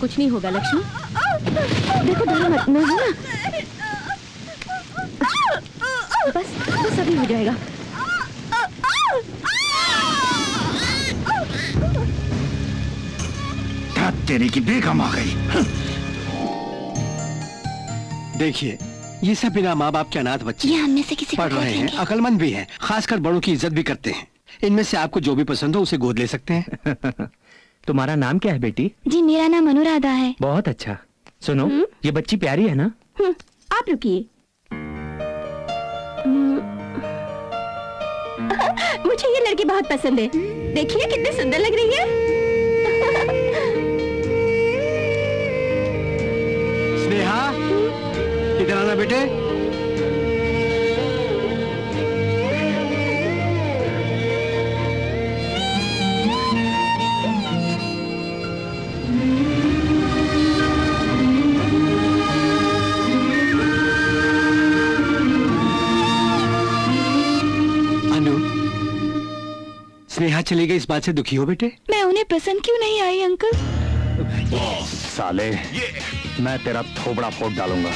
कुछ नहीं होगा लक्ष्मी। देखो डरो मत, मैं हूं ना। बस बस अभी हो जाएगा। तेरी की बेगम आ गई। देखिए, ये सब बिना माँ बाप के अनाथ बच्चे ये हम में से किसी पढ़ रहे हैं, अकलमंद भी हैं, खासकर बड़ों की इज्जत भी करते हैं। इनमें से आपको जो भी पसंद हो उसे गोद ले सकते हैं। तुम्हारा नाम क्या है बेटी? जी मेरा नाम अनुराधा है। बहुत अच्छा। सुनो, ये बच्ची प्यारी है ना? आप रुकिए। मुझे ये लड़की बहुत पसंद है। देखिए कितनी सुंदर लग रही है। स्नेहा, इधर आना बेटे। स्नेहा चली गई, इस बात से दुखी हो बेटे? मैं उन्हें पसंद क्यों नहीं आई अंकल? साले, मैं तेरा थोबड़ा फोड़ डालूंगा।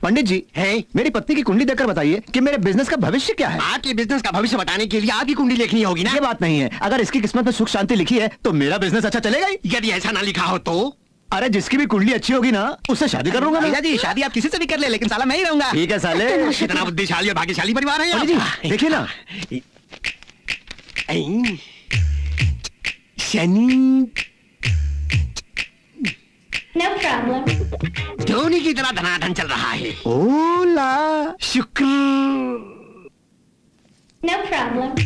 पंडित जी, है मेरी पत्नी की कुंडली देखकर बताइए कि मेरे बिजनेस का भविष्य क्या है। आपके बिजनेस का भविष्य बताने के लिए आपकी कुंडली लिखनी होगी ना? ये बात नहीं है, अगर इसकी किस्मत में सुख शांति लिखी है तो मेरा बिजनेस अच्छा चलेगा ही। यदि ऐसा ना लिखा हो तो? अरे जिसकी भी कुंडली अच्छी होगी ना उससे शादी कर लूंगा मैं। जी शादी आप किसी से भी कर ले, लेकिन साला मैं ही रहूंगा। ठीक है साले। कितना बुद्धिशाली और भाग्यशाली परिवार है जी, देखिए ना। Shani No problem. धोनी की तरह धनाधन चल रहा है। ओला शुक्र No problem.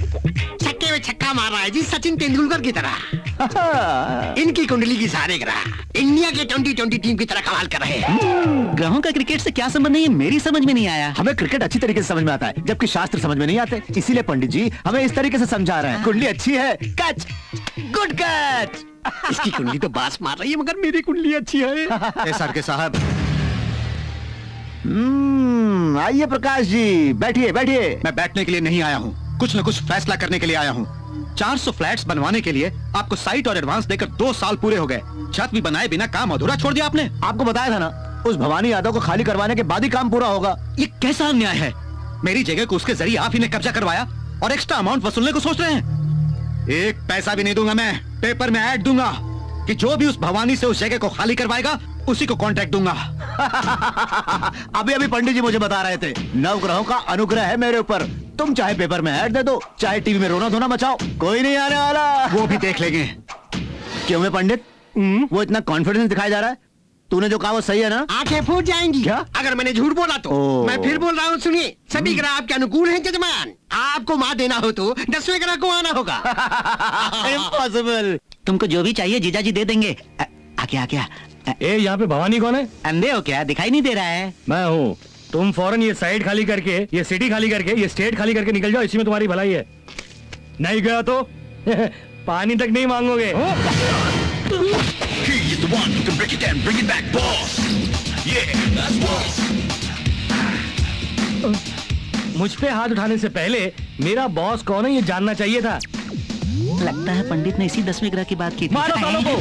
छक्के में छक्का मार रहा है जी, सचिन तेंदुलकर की तरह। इनकी कुंडली की सारे ग्रह इंडिया के 2020 टीम की तरह कमाल कर रहे हैं। ग्रहों का क्रिकेट से क्या संबंध है, ये मेरी समझ में नहीं आया। हमें क्रिकेट अच्छी तरीके से समझ में आता है, जबकि शास्त्र समझ में नहीं आते। इसीलिए पंडित जी हमें इस तरीके से समझा रहे हैं। कुंडली अच्छी है, कैच, गुड कैच। इसकी कुंडली तो बास मार रही है, मगर मेरी कुंडली अच्छी है। सर के साहब, आइए प्रकाश जी, बैठिए बैठिए। मैं बैठने के लिए नहीं आया हूँ, कुछ न कुछ फैसला करने के लिए आया हूँ। 400 फ्लैट्स बनवाने के लिए आपको साइट और एडवांस देकर 2 साल पूरे हो गए। छत भी बनाए बिना काम अधूरा छोड़ दिया आपने। आपको बताया था ना, उस भवानी यादव को खाली करवाने के बाद ही काम पूरा होगा। ये कैसा अन्याय है? मेरी जगह को उसके जरिए आप ही ने कब्जा करवाया और एक्स्ट्रा अमाउंट वसूलने को सोच रहे हैं। एक पैसा भी नहीं दूंगा मैं। पेपर में ऐड दूंगा कि जो भी उस भवानी से उस जगह को खाली करवाएगा उसी को कॉन्ट्रैक्ट दूंगा। अभी अभी पंडित जी मुझे बता रहे थे, नवग्रहों का अनुग्रह है मेरे ऊपर। तुम चाहे पेपर में ऐड दे दो, चाहे टीवी में रोना धोना मचाओ, कोई नहीं आने वाला। वो भी देख लेंगे। क्यों है पंडित? वो इतना कॉन्फिडेंस दिखाई जा रहा है। तूने जो कहा वो सही है ना? आंखें फूट जाएंगी क्या? अगर मैंने झूठ बोला तो। मैं फिर बोल रहा हूँ, सुनिए, सभी ग्रह आपके अनुकूल हैं जजमान। आपको माँ देना हो तो 10वें ग्रह को आना होगा। इम्पॉसिबल। तुमको जो भी चाहिए जीजा जी दे देंगे। आके ए, यहाँ पे भवानी कौन है? अंधे हो क्या? दिखाई नहीं दे रहा है? मैं हूँ। तुम फौरन ये साइड खाली करके, ये सिटी खाली करके, ये स्टेट खाली करके निकल जाओ। इसी में तुम्हारी भलाई है। नहीं गया तो पानी तक नहीं मांगोगे। मुझ पे हाथ उठाने से पहले मेरा बॉस कौन है ये जानना चाहिए था। लगता है पंडित ने इसी 10वें ग्रह की बात की थी। मारो सालों को।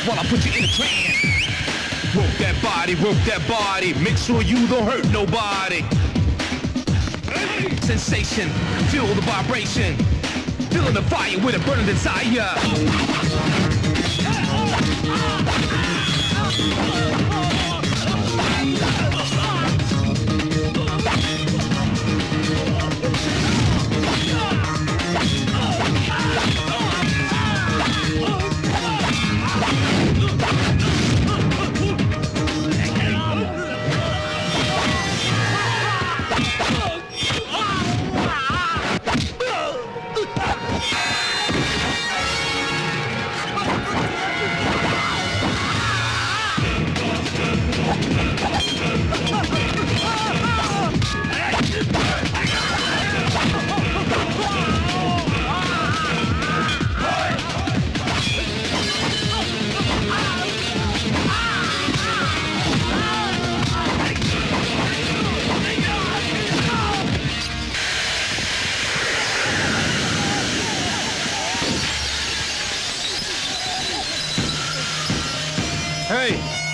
While I put you in a trance. Work that body, make sure you don't hurt nobody. Sensation, feel the vibration, feeling the fire with a burning desire.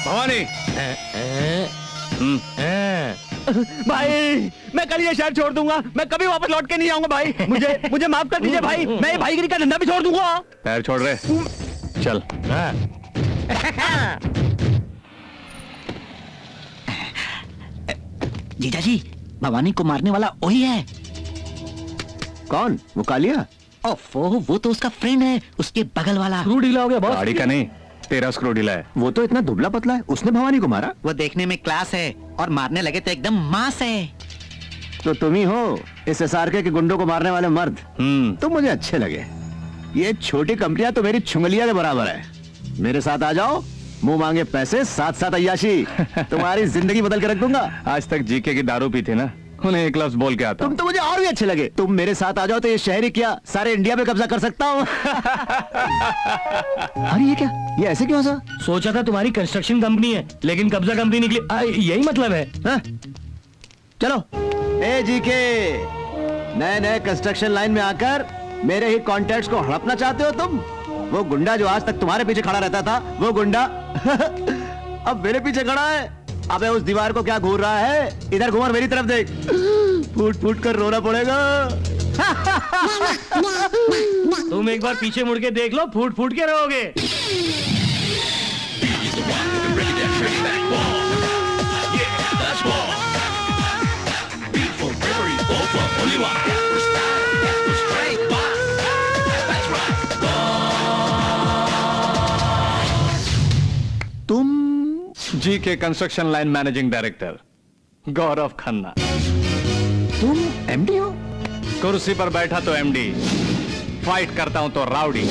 Bhavani. भाई मैं कल ये शहर छोड़ दूंगा। मैं कभी वापस लौट के नहीं आऊंगा भाई। मुझे माफ कर दीजिए भाई। मैं ये भाईगिरी का धंधा भी छोड़ दूंगा। पैर छोड़ रहे, चल। जीजा जी, भवानी को मारने वाला वही है। कौन? वो कालिया? ओफो, वो तो उसका फ्रेंड है, उसके बगल वाला। स्क्रू ढीला हो गया बॉस। गाड़ी का नहीं, तेरा स्क्रू ढीला है। वो तो इतना दुबला पतला है, उसने भवानी को मारा? वो देखने में क्लास है और मारने लगे तो एकदम मास है। तो तुम ही हो इस SRK के गुंडों को मारने वाले मर्द। तुम मुझे अच्छे लगे। ये छोटी कंपनियां तो मेरी छुंगलिया के बराबर है। मेरे साथ आ जाओ, मुंह मांगे पैसे, साथ साथ अय्याशी। तुम्हारी जिंदगी बदल के रख दूंगा। आज तक जीके की दारू पी थी ना, उन्हें एक लफ्ज बोल के आता। तुम तो मुझे और भी अच्छे लगे। तुम मेरे साथ आ जाओ तो ये शहर ही क्या, सारे इंडिया पे कब्जा कर सकता हूँ। अरे ये क्या, ये ऐसे क्यों सा? सोचा था तुम्हारी कंस्ट्रक्शन कंपनी है, लेकिन कब्जा कंपनी निकली। यही मतलब है। चलो। ए जीके, नए नए कंस्ट्रक्शन लाइन में आकर मेरे ही कॉन्टैक्ट्स को हड़पना चाहते हो तुम? वो गुंडा जो आज तक तुम्हारे पीछे खड़ा रहता था, वो गुंडा अब मेरे पीछे खड़ा है। अबे उस दीवार को क्या घूर रहा है? इधर घूम और मेरी तरफ देख। फूट फूट कर रोना पड़ेगा। तुम एक बार पीछे मुड़ के देख लो, फूट फूट के रहोगे। जी के construction line managing director Gaurav Khanna. तुम एमडी हो? कुर्सी पर बैठा तो एमडी, फाइट करता हूं तो राउडी,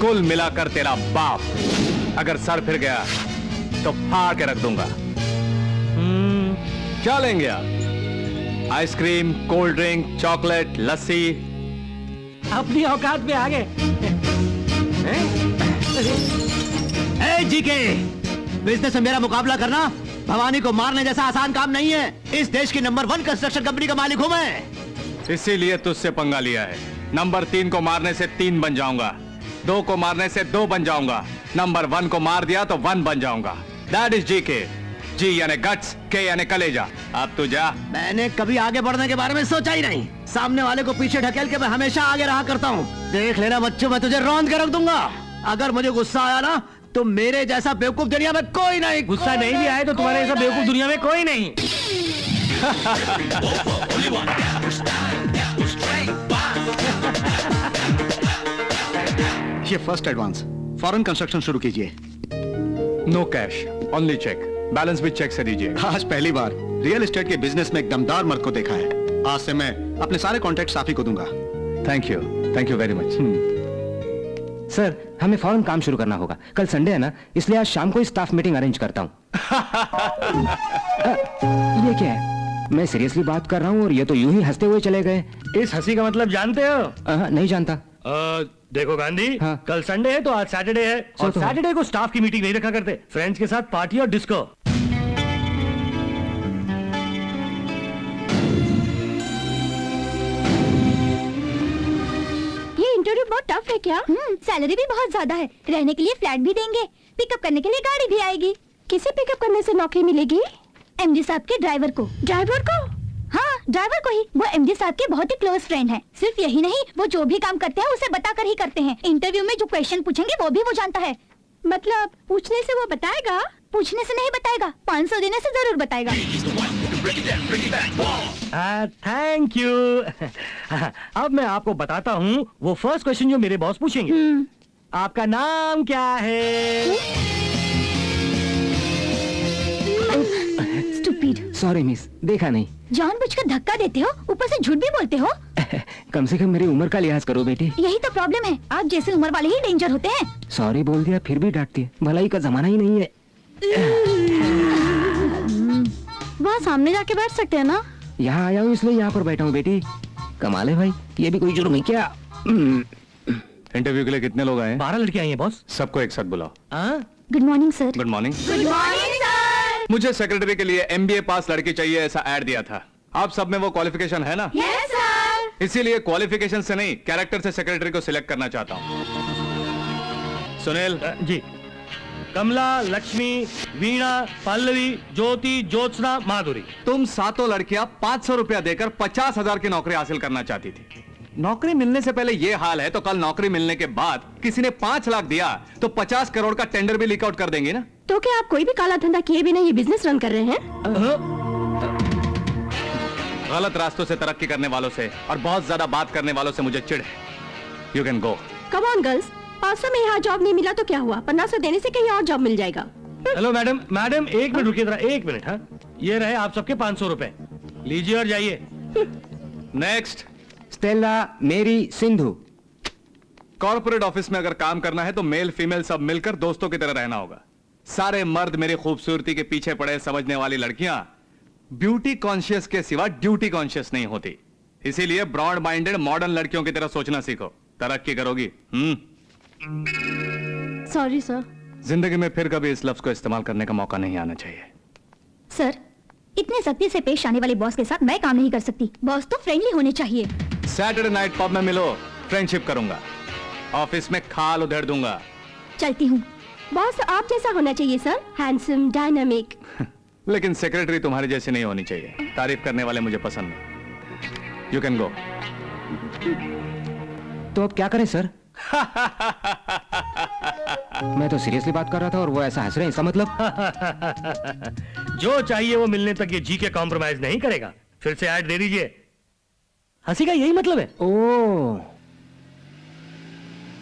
कुल मिलाकर तेरा बाप। अगर सर फिर गया तो फाड़ के रख दूंगा। क्या लेंगे आप? आइसक्रीम, कोल्ड ड्रिंक, चॉकलेट, लस्सी? अपनी औकात में आ गए। जीके, बिजनेस में मेरा मुकाबला करना भवानी को मारने जैसा आसान काम नहीं है। इस देश की नंबर 1 कंस्ट्रक्शन कंपनी का मालिक हूं मैं। इसीलिए तुझसे पंगा लिया है। नंबर 3 को मारने से 3 बन जाऊंगा, 2 को मारने से 2 बन जाऊंगा, नंबर 1 को मार दिया तो 1 बन जाऊंगा। That is GK. जी यानी गट्स, के यानी कलेजा। अब तू जा। मैंने कभी आगे बढ़ने के बारे में सोचा ही नहीं। सामने वाले को पीछे ढकेल के मैं हमेशा आगे रहा करता हूँ। देख लेना बच्चों, मैं तुझे रौंद के रख दूंगा। अगर मुझे गुस्सा आया ना तो मेरे जैसा बेवकूफ दुनिया में कोई नहीं। गुस्सा नहीं भी आए तो तुम्हारे जैसा बेवकूफ दुनिया में कोई नहीं। ये फर्स्ट एडवांस, फॉरेन कंस्ट्रक्शन शुरू कीजिए। No cash, only cheque. Balance भी चेक से दीजिए। आज पहली बार रियल एस्टेट के बिजनेस में एक दमदार मर्द को देखा है। आज से मैं अपने सारे कॉन्ट्रैक्ट आप ही को दूंगा। Thank you very much. Sir, हमें फौरन काम शुरू करना होगा। कल संडे है ना, इसलिए आज शाम को स्टाफ मीटिंग अरेंज करता हूँ। ये क्या है? मैं सीरियसली बात कर रहा हूँ और ये तो यूं ही हंसते हुए चले गए। इस हंसी का मतलब जानते हो? नहीं जानता। देखो गांधी, हाँ। कल संडे है तो आज सैटरडे है, और तो सैटरडे को स्टाफ की मीटिंग नहीं रखा करते। फ्रेंड्स के साथ पार्टी और डिस्को। इंटरव्यू बहुत टफ है क्या? सैलरी भी बहुत ज्यादा है, रहने के लिए फ्लैट भी देंगे, पिकअप करने के लिए गाड़ी भी आएगी। किसे पिकअप करने से नौकरी मिलेगी? एमडी साहब के ड्राइवर को। ड्राइवर को? हाँ, ड्राइवर को ही। वो एमडी साहब के बहुत ही क्लोज फ्रेंड हैं। सिर्फ यही नहीं, वो जो भी काम करते हैं उसे बताकर ही करते हैं। इंटरव्यू में जो क्वेश्चन पूछेंगे वो भी वो जानता है। मतलब पूछने से वो बताएगा? पूछने से नहीं बताएगा, 500 देने से जरूर बताएगा। Thank you. अब मैं आपको बताता हूँ वो फर्स्ट क्वेश्चन जो मेरे बॉस पूछेंगे। आपका नाम क्या है? स्टूपिड। सॉरी मिस, देखा नहीं। जानबूझकर धक्का देते हो, ऊपर से झूठ भी बोलते हो। कम से कम मेरी उम्र का लिहाज करो बेटी। यही तो प्रॉब्लम है, आप जैसे उम्र वाले ही डेंजर होते हैं। सॉरी बोल दिया फिर भी डांटती है। भलाई का जमाना ही नहीं है। वहाँ सामने जाके बैठ सकते हैं ना? यहाँ आया हूँ इसलिए यहाँ पर बैठा हूँ बेटी। कमाल है भाई, ये भी कोई जुर्म है क्या? इंटरव्यू के लिए कितने लोग आए? 12 लड़कियां आई हैं बॉस। सबको एक साथ बुलाओ। Good morning sir. Good morning. Good morning sir. मुझे सेक्रेटरी के लिए MBA पास लड़की चाहिए, ऐसा ऐड दिया था। आप सब में वो क्वालिफिकेशन है ना? Yes sir. इसीलिए क्वालिफिकेशन से नहीं, कैरेक्टर से सेक्रेटरी को सिलेक्ट करना चाहता हूँ। सुनील जी। कमला, लक्ष्मी, वीणा, पल्लवी, ज्योति, ज्योत्सना, माधुरी। तुम सातों लड़कियां 500 रुपया देकर 50,000 की नौकरी हासिल करना चाहती थी। नौकरी मिलने से पहले ये हाल है तो कल नौकरी मिलने के बाद किसी ने 5 लाख दिया तो 50 करोड़ का टेंडर भी लीक आउट कर देंगे ना? तो क्या आप कोई भी काला धंधा किए बिना ये बिजनेस रन कर रहे हैं? गलत रास्तों से तरक्की करने वालों से और बहुत ज्यादा बात करने वालों से मुझे चिढ़ है। You can go. Come on girls, 500 में यहाँ जॉब नहीं मिला तो क्या हुआ? 1500 देने से कहीं और जॉब मिल जाएगा। हेलो मैडम, एक मिनट रुकिए जरा, 1 मिनट। हाँ, ये रहे आप सबके 500 रुपए, लीजिए और जाइए। नेक्स्ट। स्टेला, मेरी, सिंधु। कॉर्पोरेट ऑफिस में अगर काम करना है तो मेल फीमेल सब मिलकर दोस्तों की तरह रहना होगा। सारे मर्द मेरी खूबसूरती के पीछे पड़े समझने वाली लड़कियां ब्यूटी कॉन्शियस के सिवा ड्यूटी कॉन्शियस नहीं होती। इसीलिए ब्रॉड माइंडेड मॉडर्न लड़कियों की तरह सोचना सीखो, तरक्की करोगी। Sorry sir. जिंदगी में फिर कभी इस लफ्ज को इस्तेमाल करने का मौका नहीं आना चाहिए। सर, इतने सख्ती से पेश आने वाले बॉस के साथ मैं काम नहीं कर सकती। बॉस तो फ्रेंडली होने चाहिए। सैटरडे नाइट पब में मिलो, फ्रेंडशिप करूंगा। ऑफिस में खाल उधेड़ दूंगा। चलती हूँ। बॉस आप जैसा होना चाहिए सर, हैंडसम, डायनामिक। लेकिन सेक्रेटरी तुम्हारी जैसी नहीं होनी चाहिए। तारीफ करने वाले मुझे पसंद नहीं। You can go. तो अब क्या करें सर? मैं तो सीरियसली बात कर रहा था और वो ऐसा हंस रहे हैं, इसका मतलब? जो चाहिए वो मिलने तक ये जीके कॉम्प्रोमाइज नहीं करेगा। फिर से ऐड दे दीजिए। हंसी का यही मतलब है। ओह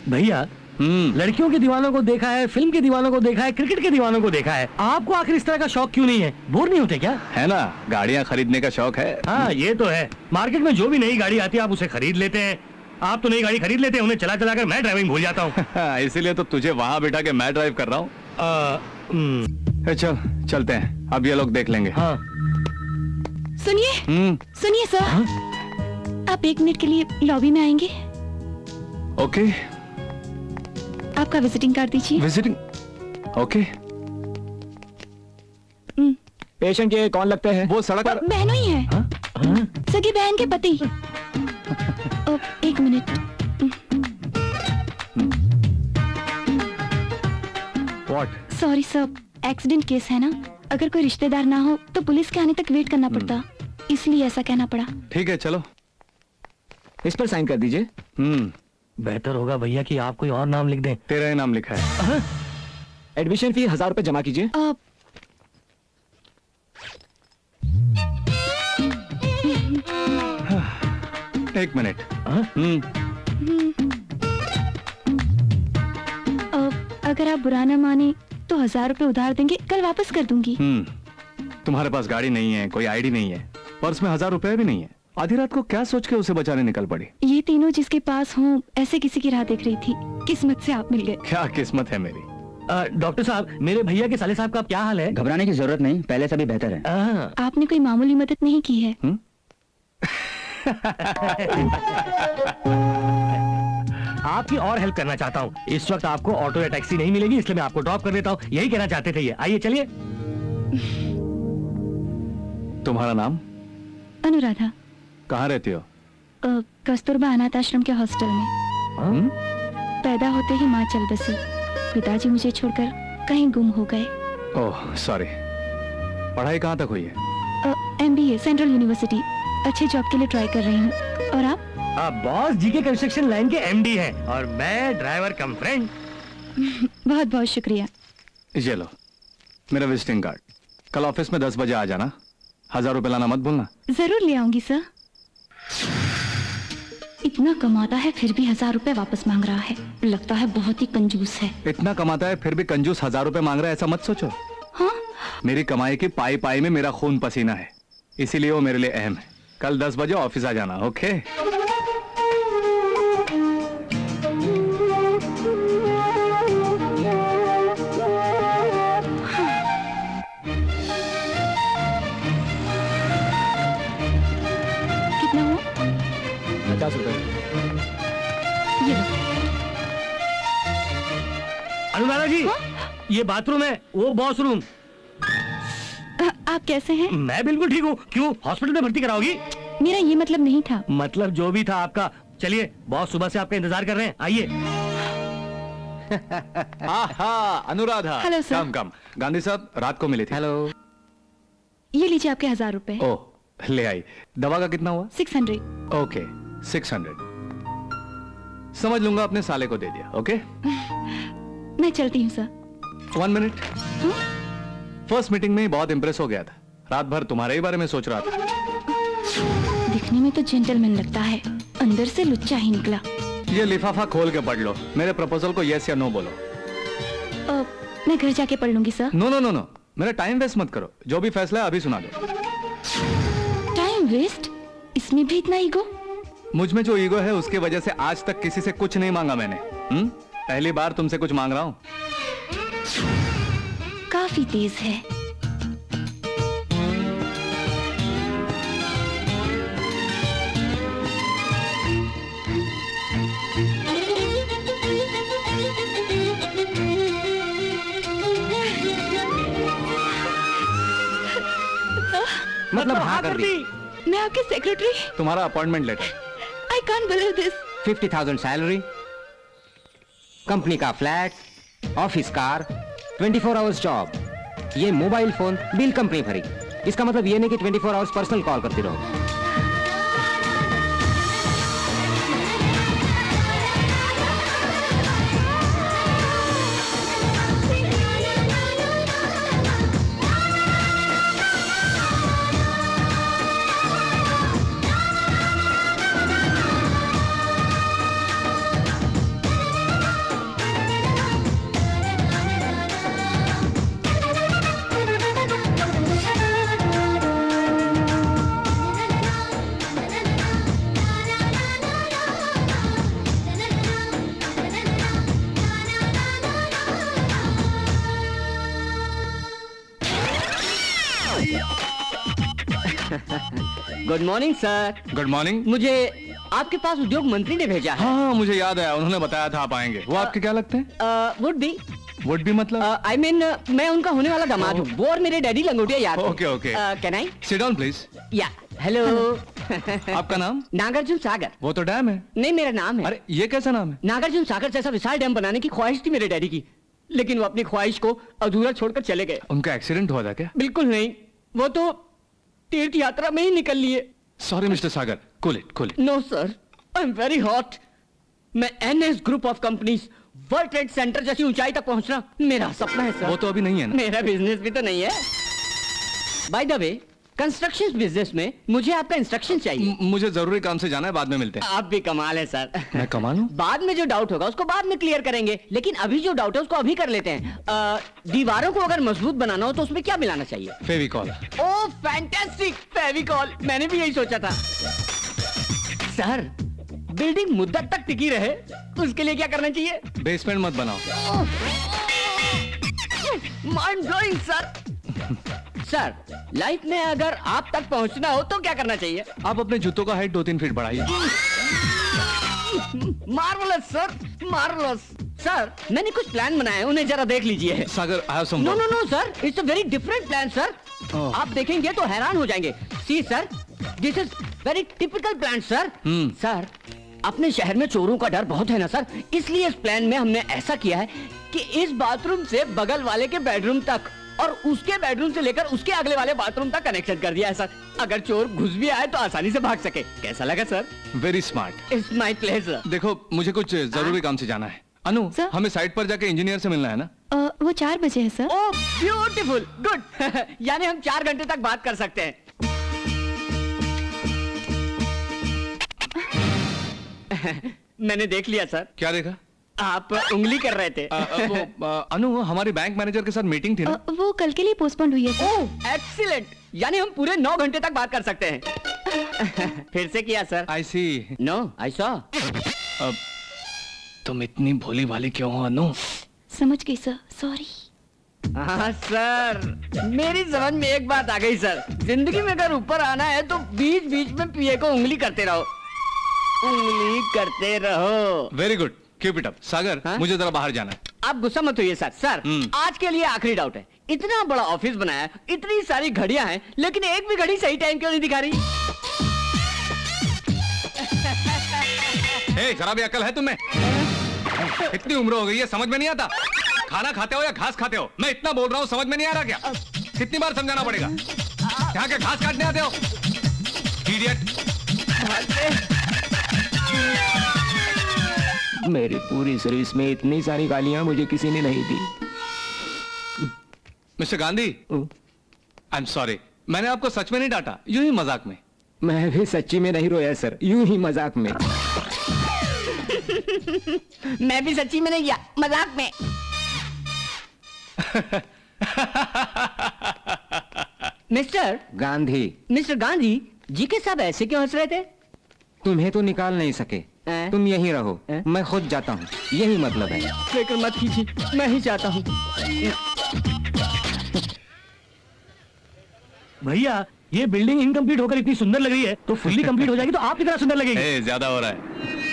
भैया, लड़कियों के दीवानों को देखा है, फिल्म के दीवानों को देखा है, क्रिकेट के दीवानों को देखा है। आपको आखिर इस तरह का शौक क्यों नहीं है? बोर नहीं होते क्या? है ना, गाड़ियां खरीदने का शौक है। हाँ ये तो है। मार्केट में जो भी नई गाड़ी आती है आप उसे खरीद लेते हैं। आप तो नई गाड़ी खरीद लेते हैं, उन्हें चला चला कर मैं ड्राइविंग भूल जाता हूँ। इसीलिए तो तुझे वहां बिठा के मैं ड्राइव कर रहा हूँ। चल चलते हैं, अब ये लोग देख लेंगे। हाँ। सुनिए सुनिए सर, आप 1 मिनट के लिए लॉबी में आएंगे? ओके। आपका विजिटिंग कार्ड दीजिए। विजिटिंग? ओके। पेशेंट के कौन लगते हैं? वो सड़क पर बहनों ही है। सगी बहन के पति। 1 minute. What? Sorry sir, accident case है ना, अगर कोई रिश्तेदार ना हो तो पुलिस के आने तक वेट करना पड़ता, इसलिए ऐसा कहना पड़ा। ठीक है चलो, इस पर साइन कर दीजिए। बेहतर होगा भैया कि आप कोई और नाम लिख दें। तेरा ही नाम लिखा है। एडमिशन फी 1000 रुपए जमा कीजिए। एक मिनट। अगर आप बुरा न माने तो 1000 रुपए उधार देंगे, कल वापस कर दूंगी। तुम्हारे पास गाड़ी नहीं है, कोई आईडी नहीं है, पर्स में 1000 रुपए भी नहीं है। आधी रात को क्या सोच के उसे बचाने निकल पड़ी? ये तीनों जिसके पास हों, ऐसे किसी की राह देख रही थी, किस्मत से आप मिल गए। क्या किस्मत है मेरी। डॉक्टर साहब, मेरे भैया के साले साहब का क्या हाल है? घबराने की जरूरत नहीं, पहले से भी बेहतर है। आपने कोई मामूली मदद नहीं की है। आपकी और हेल्प करना चाहता हूँ। इस वक्त आपको ऑटो या टैक्सी नहीं मिलेगी, इसलिए मैं आपको ड्रॉप कर देता हूँ। यही कहना चाहते थे ये। आइए चलिए। तुम्हारा नाम? अनुराधा। कहाँ रहती हो? कस्तूरबा अनाथ आश्रम के हॉस्टल में। पैदा होते ही माँ चल बसी, पिताजी मुझे छोड़कर कहीं गुम हो गए। Oh sorry. पढ़ाई कहाँ तक हुई है? MBA central university. अच्छे जॉब के लिए ट्राई कर रही हूँ। और आप? बॉस जीके कंस्ट्रक्शन लाइन के MD हैं और मैं ड्राइवर कम फ्रेंड। बहुत बहुत शुक्रिया। ये लो मेरा विजिटिंग कार्ड। कल ऑफिस में 10 बजे आ जाना। 1000 रुपए लाना मत भूलना। जरूर ले आऊंगी सर। इतना कमाता है फिर भी 1000 रुपए वापस मांग रहा है, लगता है बहुत ही कंजूस है। इतना कमाता है फिर भी कंजूस 1000 रुपए मांग रहा है, ऐसा मत सोचो। हाँ? मेरी कमाई की पाई पाई में मेरा खून पसीना है, इसीलिए वो मेरे लिए अहम है। कल 10 बजे ऑफिस आ जाना। ओके? कितना हुआ? 50 रुपए। ये लो। अनुराधा जी, ये बाथरूम है, वो बॉस रूम। आप कैसे हैं? मैं बिल्कुल ठीक हूँ। क्यों, हॉस्पिटल में भर्ती कराओगी? मेरा ये मतलब नहीं था। मतलब जो भी था आपका। चलिए, बॉस सुबह से आपका इंतजार कर रहे हैं, आइए। Anuradha. Hello sir. Come come. Gandhi साहब रात को मिले थे। हेलो। ये लीजिए आपके 1000 रुपए। ओह ले आई। दवा का कितना हुआ? 600। ओके 600 समझ लूंगा, अपने साले को दे दिया। ओके? मैं चलती हूँ सर। 1 मिनट। फर्स्ट मीटिंग में ही बहुत इंप्रेस हो गया था, रात भर तुम्हारे ही बारे में सोच रहा था। दिखने में तो जेंटलमैन लगता है, अंदर से लुच्चा ही निकला। ये लिफाफा खोल के पढ़ लो, मेरे प्रपोजल को यस या नो बोलो। मैं घर जाके पढ़ लूंगी sir. No no no no, मेरा टाइम वेस्ट मत करो, जो भी फैसला है अभी सुना दो। Time waste? इसमें भी इतना ईगो? मुझ में जो ईगो है उसकी वजह से आज तक किसी से कुछ नहीं मांगा मैंने। पहली बार तुमसे कुछ मांग रहा हूं। काफी तेज है। मतलब हाँ कर दी। मैं आपके सेक्रेटरी। तुम्हारा appointment letter. I can't believe this. 50,000 salary, company का flat, office car, 24 hours job, ये मोबाइल फोन बिल कंपनी भरी। इसका मतलब ये नहीं कि 24 आवर्स पर्सनल कॉल करती रहो। Good morning sir. Good morning. मुझे आपके पास उद्योग मंत्री ने भेजा है। हाँ मुझे याद आया, उन्होंने बताया था आप आएंगे। वो आपके क्या लगते हैं? Would be. वुड भी मतलब? आई मीन मैं उनका होने वाला दामाद हूँ। वो और मेरे डैडी लंगोटिया यार। Okay okay. Can I sit down please. या हेलो। आपका नाम? नागार्जुन सागर। वो तो डैम है। नहीं मेरा नाम है। अरे ये कैसा नाम है? नागार्जुन सागर जैसा विशाल डैम बनाने की ख्वाहिश थी मेरे डैडी की, लेकिन वो अपनी ख्वाहिश को अधूरा छोड़कर चले गए। उनका एक्सीडेंट हुआ था क्या? बिल्कुल नहीं, वो तो तीर्थ यात्रा में ही निकल लिए। Sorry mister Sagar, cool it cool it. No sir, I am very hot. मैं NS group of companies world trade centre जैसी ऊंचाई तक पहुंचना मेरा सपना है सर। वो तो अभी नहीं है ना। मेरा बिजनेस भी तो नहीं है। By the way, construction business में मुझे आपका इंस्ट्रक्शन चाहिए। मुझे जरूरी काम से जाना है, बाद में मिलते हैं। आप भी कमाल है सर। मैं कमाल हूँ? बाद में जो डाउट होगा उसको बाद में क्लियर करेंगे, लेकिन अभी जो डाउट है उसको अभी कर लेते हैं। दीवारों को अगर मजबूत बनाना हो तो उसमें क्या मिलाना चाहिए? फेविकॉल। Oh fantastic, Fevicol. मैंने भी यही सोचा था। सर, बिल्डिंग मुद्दत तक टिकी रहे उसके लिए क्या करना चाहिए? बेसमेंट मत बनाओ। Mind blowing sir. Sir, life में अगर आप तक पहुंचना हो तो क्या करना चाहिए? आप अपने जूतों का हाइट 2-3 फीट बढ़ाइए। Marvellous sir, marvellous. सर, मैंने कुछ प्लान बनाए हैं, उन्हें जरा देख लीजिए। Sagar, I have some no no no sir, it's a very different plan sir. आप देखेंगे तो हैरान हो जाएंगे। See sir, this is very typical plan sir. सर, अपने शहर में चोरों का डर बहुत है ना सर, इसलिए इस प्लान में हमने ऐसा किया है कि इस बाथरूम से बगल वाले के बेडरूम तक और उसके बेडरूम से लेकर उसके अगले वाले बाथरूम तक कनेक्शन कर दिया है सर। अगर चोर घुस भी आए तो आसानी से भाग सके। कैसा लगा sir? Very smart. It's my pleasure. देखो मुझे कुछ जरूरी काम से जाना है। अनु, हमें साइट पर जाके इंजीनियर से मिलना है ना? वो 4 बजे है सर। Oh beautiful, good. यानी हम 4 घंटे तक बात कर सकते हैं। मैंने देख लिया सर। क्या देखा? आप उंगली कर रहे थे। अनु, हमारी बैंक मैनेजर के साथ मीटिंग थी ना? वो कल के लिए पोस्टपोन हुई है सर। ओह एक्सीलेंट, यानी हम पूरे 9 घंटे तक बात कर सकते हैं। फिर से किया sir. I see. No I saw. तुम इतनी भोली भाली क्यों हो अनु? समझ गई सर, सॉरी। हाँ सर, मेरी समझ में एक बात आ गई सर। जिंदगी में अगर ऊपर आना है तो बीच बीच में पिए को उंगली करते रहो, उंगली करते रहो। Very good, keep it up. Sagar, मुझे जरा बाहर जाना है। आप गुस्सा मत होइए सर। सर, आज के लिए आखिरी डाउट है। इतना बड़ा ऑफिस बनाया, इतनी सारी घड़ियां हैं, लेकिन एक भी घड़ी सही टाइम क्यों नहीं दिखा रही? जरा भी अकल है तुम्हें? इतनी उम्र हो गई है, समझ में नहीं आता? खाना खाते हो या घास खाते हो? मैं इतना बोल रहा हूँ, समझ में नहीं आ रहा क्या? कितनी बार समझाना पड़ेगा? यहाँ के घास काटने आते हो? इडियट। मेरी पूरी सर्विस में इतनी सारी गालियां मुझे किसी ने नहीं दी। Mister Gandhi, I am sorry, मैंने आपको सच में नहीं डांटा, यूं ही मजाक में। मैं भी सच्ची में नहीं रोया सर, यूं ही मजाक में। मैं भी सच्ची में नहीं किया, मजाक में। मिस्टर गांधी जी के साहब ऐसे क्यों हंस रहे थे? तुम्हें तो निकाल नहीं सके, तुम यहीं रहो, मैं खुद जाता हूँ, यही मतलब है। फिक्र मत कीजिए, मैं ही जाता हूँ। भैया, ये बिल्डिंग इनकम्प्लीट होकर इतनी सुंदर लग रही है, तो फुल्ली कंप्लीट हो जाएगी तो आप कितना सुंदर लगेगी। ज्यादा हो रहा है।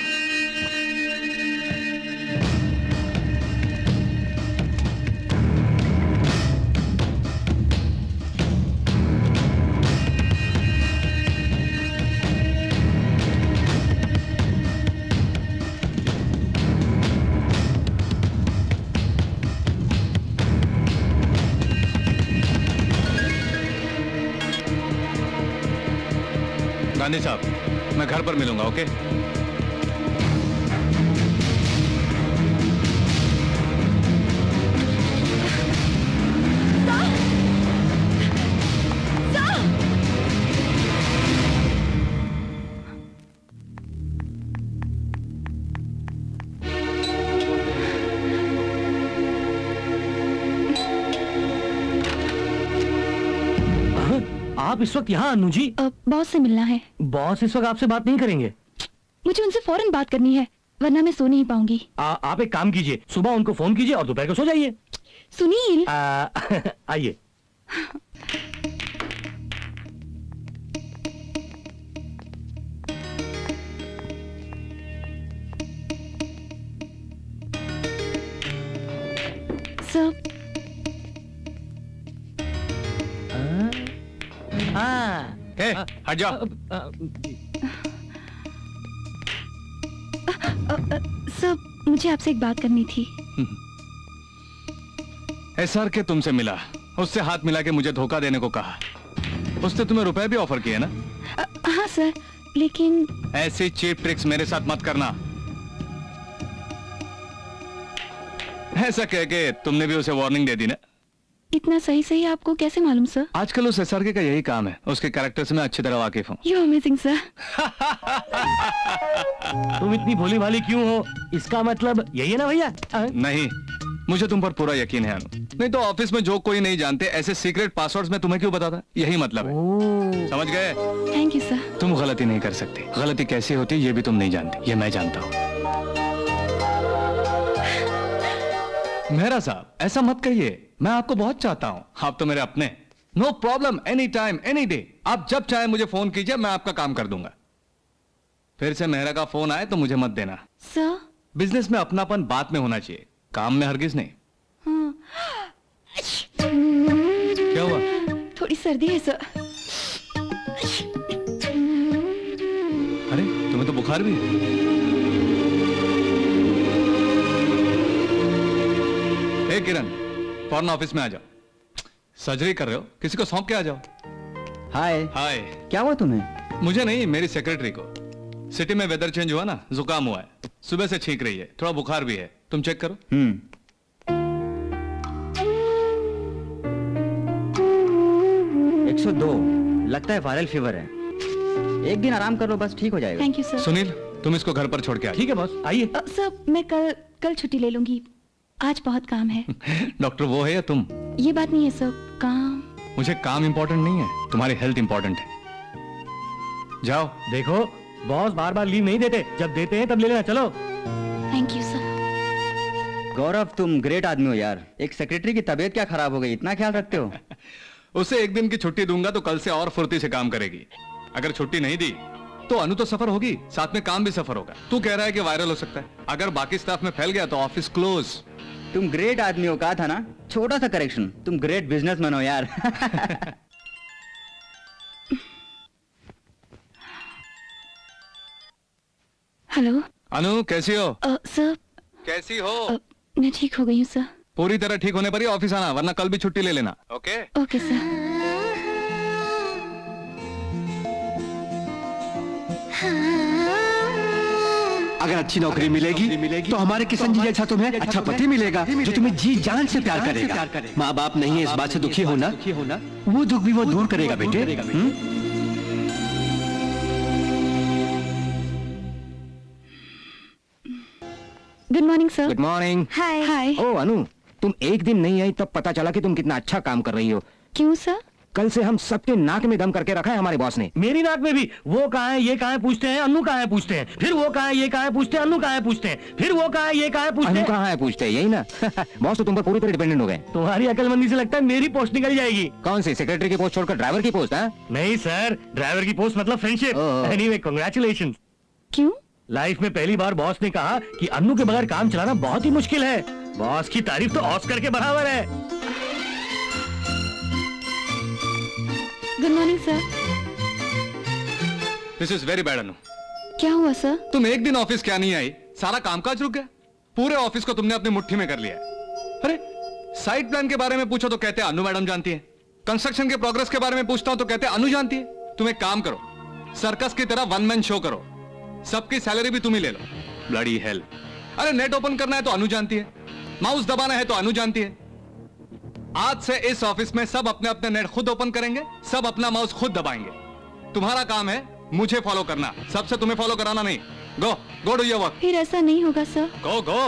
गांधी साहब, मैं घर पर मिलूंगा, ओके? आप इस वक्त यहाँ अनु जी? बॉस से मिलना है। बॉस इस वक्त आपसे बात नहीं करेंगे? मुझे उनसे फौरन बात करनी है, वरना मैं सो नहीं पाऊंगी। आप एक काम कीजिए, सुबह उनको फोन कीजिए और दोपहर को सो जाइए। सुनील, आइए। ए, हट जाओ। सर मुझे आपसे एक बात करनी थी। एसआर के तुमसे मिला, उससे हाथ मिला के मुझे धोखा देने को कहा। उसने तुम्हें रुपए भी ऑफर किए ना? हाँ सर, लेकिन ऐसी चीप ट्रिक्स मेरे साथ मत करना। ऐसा कह के तुमने भी उसे वार्निंग दे दी ना? इतना सही सही आपको कैसे मालूम सर? आजकल उस एसआर का यही काम है, उसके कैरेक्टर से मैं अच्छी तरह वाकिफ हूँ। You amazing sir. तुम इतनी भोली भाली क्यों हो? इसका मतलब यही है ना भैया? नहीं, मुझे तुम पर पूरा यकीन है अनु। नहीं तो ऑफिस में जो कोई नहीं जानते ऐसे सीक्रेट पासवर्ड्स मैं तुम्हें क्यों बताता? यही मतलब है। समझ गए? Thank you sir. तुम गलती नहीं कर सकती। गलती कैसी होती है ये भी तुम नहीं जानती, ये मैं जानता हूँ। मेहरा साहब ऐसा मत कहिए, मैं आपको बहुत चाहता हूँ। आप तो मेरे अपने। No problem, any time any day. आप जब चाहे मुझे फोन कीजिए, मैं आपका काम कर दूंगा। फिर से मेहरा का फोन आए तो मुझे मत देना। सर बिजनेस में अपनापन बात में होना चाहिए, काम में हरगिज नहीं। हाँ। क्या हुआ? थोड़ी सर्दी है सर। अरे तुम्हें तो बुखार भी है। हे किरण, फौरन ऑफिस में आ जाओ। सर्जरी कर रहे हो, किसी को सौंप के आ जाओ। हाय। हाय। क्या हुआ तुम्हें? मुझे नहीं, मेरी सेक्रेटरी को। सिटी में वेदर चेंज हुआ ना, जुकाम हुआ है। सुबह से छींक रही है, थोड़ा बुखार भी है। तुम चेक करो। 102 लगता है वायरल फीवर है। एक दिन आराम कर लो बस, ठीक हो जाएगा। Thank you sir. सुनील, तुम इसको घर पर छोड़ के आ। ठीक है बॉस, आइए। सर मैं कल छुट्टी ले लूंगी, आज बहुत काम है। डॉक्टर वो है या तुम? ये बात नहीं है सर, काम। मुझे काम इंपॉर्टेंट नहीं है, तुम्हारी हेल्थ इंपॉर्टेंट है। जाओ। देखो बॉस बार बार लीव नहीं देते, जब देते हैं तब ले लेना। चलो। Thank you sir. गौरव तुम ग्रेट आदमी हो यार। एक सेक्रेटरी की तबीयत क्या खराब हो गई, इतना ख्याल रखते हो? उसे एक दिन की छुट्टी दूंगा तो कल से और फुर्ती से काम करेगी। अगर छुट्टी नहीं दी तो अनु तो सफर होगी, साथ में काम भी सफर होगा। तू कह रहा है कि वायरल हो सकता है, अगर बाकी स्टाफ में फैल गया तो ऑफिस क्लोज। तुम ग्रेट आदमी हो, कहा था ना। छोटा सा करेक्शन, तुम ग्रेट बिजनेसमैन हो यार। हेलो अनु, कैसी हो? सर। कैसी हो? मैं ठीक हो गई हूँ सर। पूरी तरह ठीक होने पर ही ऑफिस आना, वरना कल भी छुट्टी ले लेना। ओके? Okay sir. अगर अच्छी नौकरी मिलेगी तो हमारे किशन जी जैसा तुम्हें अच्छा पति मिलेगा जो तुम्हें जी जान से प्यार करेगा। माँ बाप नहीं है इस बात से दुखी होना, वो दुख भी वो दूर करेगा बेटे। Good morning sir. Good morning. Hi hi. Oh Anu, तुम एक दिन नहीं आई तब पता चला कि तुम कितना अच्छा काम कर रही हो। क्यों सर? कल से हम सबके नाक में दम करके रखा है हमारे बॉस ने। मेरी नाक में भी। वो कहाँ है, ये कहाँ है पूछते हैं, अन्नू कहाँ है पूछते हैं, फिर वो कहाँ है, ये कहाँ है पूछते हैं, अन्नू कहाँ है पूछते हैं, फिर वो कहाँ है, ये कहाँ है पूछते अनु हैं। कहाँ है पूछते हैं, यही ना। बॉस तो तुम पर पूरी तरह डिपेंडेंट हो गए। तुम्हारी अकलमंदी से लगता है मेरी पोस्ट निकल जाएगी। कौन सी? सेक्रेटरी की पोस्ट छोड़कर ड्राइवर की पोस्ट? नहीं सर, ड्राइवर की पोस्ट मतलब फ्रेंडशिप। Anyway congratulations. क्यों? लाइफ में पहली बार बॉस ने कहा कि अन्नू के बगैर काम चलाना बहुत ही मुश्किल है। बॉस की तारीफ तो ऑस्कर के बराबर है। Good morning sir. This is very bad Anu. क्या हुआ सर? तुम एक दिन ऑफिस क्या नहीं आई, सारा कामकाज रुक गया। पूरे ऑफिस को तुमने अपनी मुट्ठी में कर लिया। अरे साइट प्लान के बारे में पूछो तो कहते हैं अनु मैडम जानती है। कंस्ट्रक्शन के प्रोग्रेस के बारे में पूछता हूं तो कहते हैं अनु जानती है। तुम एक काम करो, सर्कस की तरह वन मैन शो करो, सबकी सैलरी भी तुम ही ले लो। Bloody hell. अरे नेट ओपन करना है तो अनु जानती है, माउस दबाना है तो अनु जानती है। आज से इस ऑफिस में सब अपने अपने नेट खुद ओपन करेंगे, सब अपना माउस खुद दबाएंगे। तुम्हारा काम है मुझे फॉलो करना, सबसे तुम्हें फॉलो कराना नहीं। गो गो डू योर वर्क। फिर ऐसा नहीं होगा सर। गो गो।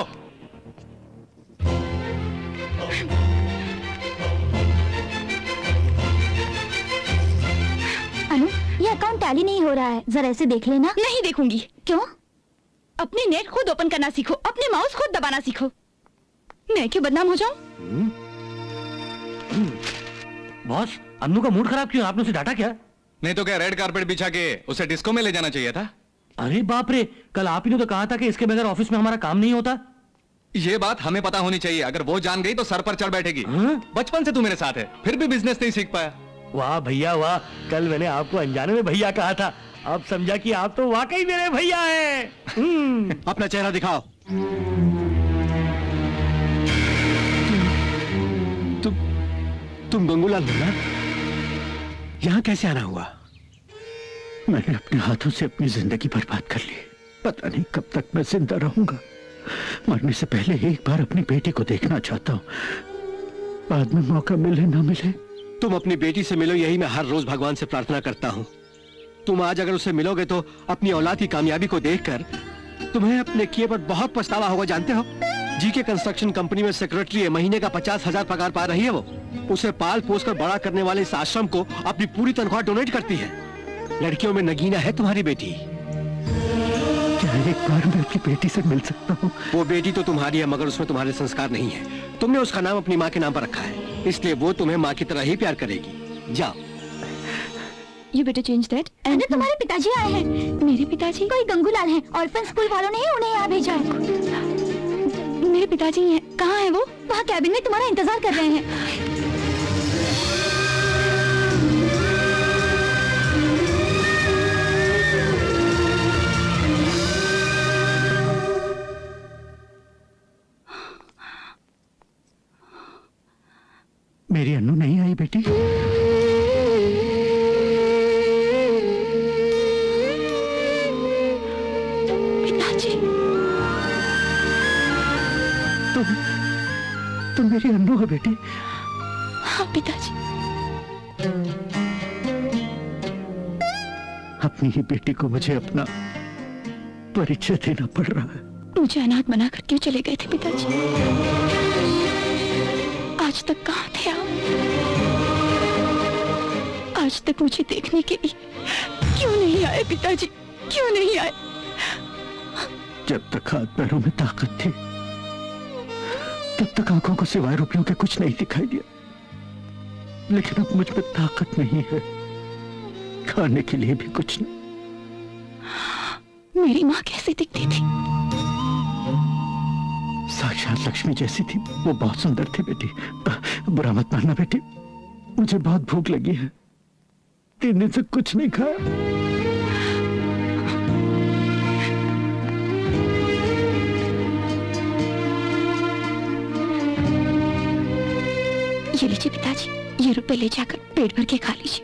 अनु, ये अकाउंट टैली नहीं हो रहा है, जरा ऐसे देख लेना। नहीं देखूंगी। क्यों? अपने नेट खुद ओपन करना सीखो, अपने माउस खुद दबाना सीखो। मैं क्यों बदनाम हो जाऊं? बॉस, अन्नू का मूड खराब क्यों? आपने उसे डांटा क्या? नहीं तो क्या रेड कारपेट बिछा के उसे डिस्को में ले जाना चाहिए था? अरे बाप रे, कल आप ही ने तो कहा था कि इसके बगैर ऑफिस में हमारा काम नहीं होता। ये बात हमें पता होनी चाहिए, अगर वो जान गई तो सर पर चढ़ बैठेगी। बचपन से तू मेरे साथ है, फिर भी बिजनेस नहीं सीख पाया। वाह भैया वाह, कल मैंने आपको अनजाने में भैया कहा था, अब समझा कि आप तो वाकई मेरे भैया हैं। अपना चेहरा दिखाओ। तुम गंगूलाल हो ना? यहाँ कैसे आना हुआ? मैंने अपने हाथों से अपनी जिंदगी बर्बाद कर ली। पता नहीं कब तक मैं जिंदा रहूंगा। मरने से पहले एक बार अपनी बेटी को देखना चाहता हूँ, बाद में मौका मिले ना मिले। तुम अपनी बेटी से मिलो, यही मैं हर रोज भगवान से प्रार्थना करता हूँ। तुम आज अगर उससे मिलोगे तो अपनी औलाद की कामयाबी को देखकर तुम्हें अपने किए पर बहुत पछतावा होगा। जानते हो, जीके कंस्ट्रक्शन कंपनी में सेक्रेटरी है, महीने का 50,000 पगार पा रही है वो। उसे पाल पोस कर बड़ा करने वाले इस आश्रम को अपनी पूरी तनख्वाह डोनेट करती है। लड़कियों में नगीना है तुम्हारी बेटी। क्या एक बार मैं अपनी बेटी से मिल सकता हूँ? वो बेटी तो तुम्हारी है, मगर उसमें तुम्हारे संस्कार नहीं है। तुमने उसका नाम अपनी माँ के नाम पर रखा है, इसलिए वो तुम्हें माँ की तरह ही प्यार करेगी। जाओ। You better change that. And तुम्हारे पिताजी आए हैं। मेरे पिताजी कोई गंगूलाल हैं, ऑर्फन स्कूल वालों ने उन्हें यहाँ भेजा है। मेरे पिताजी हैं, कहाँ हैं वो? वहाँ कैबिन में तुम्हारा इंतजार कर रहे हैं। मेरी अन्नू नहीं आई बेटी? पिताजी, तुम मेरी अन्नू हो बेटी? हाँ पिताजी। अपनी ही बेटी को मुझे अपना परिचय देना पड़ रहा है। मुझे अनाथ बनाकर क्यों चले गए थे पिताजी? आज तक कहाँ थे आप? आज तक मुझे देखने के लिए क्यों नहीं आए पिताजी? क्यों नहीं आए? जब तक हाथ पैरों में ताकत थी तब तक आंखों को सिवाय रुपयों के कुछ नहीं दिखाई दिया, लेकिन अब मुझ में ताकत नहीं है, खाने के लिए भी कुछ नहीं। मेरी माँ कैसी दिखती थी? साक्षात लक्ष्मी जैसी थी। वो बहुत सुंदर थी बेटी। बुरा मत मानना बेटी, मुझे बहुत भूख लगी है, 3 दिन से कुछ नहीं खाया। ये लीजिए पिताजी, ये रुपए ले जाकर पेट भर के खा लीजिए।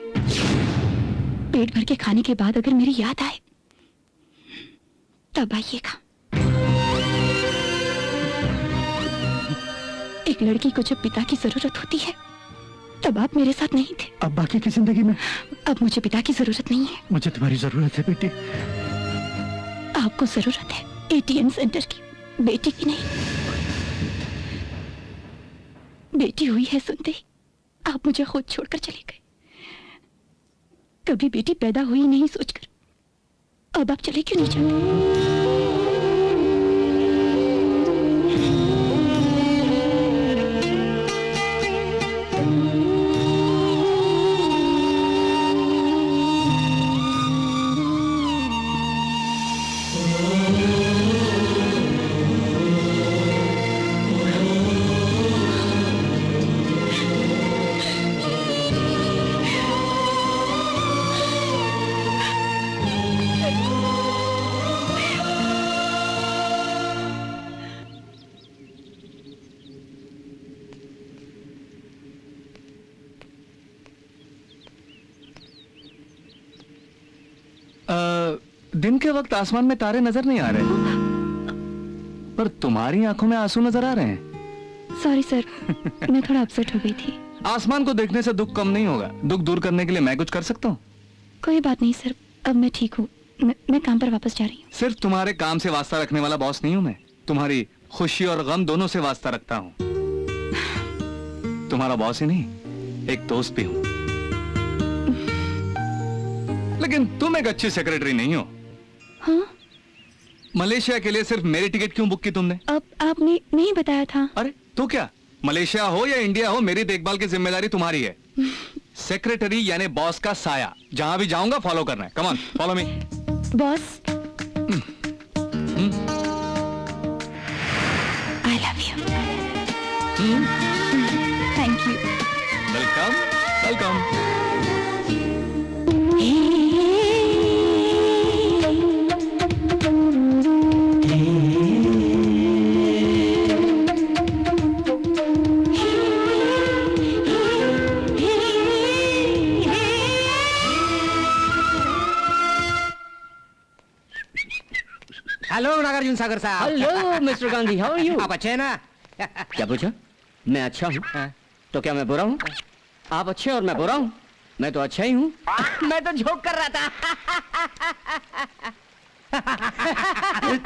पेट भर के खाने के बाद अगर मेरी याद आए तब आइएगा। एक लड़की को जब पिता की जरूरत होती है तब आप मेरे साथ नहीं थे। अब बाकी की जिंदगी में अब मुझे पिता की जरूरत नहीं है। मुझे तुम्हारी जरूरत है बेटी। आपको जरूरत है एटीएम सेंटर की, बेटी की नहीं। बेटी हुई है सुनते ही आप मुझे खुद छोड़कर चले गए। कभी बेटी पैदा हुई नहीं सोचकर अब आप चले क्यों नहीं जाते? दिन के वक्त आसमान में तारे नजर नहीं आ रहे, पर तुम्हारी आंखों में आंसू नजर आ रहे हैं। सॉरी सर, मैं थोड़ा अपसेट हो गई थी। आसमान को देखने से दुख कम नहीं होगा। दुख दूर करने के लिए मैं कुछ कर सकता हूँ? कोई बात नहीं सर, अब मैं ठीक हूँ। मैं काम पर वापस जा रही हूँ। सिर्फ तुम्हारे काम से वास्ता रखने वाला बॉस नहीं हूँ मैं, तुम्हारी खुशी और गम दोनों से वास्ता रखता हूँ। तुम्हारा बॉस ही नहीं, एक दोस्त भी हूँ। लेकिन तुम एक अच्छी सेक्रेटरी नहीं हो। हाँ? मलेशिया के लिए सिर्फ मेरी टिकट क्यों बुक की तुमने? अब आपने नहीं बताया था। अरे तो क्या, मलेशिया हो या इंडिया हो, मेरी देखभाल की जिम्मेदारी तुम्हारी है। सेक्रेटरी यानी बॉस का साया, जहां भी जाऊंगा फॉलो करना है। Come on, follow me. Boss, I love you. Thank you. Welcome welcome. Hello Nagarjun Sagar साहब। Hello mister Gandhi, how are you? आप अच्छे हैं ना? क्या पूछा? मैं अच्छा हूँ तो क्या मैं बुरा हूँ? आप अच्छे और मैं बुरा हूँ? मैं तो अच्छा ही हूँ। मैं तो जोक कर रहा था।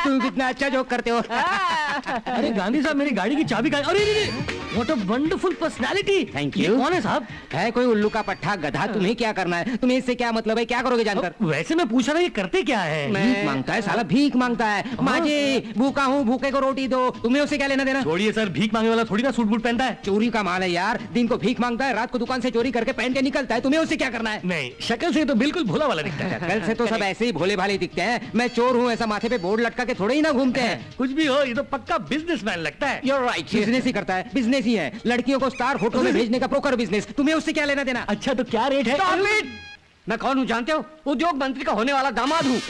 तुम कितना अच्छा जोक करते हो। अरे गांधी साहब, मेरी गाड़ी की चाबी कहाँ? अरे what a wonderful personality. Thank ये यू। कौन है साहब? है कोई उल्लू का पट्टा गधा, तुम्हें क्या करना है? तुम्हें इससे क्या मतलब है? क्या करोगे जानकर? वैसे मैं पूछ रहा ये करते क्या है? भीख मांगता है साला, भीख मांगता है। माँ जी भूखा हूँ, भूखे को रोटी दो। तुम्हें उससे क्या लेना देना? छोड़िए सर, भीख मांगने वाला थोड़ी ना सूट बूट पहनता है। चोरी का माल है यार, दिन को भीख मांगता है, रात को दुकान से चोरी करके पहन के निकलता है। तुम्हें उससे क्या करना है? नहीं, शक्ल से तो बिल्कुल भोला वाला दिखता है। कल से तो सब ऐसे ही भोले भाले दिखते हैं। मैं चोर हूँ ऐसा माथे पे बोर्ड लटका के थोड़े ही ना घूमते हैं। कुछ भी हो, ये तो पक्का बिजनेसमैन लगता है। You're right, बिजनेस ही करता है, बिजनेस ही है। लड़कियों को स्टार फोटो में भेजने का ब्रोकर बिजनेस। तुम्हें उससे क्या लेना देना? अच्छा तो क्या रेट है? Stop it! मैं कौन हूँ जानते हो? उद्योग मंत्री का होने वाला दामाद हूँ,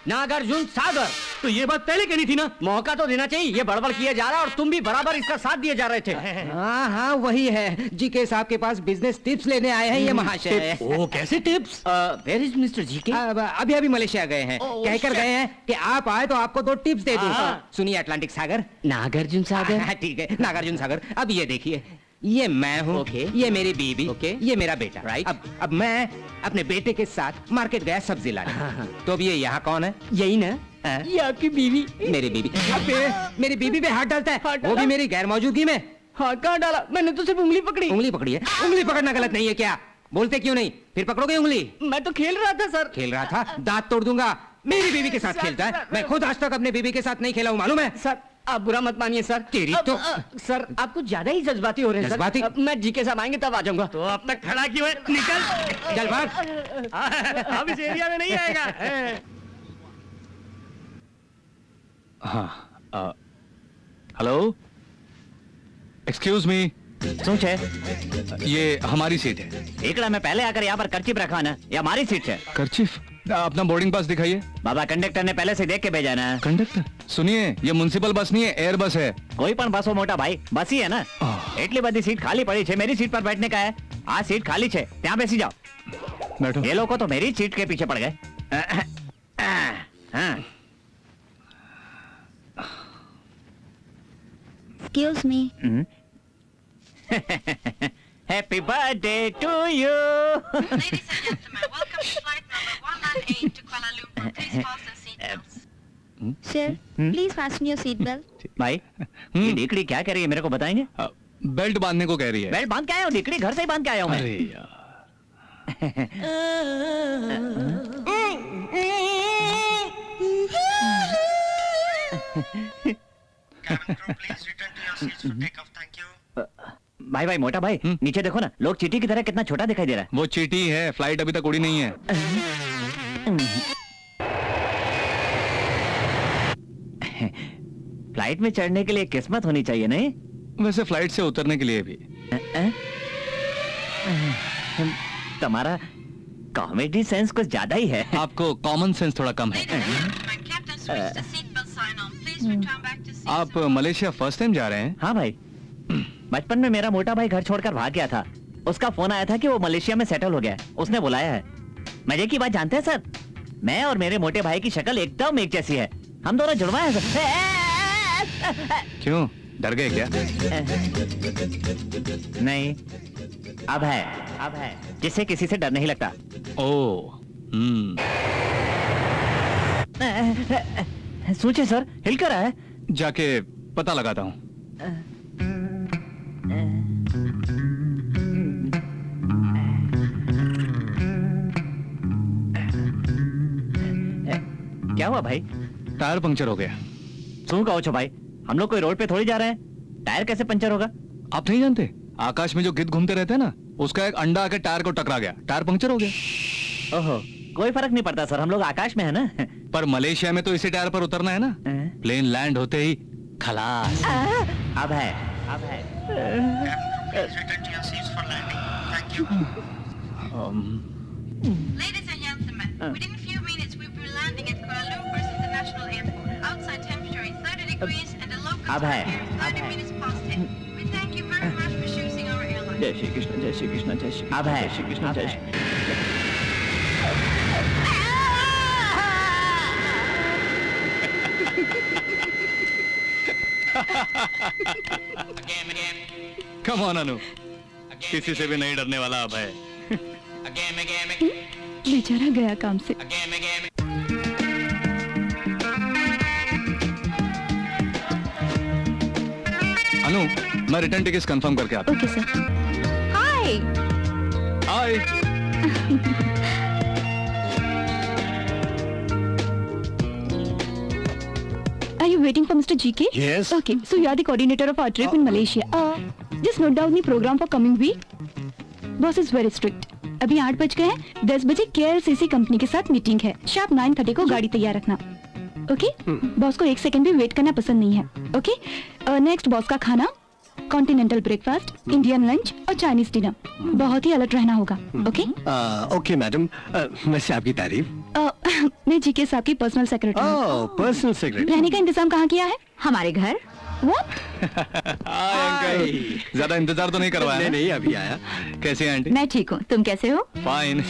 नागार्जुन सागर। तो ये बात पहले कहनी थी ना। मौका तो देना चाहिए। ये बड़बड़ किया जा रहा है और तुम भी बराबर इसका साथ दिए जा रहे थे। हाँ हाँ वही है, जीके साहब के पास बिजनेस टिप्स लेने आए हैं ये महाशय। ओ कैसे tips? Where is mister GK? अभी अभी मलेशिया गए हैं। कहकर गए हैं कि आप आए तो आपको 2 टिप्स दे दूं। सुनिए अटलांटिक सागर। नागार्जुन सागर? ठीक है नागार्जुन सागर। अब ये देखिए, ये मैं हूँ, ये मेरी बीबी, ये मेरा बेटा। राइट। अब मैं अपने बेटे के साथ मार्केट गया सब्जी लाने। तो अब ये यहाँ कौन है? यही ना, ये आपकी बीवी? मेरी बीबी। अब मेरी बीबी पे हाथ डालता है, वो भी मेरी गैर मौजूदगी में। हाथ कहाँ डाला? मैंने तो सिर्फ उंगली पकड़ी। उंगली पकड़ी है? उंगली पकड़ना गलत नहीं है क्या? बोलते क्यों नहीं? फिर पकड़ोगे उंगली? मैं तो खेल रहा था सर। खेल रहा था? दांत तोड़ दूंगा। मेरी बीवी के साथ खेलता है? मैं खुद आज तक अपने बीवी के साथ नहीं खेला हूँ, मालूम है? सर आप बुरा मत मानिए सर। तेरी तो सर आप कुछ ज्यादा ही जज्बाती हो रहे हैं जज्बाती? सर। मैं जीके साहब आएंगे तब आ जाऊंगा। तो अब तक खड़ा क्यों है? निकल चल भाग। अब इस एरिया में नहीं आएगा। हाँ हेलो, एक्सक्यूज मी। શું છે? ये हमारी सीट है। એકડા મેં પહેલે આकर यहाँ पर कर्चिप रखा ना, ये हमारी सीट है। कर्चिफ? अपना बोर्डिंग पास दिखाइए। बाबा कंडक्टर ने पहले से देख के भेजा ना। कंडक्टर? सुनिए, ये म्युनिसिपल बस नहीं है, एयर बस है। कोई पण बस हो मोटा भाई, बस ही है ना। એટલી બધી सीट खाली पड़ी છે, मेरी सीट पर बैठने का है। आ सीट खाली છે, ત્યાં બેસી जाओ। बैठो। ये लोग तो मेरी सीट के पीछे पड़ गए। हाँ। Excuse me. Happy birthday to you. Ladies and gentlemen, welcome to flight number 198 to Kuala Lumpur. Please fasten seatbelts. Sir, please fasten your seatbelt. भाई, ये डिकड़ी क्या कह रही है मेरे को बताएंगे? बेल्ट बांधने को कह रही है। बेल्ट बांध के आया हूँ, डिकड़ी घर से ही बांध के आया हूँ मैं। अरे यार। भाई भाई मोटा भाई, नीचे देखो ना, लोग चींटी की तरह कितना छोटा दिखाई दे रहा है। वो चींटी है, फ्लाइट अभी तक उड़ी नहीं है। फ्लाइट में चढ़ने के लिए किस्मत होनी चाहिए नहीं? वैसे फ्लाइट से उतरने के लिए भी। तुम्हारा कॉमेडी सेंस कुछ ज्यादा ही है। आपको कॉमन सेंस थोड़ा कम है। Captain, switch the seatbelt sign on. Please return back to seat. आप मलेशिया फर्स्ट टाइम जा रहे हैं? हाँ भाई, बचपन में मेरा मोटा भाई घर छोड़कर भाग गया था। उसका फोन आया था कि वो मलेशिया में सेटल हो गया है, उसने बुलाया है। मजे की बात जानते हैं सर, मैं और मेरे मोटे भाई की शक्ल एकदम एक जैसी है। हम दोनों जुड़वा है सर। क्यों, डर गए क्या? नहीं, अब है जिससे किसी से डर नहीं लगता। ओह, सोचिए सर, हिल कर है। जाके पता लगाता हूँ। क्या हुआ भाई? टायर पंक्चर हो गया। सुन कहो छो भाई, हम लोग कोई रोड पे थोड़ी जा रहे हैं, टायर कैसे पंचर होगा? आप नहीं जानते, आकाश में जो गिद्ध घूमते रहते हैं ना, उसका एक अंडा आके टायर को टकरा गया, टायर पंक्चर हो गया। ओहो, कोई फर्क नहीं पड़ता सर, हम लोग आकाश में है ना। पर मलेशिया में तो इसी टायर पर उतरना है ना। प्लेन लैंड होते ही खलास। अब है। Ladies and gentlemen, within a few minutes we'll be landing at Kuala Lumpur's International Airport. Outside temperature is 30 degrees and the local अब है। time here is 30 minutes past 10. We thank you very much for choosing our airline. जय श्री कृष्ण, जय श्री कृष्ण, जय श्री अब है। जय श्री कृष्ण, जय Shri come on अनु, किसी से भी नहीं डरने वाला अब है। बेचारा गया काम से। अनु, मैं रिटर्न टिकट कंफर्म करके आता हूँ। Okay sir. Hi. Hi. Are you waiting for Mr. GK? Yes. Okay, so you are the coordinator of our trip in Malaysia. Just note down the program for coming week. Boss is very strict. अभी 8 बज गए हैं, 10 बजे KLCC company के साथ meeting है। Sharp 9:30 को गाड़ी तैयार रखना। ओके? बॉस को 1 सेकंड भी वेट करना पसंद नहीं है। ओके? नेक्स्ट बॉस का खाना, कॉन्टिनेंटल ब्रेकफास्ट, इंडियन लंच और चाइनीज डिनर। बहुत ही अलर्ट रहना होगा। ओके? ओके मैडम, वैसे आपकी तारीफ। मैं जीके साहब की पर्सनल सेक्रेटरी हूँ। Personal secretary. रहने का इंतजाम कहाँ किया है? हमारे घर। What? हाय अंकल, ज्यादा इंतजार तो नहीं करवाया? नहीं नहीं, अभी आया। कैसे हैं आंटी? मैं ठीक हूँ, तुम कैसे हो? फाइन।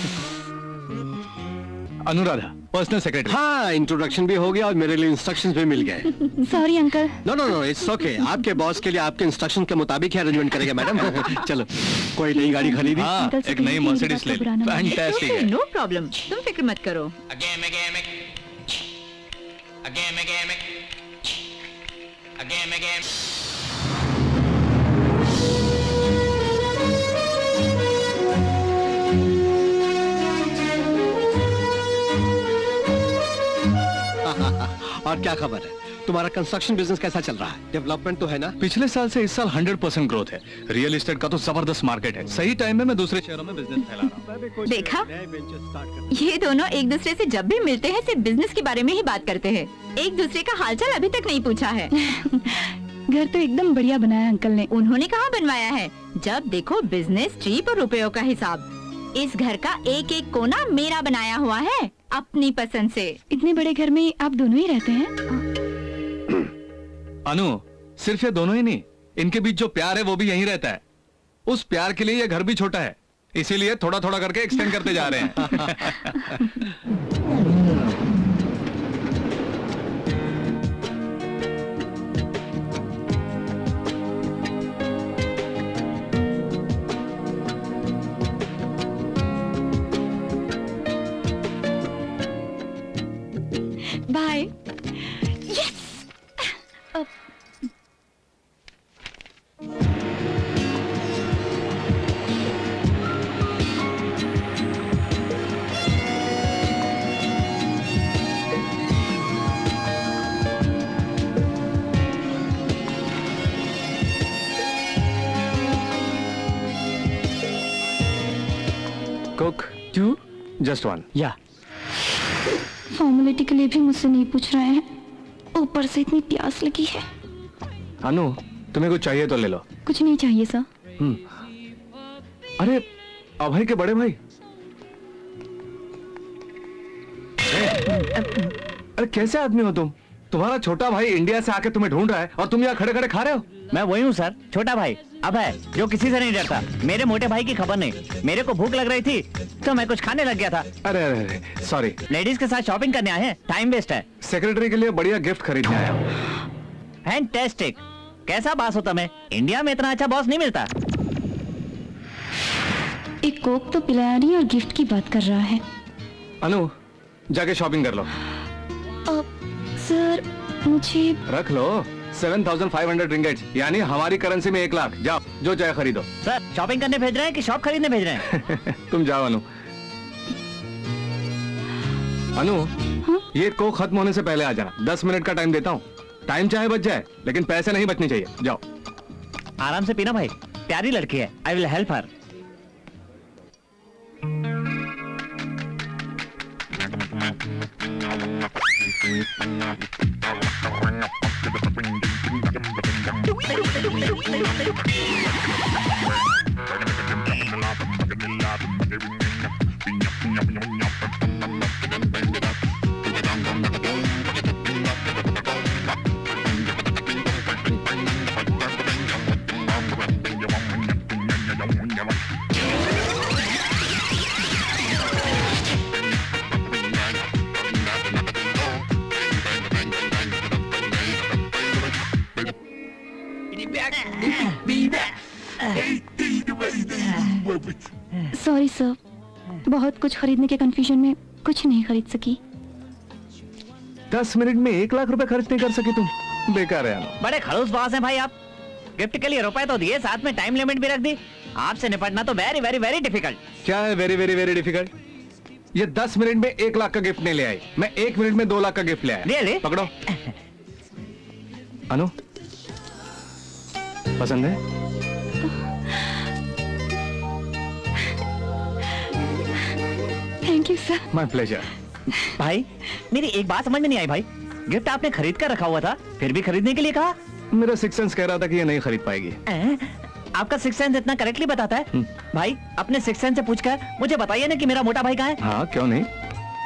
Anuradha, personal secretary. हाँ, इंट्रोडक्शन भी हो गया और मेरे लिए इंस्ट्रक्शंस भी मिल गए। Sorry uncle. No no no, it's okay. आपके बॉस के लिए आपके इंस्ट्रक्शन के मुताबिक ही अरेंजमेंट करेगा मैडम। चलो, कोई नई गाड़ी खरीदी? हाँ, एक नई मर्सिडीज ले ली। फैंटास्टिक है। नो प्रॉब्लम, तुम फिक्र मत करो। और क्या खबर है? तुम्हारा कंस्ट्रक्शन बिजनेस कैसा चल रहा है? डेवलपमेंट तो है ना? पिछले साल से इस साल 100% ग्रोथ है। रियल एस्टेट का तो जबरदस्त मार्केट है। सही टाइम में मैं दूसरे शहरों में बिजनेस फैला रहा हूँ। देखा, ये दोनों एक दूसरे से जब भी मिलते हैं सिर्फ बिजनेस के बारे में ही बात करते हैं। एक दूसरे का हालचाल अभी तक नहीं पूछा है। घर तो एकदम बढ़िया बनाया अंकल ने। उन्होंने कहाँ बनवाया है? जब देखो बिजनेस ट्रिप और रुपयों का हिसाब। इस घर का एक एक कोना मेरा बनाया हुआ है, अपनी पसंद से। इतने बड़े घर में आप दोनों ही रहते हैं? अनु, सिर्फ ये दोनों ही नहीं, इनके बीच जो प्यार है वो भी यहीं रहता है। उस प्यार के लिए ये घर भी छोटा है, इसीलिए थोड़ा थोड़ा करके एक्सटेंड करते जा रहे हैं। बाय। यस। Cook 2 just 1। या फॉर्मेलिटी के लिए भी मुझसे नहीं पूछ रहे हैं, ऊपर से इतनी प्यास लगी है। अनु, तुम्हें कुछ चाहिए तो ले लो। कुछ नहीं चाहिए सर। अरे अभय के बड़े भाई। अरे कैसे आदमी हो तुम? तुम्हारा छोटा भाई इंडिया से आके तुम्हें ढूंढ रहा है और तुम यहाँ खड़े खड़े खा रहे हो। मैं वही हूँ सर, छोटा भाई अभय, जो किसी से नहीं डरता। मेरे मोटे भाई की खबर नहीं। मेरे को भूख लग रही थी तो मैं कुछ खाने लग गया था। अरे अरे अरे, सॉरी। लेडीज के साथ शॉपिंग करने आए हैं, टाइम वेस्ट है। सेक्रेटरी के लिए बढ़िया गिफ्ट खरीदने आया हूँ। फैंटास्टिक। कैसा बॉस हो तुम्हें? इंडिया में इतना अच्छा बॉस नहीं मिलता। एक कोक तो पिलाया नहीं और गिफ्ट की बात कर रहा है। अनु, जाके शॉपिंग कर लो। सर मुझे रख लो। 7,500 रिंगेट्स, यानी हमारी करेंसी में 1 लाख। जाओ, जो चाहे खरीदो। सर शॉपिंग करने भेज रहे हैं कि शॉप खरीदने भेज रहे हैं? तुम जाओ अनु। अनु, ये कोक खत्म होने से पहले आ जाना। 10 मिनट का टाइम देता हूँ। टाइम चाहे बच जाए, लेकिन पैसे नहीं बचने चाहिए। जाओ। आराम से पीना भाई, प्यारी लड़की है। I will help her. Sorry sir, बहुत कुछ खरीदने के कंफ्यूजन में कुछ नहीं खरीद सकी। 10 मिनट में 1 लाख रुपए खर्च नहीं कर सकी तुम? बेकार है यार। बड़े खड़ूस बास हैं भाई आप। गिफ्ट के लिए रुपए तो दिए, साथ में टाइम लिमिट भी रख दी। आपसे निपटना तो वेरी वेरी वेरी डिफिकल्ट। क्या है वेरी वेरी वेरी डिफिकल्ट? ये 10 मिनट में 1 लाख का गिफ्ट नहीं ले आई, मैं 1 मिनट में 2 लाख का गिफ्ट ले आया। Really? पकड़ो। अनु, पसंद है? Thank you sir. My pleasure. भाई मेरी एक बात समझ में नहीं आई भाई, गिफ्ट आपने खरीद कर रखा हुआ था, फिर भी खरीदने के लिए कहा? मेरा सिक्स सेंस कह रहा था कि ये नहीं खरीद पाएगी। आपका सिक्स सेंस इतना करेक्टली बताता है? भाई अपने सिक्स सेंस से पूछकर मुझे बताइए ना कि मेरा मोटा भाई कहाँ है? हाँ क्यों नहीं,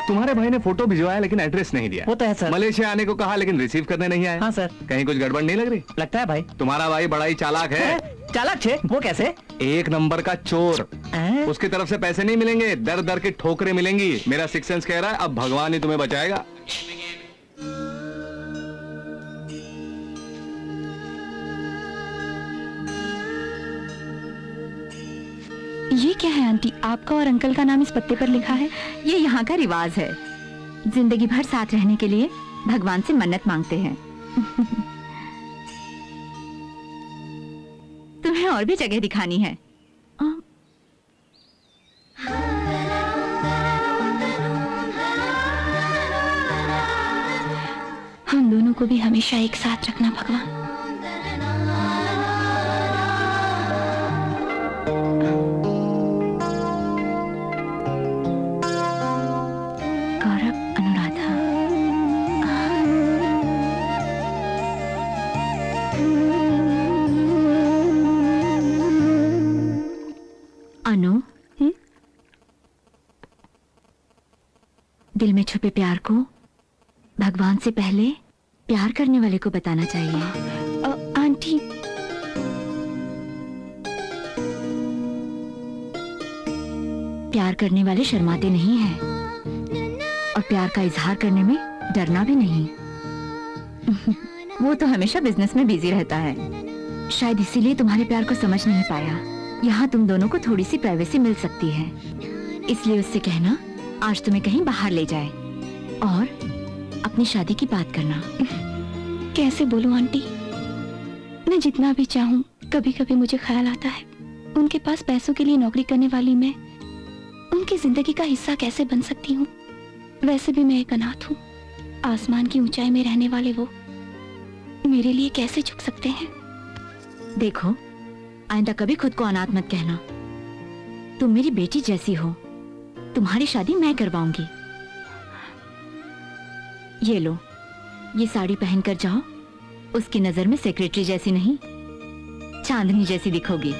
तुम्हारे भाई ने फोटो भिजवाया लेकिन एड्रेस नहीं दिया। वो तो है सर। मलेशिया आने को कहा लेकिन रिसीव करने नहीं आया। हाँ सर। कहीं कुछ गड़बड़ नहीं लग रही? लगता है भाई। तुम्हारा भाई बड़ा ही चालाक है। चालाक छे? वो कैसे? 1 नंबर का चोर। उसकी तरफ से पैसे नहीं मिलेंगे, दर दर की ठोकरें मिलेंगी। मेरा सिक्स सेंस कह रहा है अब भगवान ही तुम्हें बचाएगा। ये क्या है आंटी, आपका और अंकल का नाम इस पत्ते पर लिखा है? ये यहाँ का रिवाज है। जिंदगी भर साथ रहने के लिए भगवान से मन्नत मांगते हैं। तुम्हें और भी जगह दिखानी है? हम दोनों को भी हमेशा एक साथ रखना भगवान। अनु, दिल में छुपे प्यार को भगवान से पहले प्यार करने वाले को बताना चाहिए। आंटी, प्यार करने वाले शर्माते नहीं हैं और प्यार का इजहार करने में डरना भी नहीं। वो तो हमेशा बिजनेस में बिजी रहता है, शायद इसीलिए तुम्हारे प्यार को समझ नहीं पाया। यहाँ तुम दोनों को थोड़ी सी प्राइवेसी मिल सकती है, इसलिए उससे कहना आज तुम्हें कहीं बाहर ले जाए और अपनी शादी की बात करना। कैसे बोलूं आंटी, मैं जितना भी चाहूं कभी कभी मुझे ख्याल आता है उनके पास पैसों के लिए नौकरी करने वाली मैं उनकी जिंदगी का हिस्सा कैसे बन सकती हूँ। वैसे भी मैं एक अनाथ हूँ, आसमान की ऊंचाई में रहने वाले वो मेरे लिए कैसे झुक सकते हैं। देखो, आइंदा कभी खुद को अनाथ मत कहना। तुम मेरी बेटी जैसी हो, तुम्हारी शादी मैं करवाऊंगी। ये लो, ये साड़ी पहनकर जाओ, उसकी नजर में सेक्रेटरी जैसी नहीं, चांदनी जैसी दिखोगी।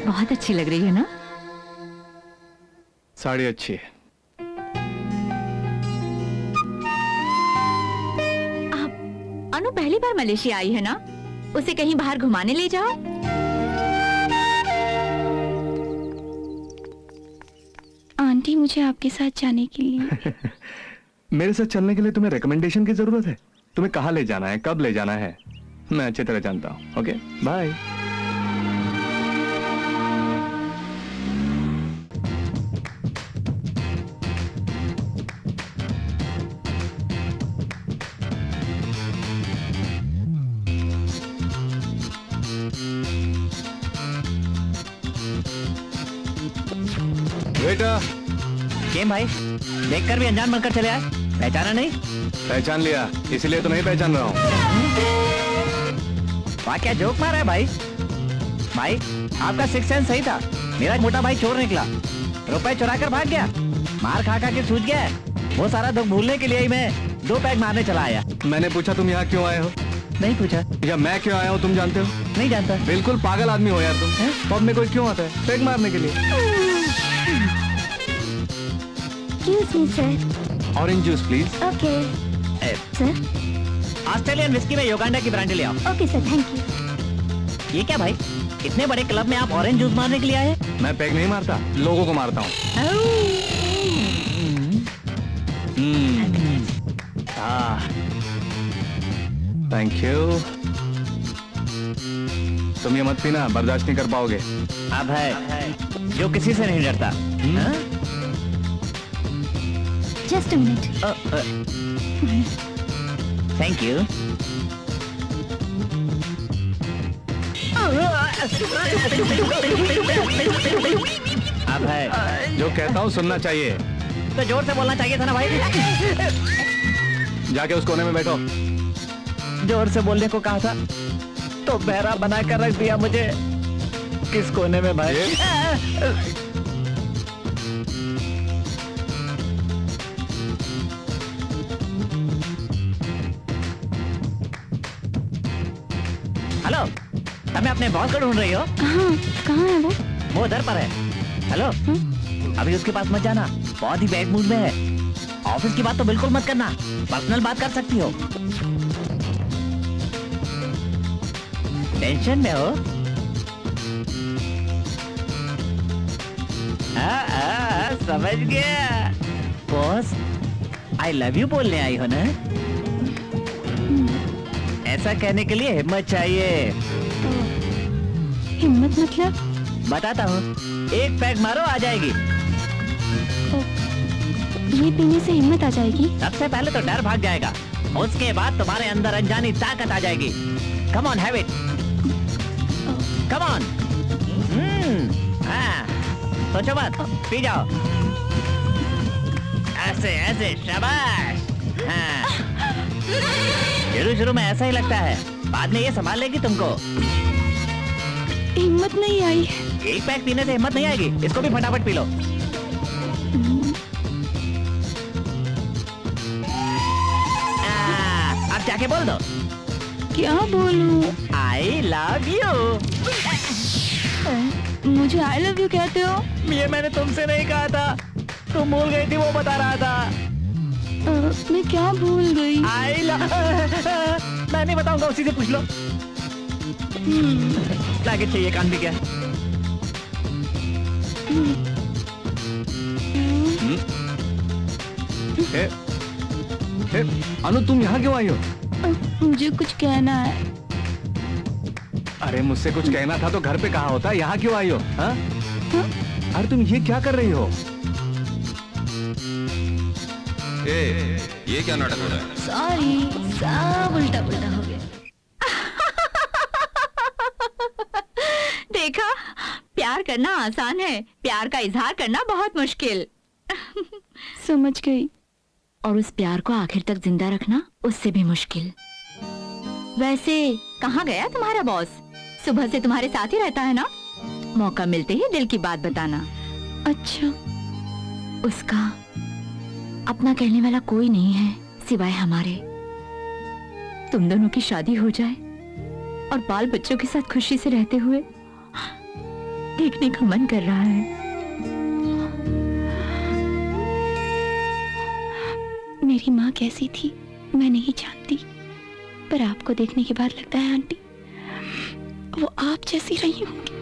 बहुत अच्छी लग रही है ना? साड़ी अच्छी है। अनु पहली बार मलेशिया आई है ना, उसे कहीं बाहर घुमाने ले जाओ। आंटी, मुझे आपके साथ जाने के लिए मेरे साथ चलने के लिए तुम्हें रिकमेंडेशन की जरूरत है? तुम्हें कहाँ ले जाना है, कब ले जाना है, मैं अच्छी तरह जानता हूँ। Okay, bye. बेटा, केम भाई, देखकर भी अनजान बनकर चले आए, पहचाना नहीं? पहचान लिया, इसलिए तो नहीं पहचान रहा हूँ। वाह, क्या जोक मारा है भाई। भाई, आपका सिक्स सेंस सही था। मेरा मोटा भाई चोर निकला, रुपए चुरा कर भाग गया, मार खा खा के सूझ गया है। वो सारा दुख भूलने के लिए ही मैं 2 पैग मारने चला आया। मैंने पूछा तुम यहाँ क्यों आए हो? नहीं पूछा। या मैं क्यों आया हूँ तुम जानते हो? नहीं जानता। बिल्कुल पागल आदमी हो यार तुम। पब में कोई क्यों आता है? पैग मारने के लिए। Excuse me, sir. Orange juice please. Okay. Sir, Australian whisky में योगांडा की ब्रांडी ले आओ। Okay, sir. Thank you. ये क्या भाई, इतने बड़े क्लब में आप ऑरेंज जूस मारने के लिए आए? मैं पैग नहीं मारता, लोगों को मारता हूँ। Thank you. तुम ये मत पीना, बर्दाश्त नहीं कर पाओगे। अब है जो किसी से नहीं डरता। Just a minute. Thank you. अब है जो कहता हूँ सुनना चाहिए। तो जोर से बोलना चाहिए था ना भाई। जाके उस कोने में बैठो। जोर से बोलने को कहा था तो बहरा बना कर रख दिया मुझे। किस कोने में भाई? हेलो, તમે अपने बॉस को ढूंढ रही हो? कहाँ है वो उधर पर है। हेलो, अभी उसके पास मत जाना, बहुत ही बैड मूड में है। ऑफिस की बात तो बिल्कुल मत करना, पर्सनल बात कर सकती हो। टेंशन में हो? समझ गया। बॉस, आई लव यू बोलने आई हो ना? ऐसा कहने के लिए हिम्मत चाहिए। हिम्मत मतलब? बताता हूँ, एक पैक मारो आ जाएगी। ये पीने से हिम्मत आ जाएगी? सबसे पहले तो डर भाग जाएगा, उसके बाद तुम्हारे अंदर अनजानी ताकत आ जाएगी। Come on, have it. Come on. हाँ, सोचो मत, पी जाओ। ऐसे ऐसे, शाबाश। हाँ। शुरू में ऐसा ही लगता है, बाद में ये संभाल लेगी तुमको। हिम्मत नहीं आई। एक पैक पीने से हिम्मत नहीं आएगी, इसको भी फटाफट पी लो। अब जाके बोल दो। क्या बोलूं? आई लव यू। मुझे आई लव यू कहते हो? ये मैंने तुमसे नहीं कहा था, तुम भूल गई थी, वो बता रहा था। मैं क्या भूल गई? I love. मैं नहीं बताऊंगा, उसी से पूछ लो। लागे चाहिए कान भी क्या? अनु, तुम यहाँ क्यों आई हो? मुझे कुछ कहना है। अरे मुझसे कुछ कहना था तो घर पे कहा होता, यहाँ क्यों आई हो? हाँ? अरे तुम ये क्या कर रही हो? ये क्या नाटक हो रहा है? सॉरी, सब उल्टा पुल्टा हो गया। देखा, प्यार करना आसान है, प्यार का इजहार करना बहुत मुश्किल। समझ गई। और उस प्यार को आखिर तक जिंदा रखना उससे भी मुश्किल। वैसे कहाँ गया तुम्हारा बॉस? सुबह से तुम्हारे साथ ही रहता है ना? मौका मिलते ही दिल की बात बताना। अच्छा। उसका अपना कहने वाला कोई नहीं है सिवाय हमारे। तुम दोनों की शादी हो जाए और बाल बच्चों के साथ खुशी से रहते हुए देखने का मन कर रहा है। मेरी माँ कैसी थी मैं नहीं जानती, पर आपको देखने के बाद लगता है आंटी वो आप जैसी रही होंगी।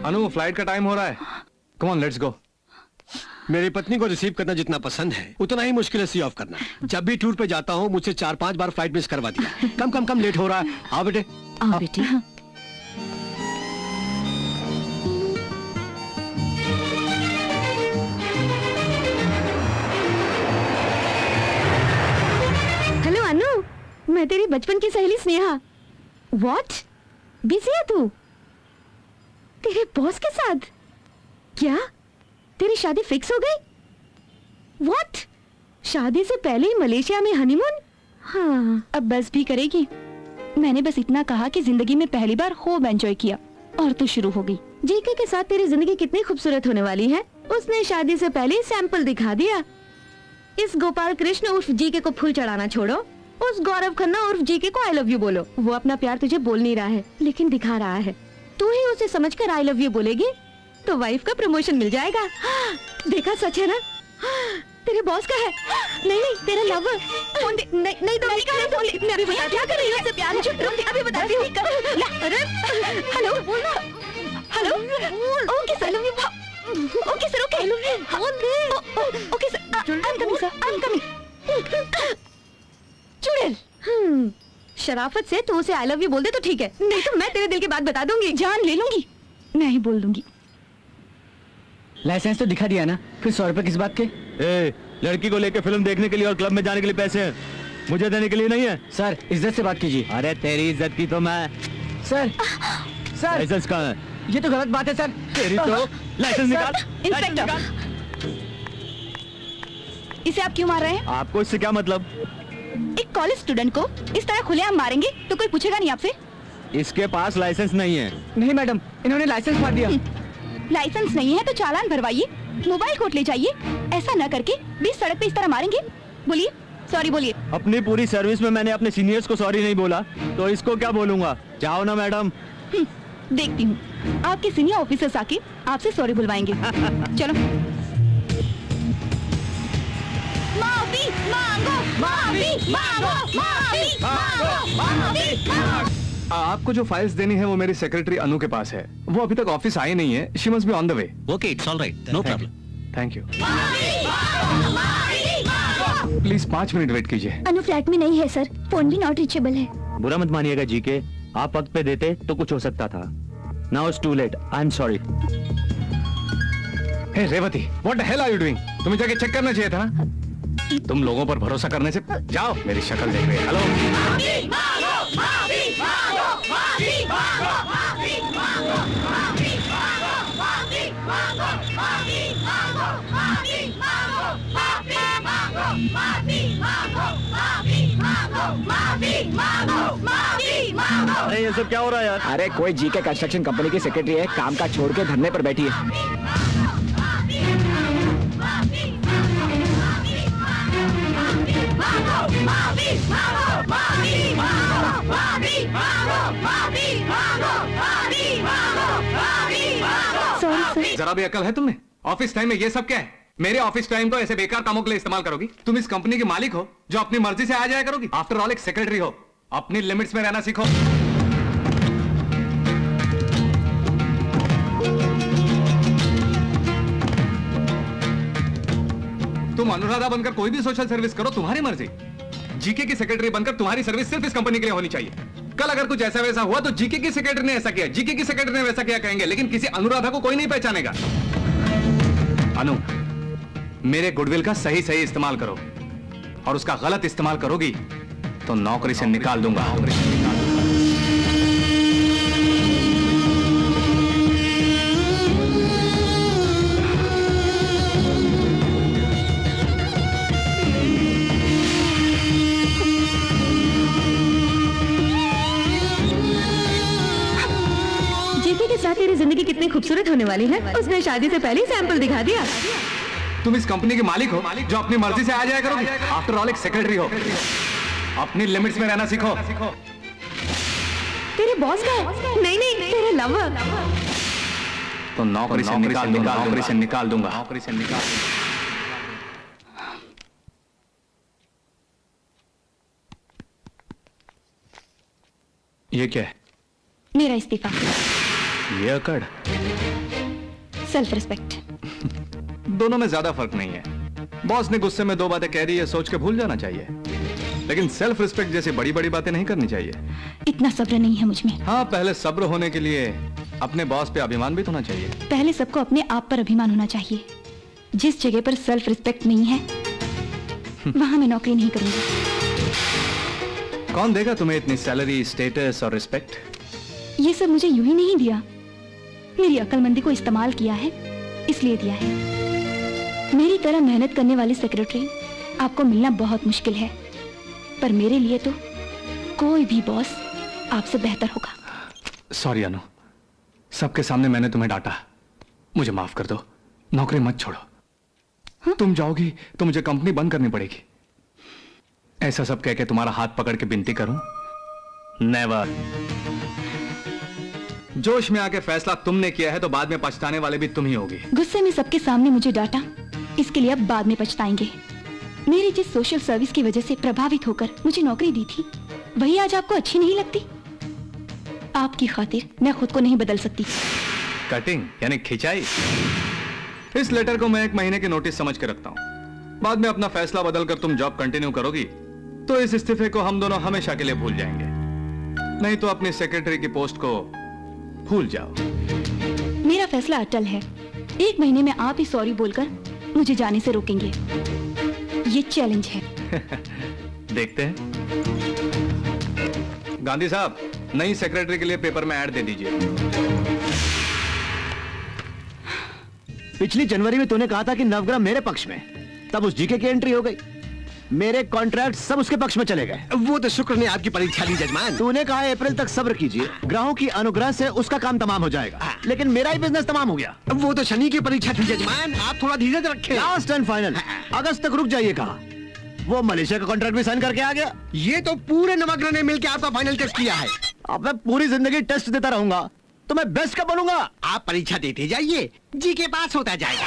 अनु, फ्लाइट का टाइम हो रहा है। Come on, let's go. मेरी पत्नी को रिसीव करना जितना पसंद है उतना ही मुश्किल है सी ऑफ करना। जब भी टूर पे जाता हूँ मुझसे 4-5 बार फ्लाइट मिस करवा दिया। कम कम कम लेट हो रहा है। आओ बेटे। आओ बेटे। हाँ। हेलो अनु, मैं तेरी बचपन की सहेली स्नेहा। व्हाट? बिजी है तू? तेरे बॉस के साथ? क्या तेरी शादी फिक्स हो गई? व्हाट? शादी से पहले ही मलेशिया में हनीमून? हाँ, अब बस भी करेगी। मैंने बस इतना कहा कि जिंदगी में पहली बार खूब एंजॉय किया और तू शुरू हो गई। जीके के साथ तेरी जिंदगी कितनी खूबसूरत होने वाली है, उसने शादी से पहले ही सैंपल दिखा दिया। इस गोपाल कृष्ण उर्फ जीके को फूल चढ़ाना छोड़ो, उस गौरव खन्ना उर्फ जीके को आई लव यू बोलो। वो अपना प्यार तुझे बोल नहीं रहा है लेकिन दिखा रहा है। तू ही उसे समझकर आई लव यू बोलेगी तो वाइफ का प्रमोशन मिल जाएगा। देखा, सच है ना? तेरे बॉस का है। नहीं नहीं, तेरा लवर। फोन दे। नहीं तो फोन दे। मैं अभी बता, क्या कर रही है उससे प्यार? अभी बताती हूँ। अरे hello, hello. Okay sir, okay sir, okay. Phone they. Okay sir, I am coming sir, I am coming. चुड़ैल, शराफत से तू उसे आई लव यू बोल दे तो ठीक है, नहीं तो मैं तेरे दिल की बात बता दूंगी, जान ले लूंगी। मैं ही बोल दूंगी। लाइसेंस तो दिखा दिया ना, फिर 100 रुपए किस बात के? लड़की को लेकर फिल्म देखने के लिए और क्लब में जाने के लिए पैसे हैं, मुझे देने के लिए नहीं है। सर इज्जत से बात कीजिए। अरे तेरी इज्जत की तो मैं। सर लाइसेंस कहाँ है? ये तो गलत बात है सर। तेरी तो लाइसेंस निकाल। इंस्पेक्टर, इसे आप क्यों मार रहे हैं? आपको इससे क्या मतलब? एक कॉलेज स्टूडेंट को इस तरह खुलेआम मारेंगे तो कोई पूछेगा नहीं आपसे? इसके पास लाइसेंस नहीं है। नहीं मैडम, इन्होंने लाइसेंस फाड़ दिया। लाइसेंस नहीं है तो चालान भरवाइए, मोबाइल कोर्ट ले जाइए। ऐसा न करके बीच सड़क पे इस तरह मारेंगे। बोलिए, सॉरी बोलिए। अपनी पूरी सर्विस में मैंने अपने सीनियर्स को सॉरी नहीं बोला, तो इसको क्या बोलूंगा? जाओ ना मैडम। देखती हूँ, आपके सीनियर ऑफिसर्स आके आपसे सॉरी बुलवाएंगे। चलो। माफी मांगो, माफी मांगो, माफी मांगो, माफी मांगो। आपको जो फाइल्स देनी है वो मेरी सेक्रेटरी अनु के पास है, वो अभी तक ऑफिस आई नहीं है। She must be on the way. Okay, it's all right, no problem. Thank you. Please 5 minute wait कीजिए। अनु फ्लैट में नहीं है सर, फोन भी नॉट रीचेबल है। बुरा मत मानिएगा जीके, आप वक्त पे देते तो कुछ हो सकता था। Now it's too late, I am sorry. Hey Revati, what the hell are you doing? तुम्हें जाके चेक करना चाहिए था ना। तुम लोगों पर भरोसा करने से जाओ। मेरी शक्ल देख रहे। हेलो, अरे ये सब क्या हो रहा है यार? अरे कोई जीके कंस्ट्रक्शन कंपनी की सेक्रेटरी है, काम का छोड़ के धरने पर बैठी है। जरा भी अकल है तुम्हें? ऑफिस टाइम में ये सब क्या है? मेरे ऑफिस टाइम को ऐसे बेकार कामों के लिए इस्तेमाल करोगी? तुम इस कंपनी के मालिक हो जो अपनी मर्जी से आ जाया करोगी। आफ्टर ऑल एक सेक्रेटरी हो, अपनी लिमिट्स में रहना सीखो। तुम अनुराधा बनकर कोई भी सोशल सर्विस करो, तुम्हारी मर्जी। जीके की सेक्रेटरी बनकर तुम्हारी सर्विस सिर्फ इस कंपनी के लिए होनी चाहिए। कल अगर कुछ ऐसा वैसा हुआ तो जीके की सेक्रेटरी ने ऐसा किया, जीके की सेक्रेटरी ने वैसा किया कहेंगे, लेकिन किसी अनुराधा को कोई नहीं पहचानेगा। अनु, मेरे गुडविल का सही सही इस्तेमाल करो, और उसका गलत इस्तेमाल करोगी तो नौकरी से निकाल दूंगा। तेरी जिंदगी कितनी खूबसूरत होने वाली है, उसने शादी से पहले ही सैंपल दिखा दिया। तुम इस कंपनी के मालिक हो जो अपनी मर्जी से आ जाया करोगी। आफ्टर ऑल एक सेक्रेटरी हो, अपनी लिमिट्स में रहना सीखो। तेरे बॉस का है? नहीं नहीं, तेरे लवर। तो नौकरी से निकाल दूंगा, नौकरी से निकाल दूंगा, नौकरी से निकाल। ये क्या है? मेरा इस्तीफा। ये अकड़। Self respect. दोनों में ज्यादा फर्क नहीं है। बॉस ने गुस्से में 2 बातें कह दी, ये सोच के भूल जाना चाहिए, लेकिन सेल्फ रिस्पेक्ट जैसी बड़ी बड़ी बातें नहीं करनी चाहिए। इतना सब्र नहीं है मुझ में। हाँ, पहले सब्र होने के लिए अपने बॉस पे अभिमान भी होना चाहिए। पहले सबको अपने आप पर अभिमान होना चाहिए। जिस जगह पर सेल्फ रिस्पेक्ट नहीं है वहां मैं नौकरी नहीं करूंगी। कौन देगा तुम्हें इतनी सैलरी, स्टेटस और रिस्पेक्ट? ये सब मुझे यूं ही नहीं दिया, मेरी अक्लमंदी को इस्तेमाल किया है, इसलिए दिया है। मेरी तरह मेहनत करने वाली सेक्रेटरी आपको मिलना बहुत मुश्किल है, पर मेरे लिए तो कोई भी बॉस आपसे बेहतर होगा। सॉरी अनु, सबके सामने मैंने तुम्हें डांटा, मुझे माफ कर दो। नौकरी मत छोड़ो। तुम जाओगी तो मुझे कंपनी बंद करनी पड़ेगी। ऐसा सब कह के तुम्हारा हाथ पकड़ के विनती करूं? नेवर। जोश में आके फैसला तुमने किया है तो बाद में पछताने वाले भी तुम ही होगी। गुस्से में सबके सामने मुझे डांटा इसके लिए अब बाद में पछताएंगे। मेरी जिस सोशल सर्विस की वजह से प्रभावित होकर मुझे नौकरी दी थी, वही आज आपको अच्छी नहीं लगती? आपकी खातिर मैं खुद को नहीं बदल सकती। कटिंग यानी खिंचाई। इस लेटर को मैं 1 महीने की नोटिस समझ के रखता हूँ। बाद में अपना फैसला बदलकर तुम जॉब कंटिन्यू करोगी तो इस इस्तीफे को हम दोनों हमेशा के लिए भूल जाएंगे। नहीं तो अपनी सेक्रेटरी की पोस्ट को भूल जाओ। मेरा फैसला अटल है। 1 महीने में आप ही सॉरी बोलकर मुझे जाने से रोकेंगे। ये चैलेंज है। देखते हैं। गांधी साहब, नई सेक्रेटरी के लिए पेपर में ऐड दे दीजिए। पिछली जनवरी में तूने कहा था कि नवग्रह मेरे पक्ष में, तब उस जीके की एंट्री हो गई। मेरे कॉन्ट्रैक्ट सब उसके पक्ष में चले गए। वो तो शुक्र ने आपकी परीक्षा ली जजमान। तूने कहा अप्रैल तक सब्र कीजिए, ग्रहों की अनुग्रह से उसका काम तमाम हो जाएगा, लेकिन मेरा ही बिजनेस तमाम हो गया। वो तो शनि की परीक्षा थी जजमान, आप थोड़ा धीरज रखें। लास्ट एंड फाइनल अगस्त तक रुक जाइए कहा। वो मलेशिया का कॉन्ट्रैक्ट भी साइन करके आ गया। ये तो पूरे नवग्रह ने मिलकर आपका फाइनल टेस्ट किया है। अब मैं पूरी जिंदगी टेस्ट देता रहूंगा तो मैं बेस्ट कब बनूंगा? आप परीक्षा देते जाइए, जी के पास होता जाएगा।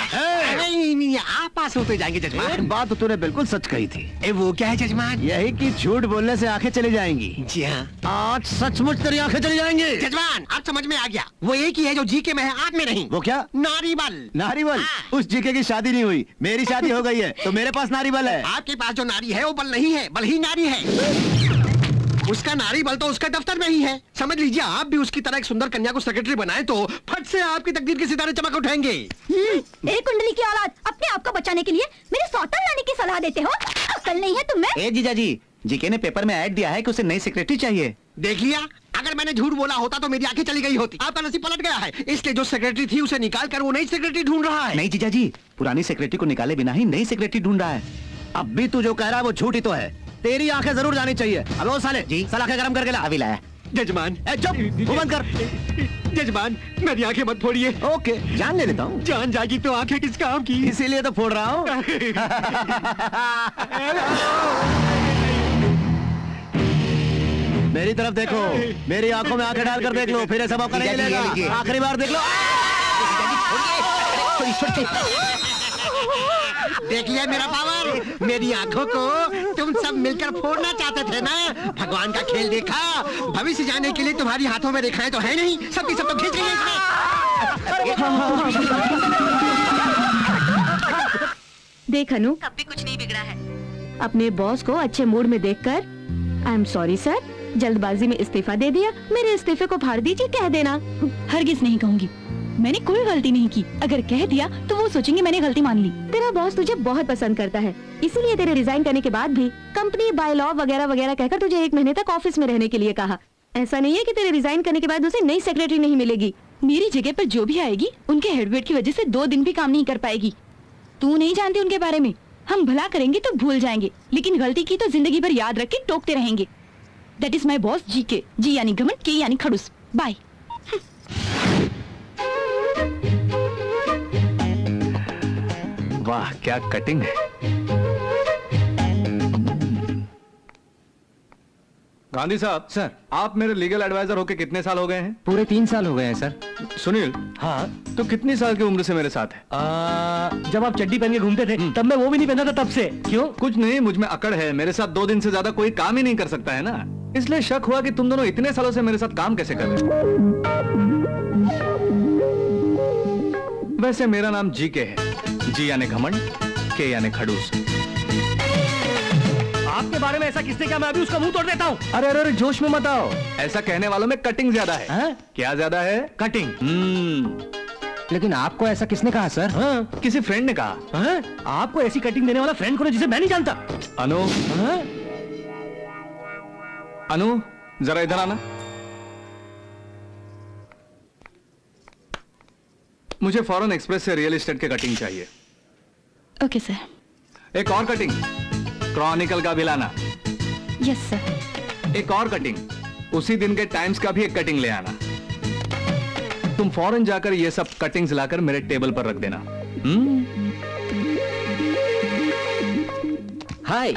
नहीं, आप पास होते जाएंगे जजमान। एक बात तो तूने बिल्कुल सच कही थी। वो क्या है जजमान? यही कि झूठ बोलने से आंखें चली जाएंगी। जी हाँ, आज सचमुच तेरी आंखें चली जाएंगी। जजमान आप समझ में आ गया। वो एक ही है जो जीके में है, आप में नहीं। वो क्या? नारी बल। नारी बल? उस जीके की शादी नहीं हुई, मेरी शादी हो गई है, तो मेरे पास नारी बल है। आपके पास जो नारी है वो बल नहीं है, बल ही नारी है। उसका नारी बल तो उसका दफ्तर में ही है। समझ लीजिए, आप भी उसकी तरह एक सुंदर कन्या को सेक्रेटरी बनाए तो फट से आपकी तकदीर के सितारे चमक उठाएंगे। एक कुंडली की औलाद अपने आप को बचाने के लिए मेरे सौतन लाने की सलाह देते हो? अकल नहीं है तुम्हें? ए जीजा जी, जीके ने पेपर में ऐड दिया है कि उसे नई सेक्रेटरी चाहिए। देख लिया, अगर मैंने झूठ बोला होता तो मेरी आंखें चली गई होती। आपका नसीब पलट गया है, इसलिए जो सेक्रेटरी थी उसे निकाल कर वो नई सेक्रेटरी ढूंढ रहा है। नहीं जीजा जी, पुरानी सेक्रेटरी को निकाले बिना ही नई सेक्रेटरी ढूंढ रहा है। अब भी तू जो कह रहा है वो झूठ ही तो है। तेरी आंखें जरूर जानी चाहिए। अब वो साले जी साल आंखें गरम करके ला। अभी लाया। जजमान चुप, मुंह बंद कर। जजमान मेरी आंखें मत फोड़िए। ओके, जान ले लेता हूँ। जान जाएगी तो आंखें किस काम की? इसीलिए तो फोड़ रहा हूँ। मेरी तरफ देखो, मेरी आंखों में आंखें डालकर देख लो, फिर ऐसा मौका नहीं मिलेगा। आखिरी बार देख लो। देख लिया मेरा पावर? मेरी आंखों को तुम सब मिलकर फोड़ना चाहते थे ना? भगवान का खेल देखा? भविष्य जाने के लिए तुम्हारी हाथों में रेखाएं तो है नहीं, सबकी सब तो खींच रही है। देख अनु, तब भी कुछ नहीं बिगड़ा है। अपने बॉस को अच्छे मूड में देखकर आई एम सॉरी सर, जल्दबाजी में इस्तीफा दे दिया, मेरे इस्तीफे को फाड़ दीजिए कह देना। हरगिज नहीं कहूंगी, मैंने कोई गलती नहीं की। अगर कह दिया तो वो सोचेंगे मैंने गलती मान ली। तेरा बॉस तुझे बहुत पसंद करता है, इसीलिए तेरे रिजाइन करने के बाद भी कंपनी बाय लॉ वगैरह वगैरह कहकर तुझे 1 महीने तक ऑफिस में रहने के लिए कहा। ऐसा नहीं है कि तेरे रिजाइन करने के बाद उसे नई सेक्रेटरी नहीं मिलेगी। मेरी जगह पर जो भी आएगी उनके हेडवेट की वजह से 2 दिन भी काम नहीं कर पाएगी। तू नहीं जानती उनके बारे में। हम भला करेंगे तो भूल जाएंगे, लेकिन गलती की तो जिंदगी भर याद रख के टोकते रहेंगे। That is my boss GK. G यानी घमंड, के यानी खड़ूस। बाय। वाह क्या कटिंग है। गांधी साहब, सर, आप मेरे लीगल एडवाइजर होके कितने साल हो गए हैं? पूरे 3 साल हो गए हैं सर। सुनील, हाँ, तो कितनी साल की उम्र से मेरे साथ है? जब आप चड्डी पहन के घूमते थे तब मैं वो भी नहीं पहनता था, तब से। क्यों? कुछ नहीं, मुझ में अकड़ है। मेरे साथ 2 दिन से ज्यादा कोई काम ही नहीं कर सकता है ना, इसलिए शक हुआ कि तुम दोनों इतने सालों से मेरे साथ काम कैसे कर रहे हो। वैसे मेरा नाम जीके है। जी यानी घमंड, के यानी खड़ूस। आपके बारे में ऐसा किसने कहा? मैं अभी उसका मुंह तोड़ देता हूँ। अरे अरे अरे, जोश में मत आओ। ऐसा कहने वालों में कटिंग ज्यादा है। हाँ? क्या ज्यादा है? कटिंग। लेकिन आपको ऐसा किसने कहा सर? हाँ, किसी फ्रेंड ने कहा। हाँ? आपको ऐसी कटिंग देने वाला फ्रेंड कौन है जिसे मैं नहीं जानता? अनु, हाँ? अनु जरा इधर आना। मुझे फॉरेन एक्सप्रेस से रियल एस्टेट के कटिंग चाहिए। Okay sir. एक और कटिंग क्रॉनिकल का भी लाना। Yes sir. एक और कटिंग उसी दिन के टाइम्स का भी एक कटिंग ले आना। तुम फॉरेन जाकर ये सब कटिंग्स लाकर मेरे टेबल पर रख देना। हाय,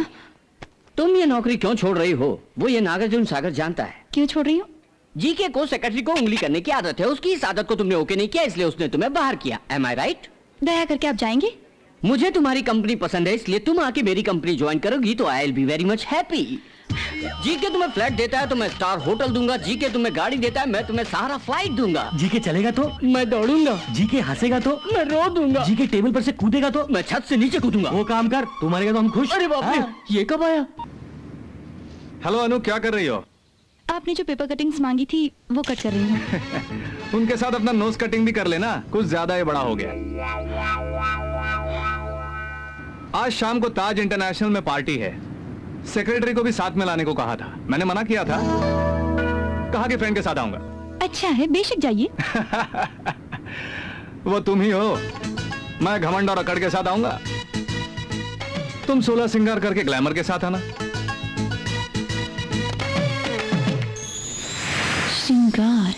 तुम ये नौकरी क्यों छोड़ रही हो? वो ये नागार्जुन सागर जानता है। क्यों छोड़ रही हूँ? जीके को सेक्रेटरी को उंगली करने की आदत है। उसकी इस आदत को तुमने ओके नहीं किया, इसलिए उसने तुम्हें बाहर किया। एम आई राइट? दया करके आप जाएंगे? मुझे तुम्हारी कंपनी पसंद है, इसलिए तुम आके मेरी कंपनी ज्वाइन करोगी तो I will be very much happy. GK तुम्हें फ्लैट देता है तो मैं स्टार होटल दूंगा, जीके तुम्हें गाड़ी देता है मैं तुम्हें सहारा फ्लाइट दूंगा। जीके चलेगा तो मैं दौड़ूंगा, जीके हंसेगा तो मैं रो दूंगा, जीके टेबल पर से कूदेगा तो मैं छत से नीचे कूदूंगा। वो काम कर, तू मरेगा तो हम खुश। अरे बाप रे, ये कब आया? हेलो अनु, क्या कर रही हो? आपने जो पेपर कटिंग्स मांगी थी वो कट कर रही हूँ। उनके साथ अपना नोज कटिंग भी कर लेना, कुछ ज्यादा ही बड़ा हो गया। आज शाम को ताज इंटरनेशनल में पार्टी है। सेक्रेटरी को भी साथ में लाने को कहा था, मैंने मना किया था, कहा कि फ्रेंड के साथ आऊंगा। अच्छा है, बेशक जाइए। वो तुम ही हो, मैं घमंड और अकड़ के साथ आऊंगा, तुम 16 सिंगार करके ग्लैमर के साथ आना। श्रृंगार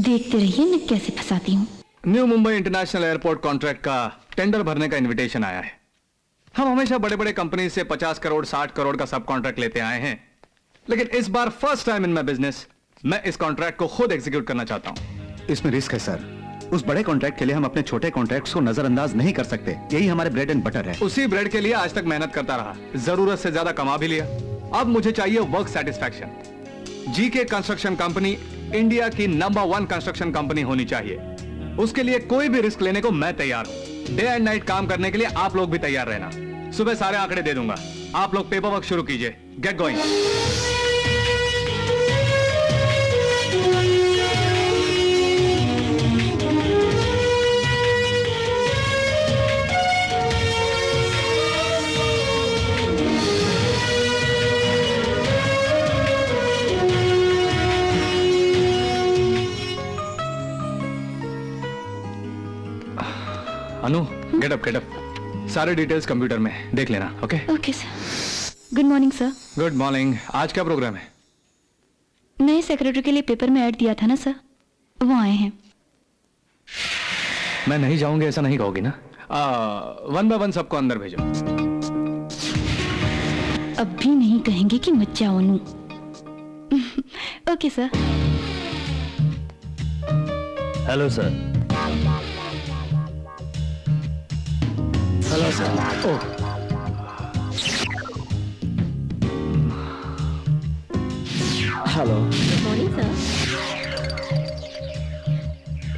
देखते रहिए मैं कैसे फंसाती हूँ। New Mumbai international airport contract का टेंडर भरने का इनविटेशन आया है। हम हमेशा बड़े बड़े कंपनी से 50 करोड़ 60 करोड़ का सब कॉन्ट्रैक्ट लेते आए हैं, लेकिन इस बार first time in my business मैं इस कॉन्ट्रैक्ट को खुद एग्जीक्यूट करना चाहता हूं। इसमें रिस्क है सर, उस बड़े कॉन्ट्रैक्ट के लिए हम अपने छोटे कॉन्ट्रैक्ट्स को नजरअंदाज नहीं कर सकते, यही हमारे ब्रेड एंड बटर है। उसी ब्रेड के लिए आज तक मेहनत करता रहा, जरूरत से ज्यादा कमा भी लिया, अब मुझे चाहिए work satisfaction. GK construction company India की नंबर 1 कंस्ट्रक्शन कंपनी होनी चाहिए, उसके लिए कोई भी रिस्क लेने को मैं तैयार हूं। डे एंड नाइट काम करने के लिए आप लोग भी तैयार रहना। सुबह सारे आंकड़े दे दूंगा, आप लोग पेपर वर्क शुरू कीजिए। Get going. Anu, get up get up. सारे डिटेल्स कंप्यूटर में देख लेना। Okay okay sir. Good morning sir. Good morning. आज क्या प्रोग्राम है? नए सेक्रेटरी के लिए पेपर में ऐड दिया था ना सर, वो आए हैं। मैं नहीं जाऊंगी ऐसा नहीं कहोगी ना? 1 by 1 सबको अंदर भेजो। अब भी नहीं कहेंगे कि मत जाओ Anu. Okay sir. Hello sir. Hello sir. Oh, hello. Good morning sir.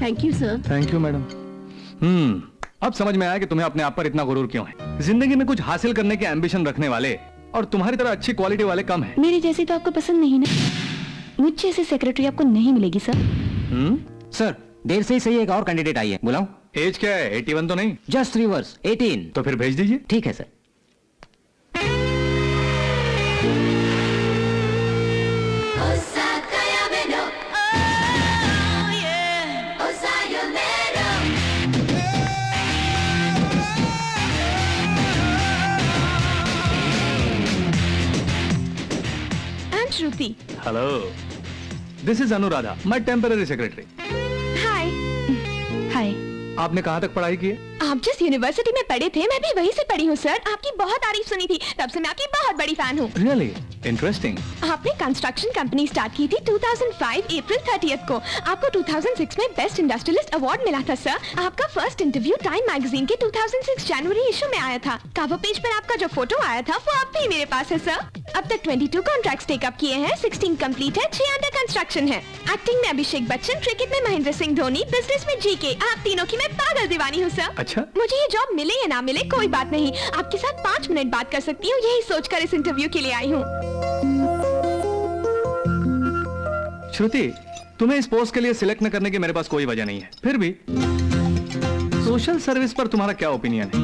Thank you sir. Thank you madam. अब समझ में आया कि तुम्हें अपने आप पर इतना गुरूर क्यों है। जिंदगी में कुछ हासिल करने के एम्बिशन रखने वाले और तुम्हारी तरह अच्छी क्वालिटी वाले कम है। मेरी जैसी तो आपको पसंद नहीं ना? मुझ जैसी सेक्रेटरी आपको नहीं मिलेगी सर। सर देर से ही सही एक और कैंडिडेट आई है, बुलाऊं? एज क्या है? 81 तो नहीं? जस्ट 3 वर्ष 18। तो फिर भेज दीजिए। ठीक है sir. Shruti. Hello, this is Anuradha, my temporary secretary. Hi. Hi. आपने कहाँ तक पढ़ाई की है? आप जिस यूनिवर्सिटी में पढ़े थे मैं भी वहीं से पढ़ी हूँ सर। आपकी बहुत तारीफ सुनी थी, तब से मैं आपकी बहुत बड़ी फैन हूँ। Really interesting. आपने कंस्ट्रक्शन कंपनी स्टार्ट की थी 2005 अप्रैल 30 को। आपको 2006 में बेस्ट इंडस्ट्रियलिस्ट अवार्ड मिला था सर। आपका फर्स्ट इंटरव्यू टाइम मैगजीन के 2006 जनवरी इशू में आया था। कवर पेज पर आपका जो फोटो आया था वो अब भी मेरे पास है सर। अब तक 22 कॉन्ट्रैक्ट्स टेकअप किए हैं, 16 कंप्लीट है, 6 अंडर कंस्ट्रक्शन है। एक्टिंग में अभिषेक बच्चन, क्रिकेट में महेंद्र सिंह धोनी, बिजनेस में जीके, आप तीनों की मैं पागल दीवानी हूँ सर। अच्छा? मुझे ये जॉब मिले या ना मिले कोई बात नहीं, आपके साथ 5 मिनट बात कर सकती हूँ, यही सोचकर इस इंटरव्यू के लिए आई हूँ। श्रुति, तुम्हें इस पोस्ट के लिए सिलेक्ट न करने की मेरे पास कोई वजह नहीं है, फिर भी सोशल सर्विस पर तुम्हारा क्या ओपिनियन है?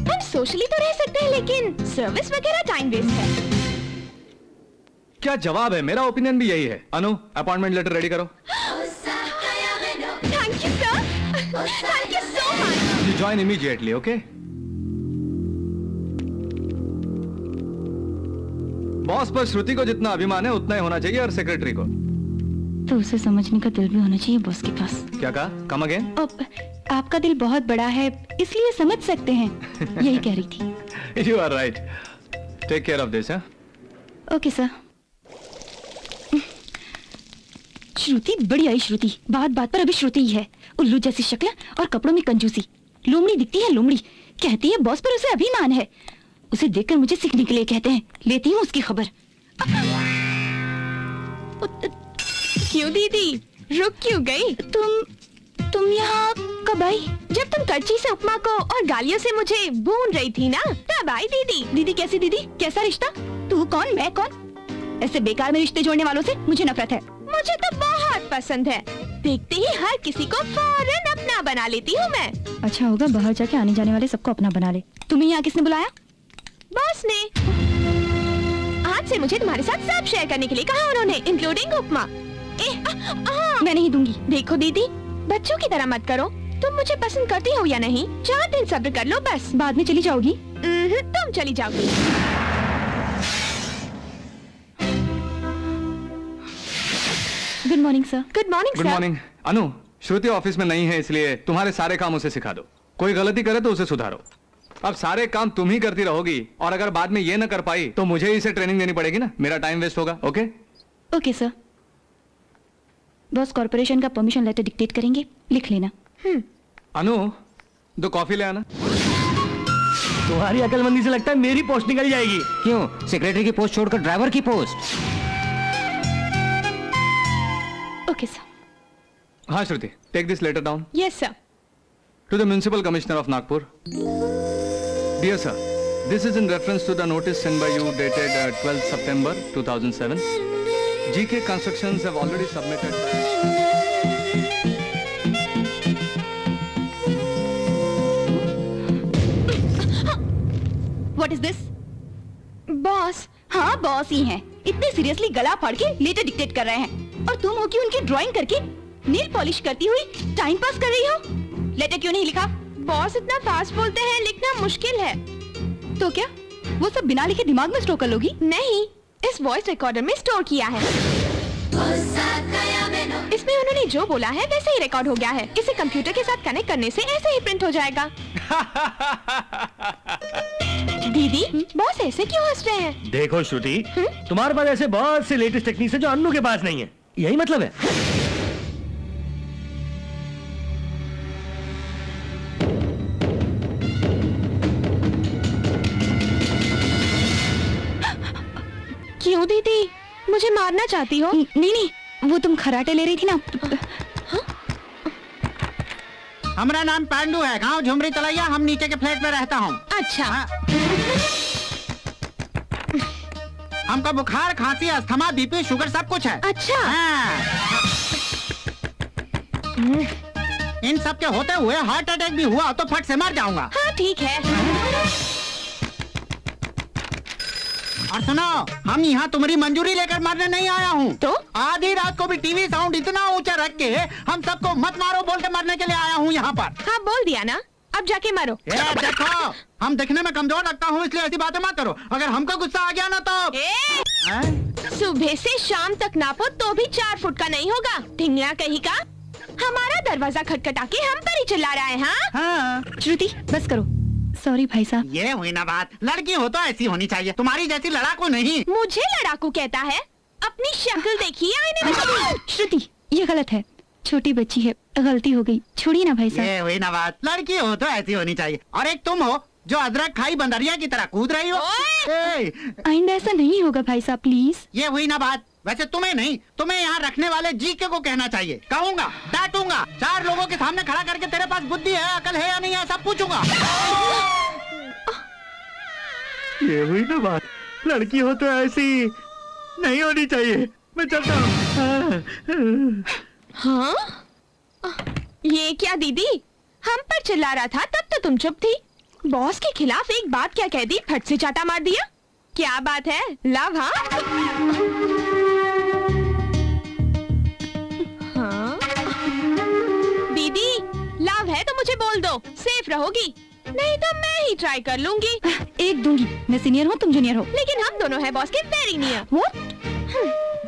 हम सोशली तो रह सकते हैं लेकिन सर्विस वगैरह टाइम वेस्ट है। क्या जवाब है? मेरा ओपिनियन भी यही है। अनु, अपॉइंटमेंट लेटर रेडी करो। Thank you sir. Thank you so much. You join immediately, okay? Boss पर श्रुति को जितना अभिमान है उतना ही होना चाहिए और सेक्रेटरी को। तो उसे समझने का दिल भी होना चाहिए बॉस के पास। क्या कहा? Come again? आपका दिल बहुत बड़ा है इसलिए समझ सकते हैं, यही कह रही थी। You are right. Take care of this, huh? Okay sir. Shruti बड़ी आई श्रुति, बात बात पर अभी श्रुति ही है। उल्लू जैसी शक्ल और कपड़ों में कंजूसी, लोमड़ी दिखती है लोमड़ी। कहती है बॉस पर उसे अभिमान है। उसे देखकर मुझे सीखने के लिए कहते हैं। लेती हूँ उसकी खबर। क्यों दीदी, रुक क्यों गई? तुम यहाँ कब आई? जब तुम करची से उपमा को और गालियों से मुझे भून रही थी ना, तब आई दीदी। दीदी कैसी दीदी? कैसा रिश्ता? तू कौन मैं कौन? ऐसे बेकार में रिश्ते जोड़ने वालों से मुझे नफरत है। मुझे तो बहुत पसंद है। देखते ही हर किसी को फौरन अपना बना लेती हूँ मैं। अच्छा होगा बाहर जाके आने जाने वाले सबको अपना बना ले। तुम्हें यहाँ किसने बुलाया? बॉस ने। आज से मुझे तुम्हारे साथ सब शेयर करने के लिए कहा उन्होंने, इंक्लूडिंग उपमा। मैं नहीं दूंगी। देखो दीदी, बच्चों की तरह मत करो। तुम मुझे पसंद करती हो या नहीं, 4 दिन सब्र कर लो बस। बाद में चली जाओगी? तुम चली जाओगी। Good morning sir. Good morning good morning. Anu, Shruti office में नहीं है, इसलिए तुम्हारे सारे काम उसे सिखा दो। कोई गलती करे तो उसे सुधारो। अब सारे काम तुम ही करती रहोगी, और अगर बाद में ये न कर पाई तो मुझे ही इसे ट्रेनिंग देनी पड़ेगी ना। मेरा टाइम वेस्ट होगा। Okay okay sir. Boss corporation का परमिशन लेटर डिक्टेट करेंगे, लिख लेना। अनु, 2 कॉफी ले आना। तुम्हारी अकलमंदी से लगता है मेरी पोस्ट निकल जाएगी। क्यों? सेक्रेटरी की पोस्ट छोड़कर ड्राइवर की पोस्ट? Okay sir. हाँ Shruti, take this letter down. Yes sir. To the Municipal Commissioner of Nagpur. Dear sir, this is in reference to the notice sent by you dated 12th September 2007. GK Constructions have already submitted. What is this? Boss. हाँ boss ही हैं। इतने seriously गला फाड़ के letter dictate कर रहे हैं, और तुम हो कि उनकी ड्राइंग करके नील पॉलिश करती हुई टाइम पास कर रही हो। लेटर क्यों नहीं लिखा? बॉस इतना फास्ट बोलते हैं, लिखना मुश्किल है। तो क्या वो सब बिना लिखे दिमाग में स्टोर कर लोगी? नहीं, इस वॉइस रिकॉर्डर में स्टोर किया है। इसमें उन्होंने जो बोला है वैसे ही रिकॉर्ड हो गया है। इसे कंप्यूटर के साथ कनेक्ट करने से ऐसे ही प्रिंट हो जाएगा। दीदी, बॉस ऐसे क्यों हंस रहे हैं? देखो श्रुति, तुम्हारे पास ऐसे बहुत से लेटेस्ट टेक्निक्स है जो अन्नू के पास नहीं है। यही मतलब है। क्यों दीदी, मुझे मारना चाहती हो? नहीं, वो तुम खराटे ले रही थी ना। हमारा नाम पांडू है, गांव झुमरी तलैया। हम नीचे के फ्लैट में रहता हूँ। अच्छा। हमको बुखार, खांसी, अस्थमा, बीपी, शुगर सब कुछ है। अच्छा। इन सब के होते हुए हार्ट अटैक भी हुआ तो फट से मर जाऊंगा। हाँ ठीक है। और सुनो, हम यहाँ तुम्हारी मंजूरी लेकर मरने नहीं आया हूँ। तो आधी रात को भी टीवी साउंड इतना ऊंचा रख के हम सबको मत मारो बोल के मरने के लिए आया हूँ यहाँ पर। हाँ बोल दिया ना, अब जाके मरो। देखो, हम दिखने में कमजोर लगता हूँ, इसलिए ऐसी बातें मत करो। अगर हमको गुस्सा आ गया ना तो सुबह से शाम तक नापो तो भी 4 फुट का नहीं होगा। ढिंगला कहीं का। हमारा दरवाजा खटखटा के हम पर ही चिल्ला रहा है। हाँ श्रुति बस करो। सॉरी भाई साहब। ये हुई ना बात। लड़की हो तो ऐसी होनी चाहिए, तुम्हारी जैसी लड़ाकू नहीं। मुझे लड़ाकू कहता है? अपनी शक्ल देखिए आईने में। श्रुति ये गलत है, छोटी बच्ची है, गलती हो गई, छोड़िए ना भाई साहब। ये हुई ना बात। लड़की हो तो ऐसी होनी चाहिए। और एक तुम हो जो अदरक खाई बंदरिया की तरह कूद रही हो। आइंदा ऐसा नहीं होगा भाई साहब, प्लीज। ये हुई ना बात। वैसे तुम्हें नहीं, तुम्हें यहाँ रखने वाले जीके को कहना चाहिए। कहूँगा, डांटूंगा, 4 लोगों के सामने खड़ा करके तेरे पास बुद्धि है, अकल है या नहीं है सब पूछूंगा। ये हुई ना बात। लड़की हो तो ऐसी नहीं होनी चाहिए। मैं चलता हूँ। हाँ? ये क्या दीदी, हम पर चिल्ला रहा था तब तो तुम चुप थी। बॉस के खिलाफ एक बात क्या कह दी, फट से चाटा मार दिया। क्या बात है? लव? हाँ दीदी, लव है तो मुझे बोल दो, सेफ रहोगी। नहीं तो मैं ही ट्राई कर लूंगी। एक दूंगी। मैं सीनियर हूँ, तुम जूनियर हो। लेकिन हम दोनों हैं बॉस के very near. What?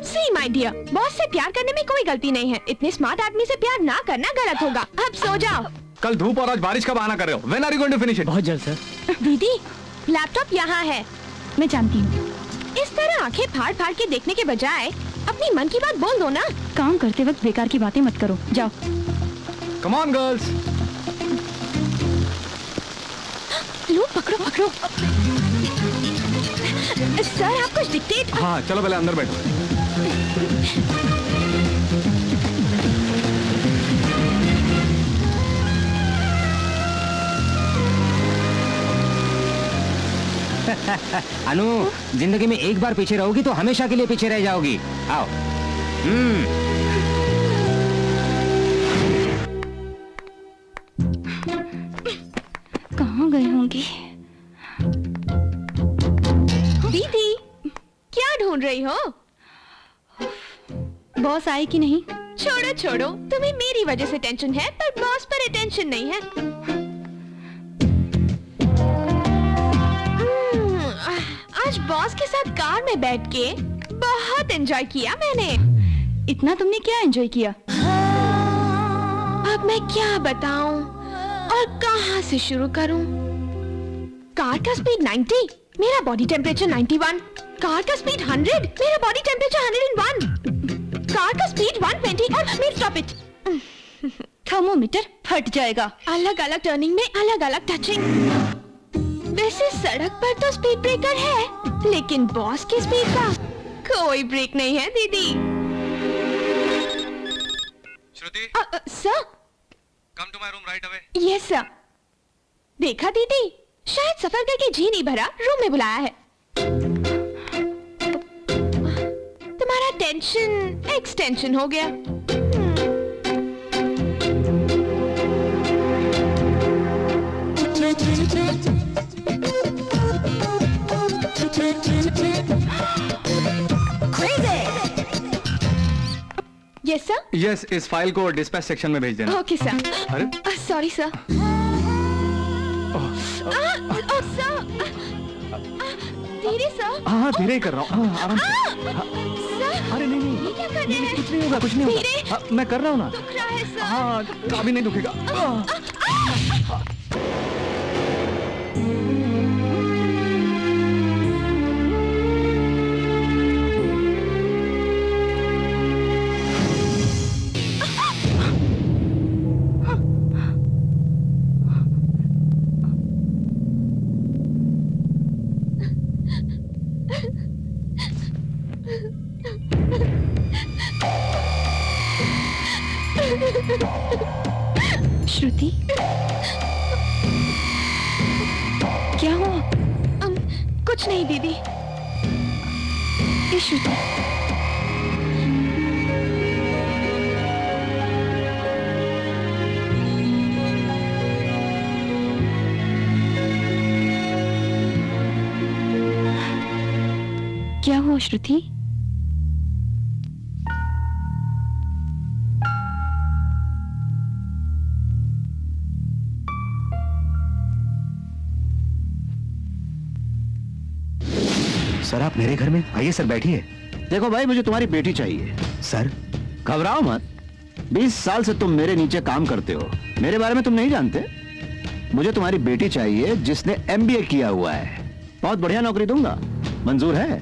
See my dear, boss से प्यार करने में कोई गलती नहीं है। इतने स्मार्ट आदमी से प्यार ना करना गलत होगा। अब सो जाओ। कल धूप और आज बारिश का बहाना कर रहे हो। When are you going to finish it? बहुत जल्द सर। दीदी, लैपटॉप यहाँ है। मैं जानती हूँ। इस तरह आंखें फाड़ फाड़ के देखने के बजाय अपनी मन की बात बोल दो ना। काम करते वक्त बेकार की बातें मत करो, जाओ। Come on, girls. लो पकड़ो पकड़ो। सर आप कुछ डिक्टेट। हाँ चलो पहले अंदर बैठो। अनु, जिंदगी में एक बार पीछे रहोगी तो हमेशा के लिए पीछे रह जाओगी। आओ। कहाँ गई होंगी? दीदी क्या ढूंढ रही हो? बॉस आए कि नहीं? छोड़ो छोड़ो, तुम्हें मेरी वजह से टेंशन है पर बॉस पर अटेंशन नहीं है। आज बॉस के साथ कार में बैठ के बहुत एंजॉय किया मैंने। इतना तुमने क्या एंजॉय किया? अब मैं क्या बताऊं और कहां से शुरू करूं? कार का स्पीड 90, मेरा बॉडी टेम्परेचर 91। कार का स्पीड 100, मेरा बॉडी टेम्परेचर 101। कार का स्पीड 120 और मेरी स्टॉप इट। थर्मोमीटर फट जाएगा। अलग अलग टर्निंग में अलग अलग टचिंग। वैसे सड़क पर तो स्पीड ब्रेकर है, लेकिन बॉस की स्पीड का कोई ब्रेक नहीं है दीदी। Shruti, sir come to my room right away. Yes sir. देखा दीदी, शायद सफर करके जी नहीं भरा, रूम में बुलाया है। तुम्हारा टेंशन एक्सटेंशन हो गया। Yes sir. यस, इस फाइल को डिस्पैच सेक्शन में भेज देना। Okay sir. अरे सॉरी सर। धीरे सर। हाँ धीरे ही कर रहा हूँ। आराम से। अरे नहीं नहीं, ये क्या कर रहे हैं? कुछ नहीं होगा, कुछ नहीं होगा। धीरे। हाँ, मैं कर रहा हूँ ना। दुख रहा है सर। हाँ अभी नहीं दुखेगा। श्रुति, क्या हुआ? कुछ नहीं दीदी। ये श्रुति, क्या हुआ श्रुति? सर आप मेरे घर में आइए सर, बैठिए। देखो भाई, मुझे तुम्हारी बेटी चाहिए। सर घबराओ मत, 20 साल से तुम मेरे नीचे काम करते हो, मेरे बारे में तुम नहीं जानते। मुझे तुम्हारी बेटी चाहिए जिसने MBA किया हुआ है। बहुत बढ़िया नौकरी दूंगा, मंजूर है?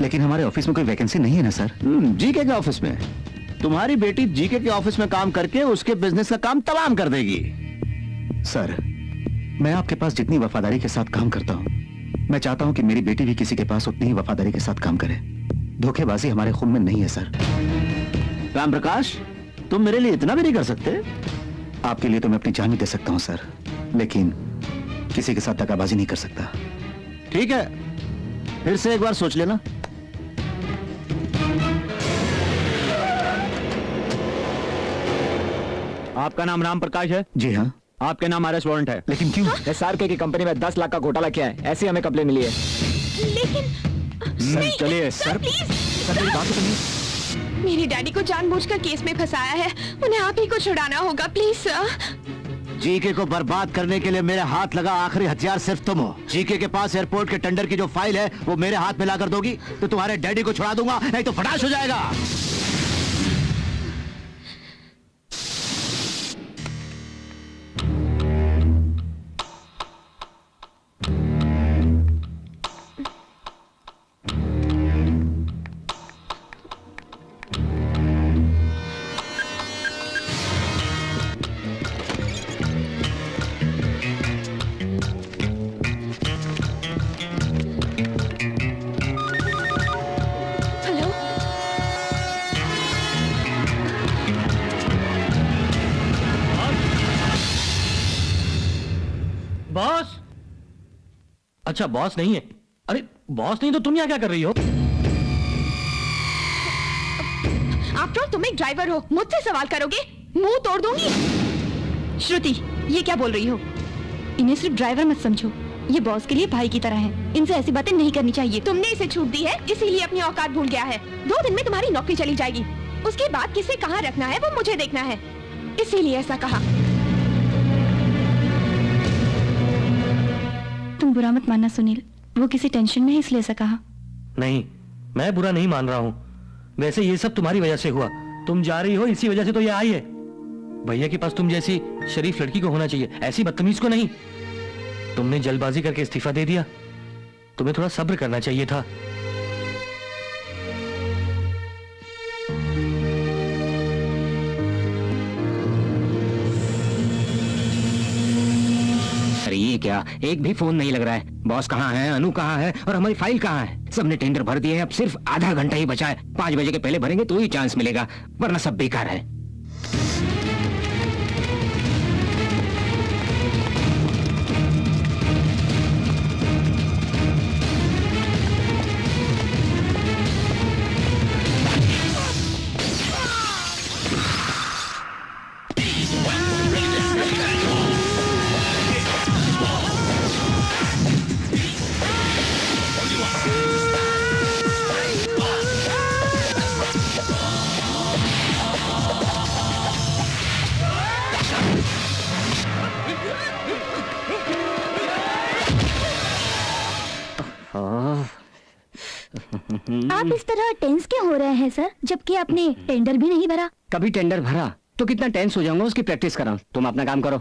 लेकिन हमारे ऑफिस में कोई वैकेंसी नहीं है ना सर। जीके के ऑफिस में। तुम्हारी बेटी जीके के ऑफिस में काम करके उसके बिजनेस का काम तमाम कर देगी। सर मैं आपके पास जितनी वफादारी के साथ काम करता हूँ, मैं चाहता हूं कि मेरी बेटी भी किसी के पास उतनी ही वफादारी के साथ काम करे। धोखेबाजी हमारे खून में नहीं है सर। राम प्रकाश, तुम मेरे लिए इतना भी नहीं कर सकते? आपके लिए तो मैं अपनी जान भी दे सकता हूं सर, लेकिन किसी के साथ दगाबाजी नहीं कर सकता। ठीक है, फिर से एक बार सोच लेना। आपका नाम राम प्रकाश है? जी हाँ। आपके नाम अरेस्ट वारंट है। लेकिन क्यों? SRK की कंपनी में 10 लाख का घोटाला किया है, ऐसी हमें कंप्लेन मिली है। लेकिन चलिए सर, मेरी बात सुनिए। मेरे डैडी को जानबूझकर केस में फंसाया है, उन्हें आप ही को छुड़ाना होगा प्लीज सर। जीके को बर्बाद करने के लिए मेरे हाथ लगा आखिरी हथियार सिर्फ तुम हो। जीके के पास एयरपोर्ट के टेंडर की जो फाइल है वो मेरे हाथ में ला कर दोगी तो तुम्हारे डैडी को छुड़ा दूंगा, नहीं तो फटाश हो जाएगा। अच्छा बॉस नहीं है? अरे बॉस नहीं तो तुम यहाँ क्या कर रही हो? आफ्टर ऑल तुम एक ड्राइवर हो, मुझसे सवाल करोगे? मुंह तोड़ दूंगी। श्रुति, ये क्या बोल रही हो? इन्हें सिर्फ ड्राइवर मत समझो, ये बॉस के लिए भाई की तरह है। इनसे ऐसी बातें नहीं करनी चाहिए। तुमने इसे छूट दी है, इसीलिए अपनी औकात भूल गया है। 2 दिन में तुम्हारी नौकरी चली जाएगी। उसके बाद किसे कहाँ रखना है वो मुझे देखना है, इसीलिए ऐसा कहा। तुम बुरा मत मानना सुनील, वो किसी टेंशन में है इसलिए ऐसा कहा। नहीं, मैं बुरा नहीं मान रहा हूँ। वैसे ये सब तुम्हारी वजह से हुआ। तुम जा रही हो इसी वजह से तो ये आई है। भैया के पास तुम जैसी शरीफ लड़की को होना चाहिए, ऐसी बदतमीज को नहीं। तुमने जल्दबाजी करके इस्तीफा दे दिया। तुम्हें थोड़ा सब्र करना चाहिए था। अरे ये क्या, एक भी फोन नहीं लग रहा है। बॉस कहाँ है, अनु कहाँ है और हमारी फाइल कहाँ है? सबने टेंडर भर दिए हैं, अब सिर्फ आधा घंटा ही बचा है। 5 बजे के पहले भरेंगे तो ही चांस मिलेगा, वरना सब बेकार है। आप इस तरह टेंस क्यों हो रहे हैं सर, जबकि आपने टेंडर भी नहीं भरा? कभी टेंडर भरा तो कितना टेंस हो जाऊंगा, उसकी प्रैक्टिस कराऊं। तुम अपना काम करो।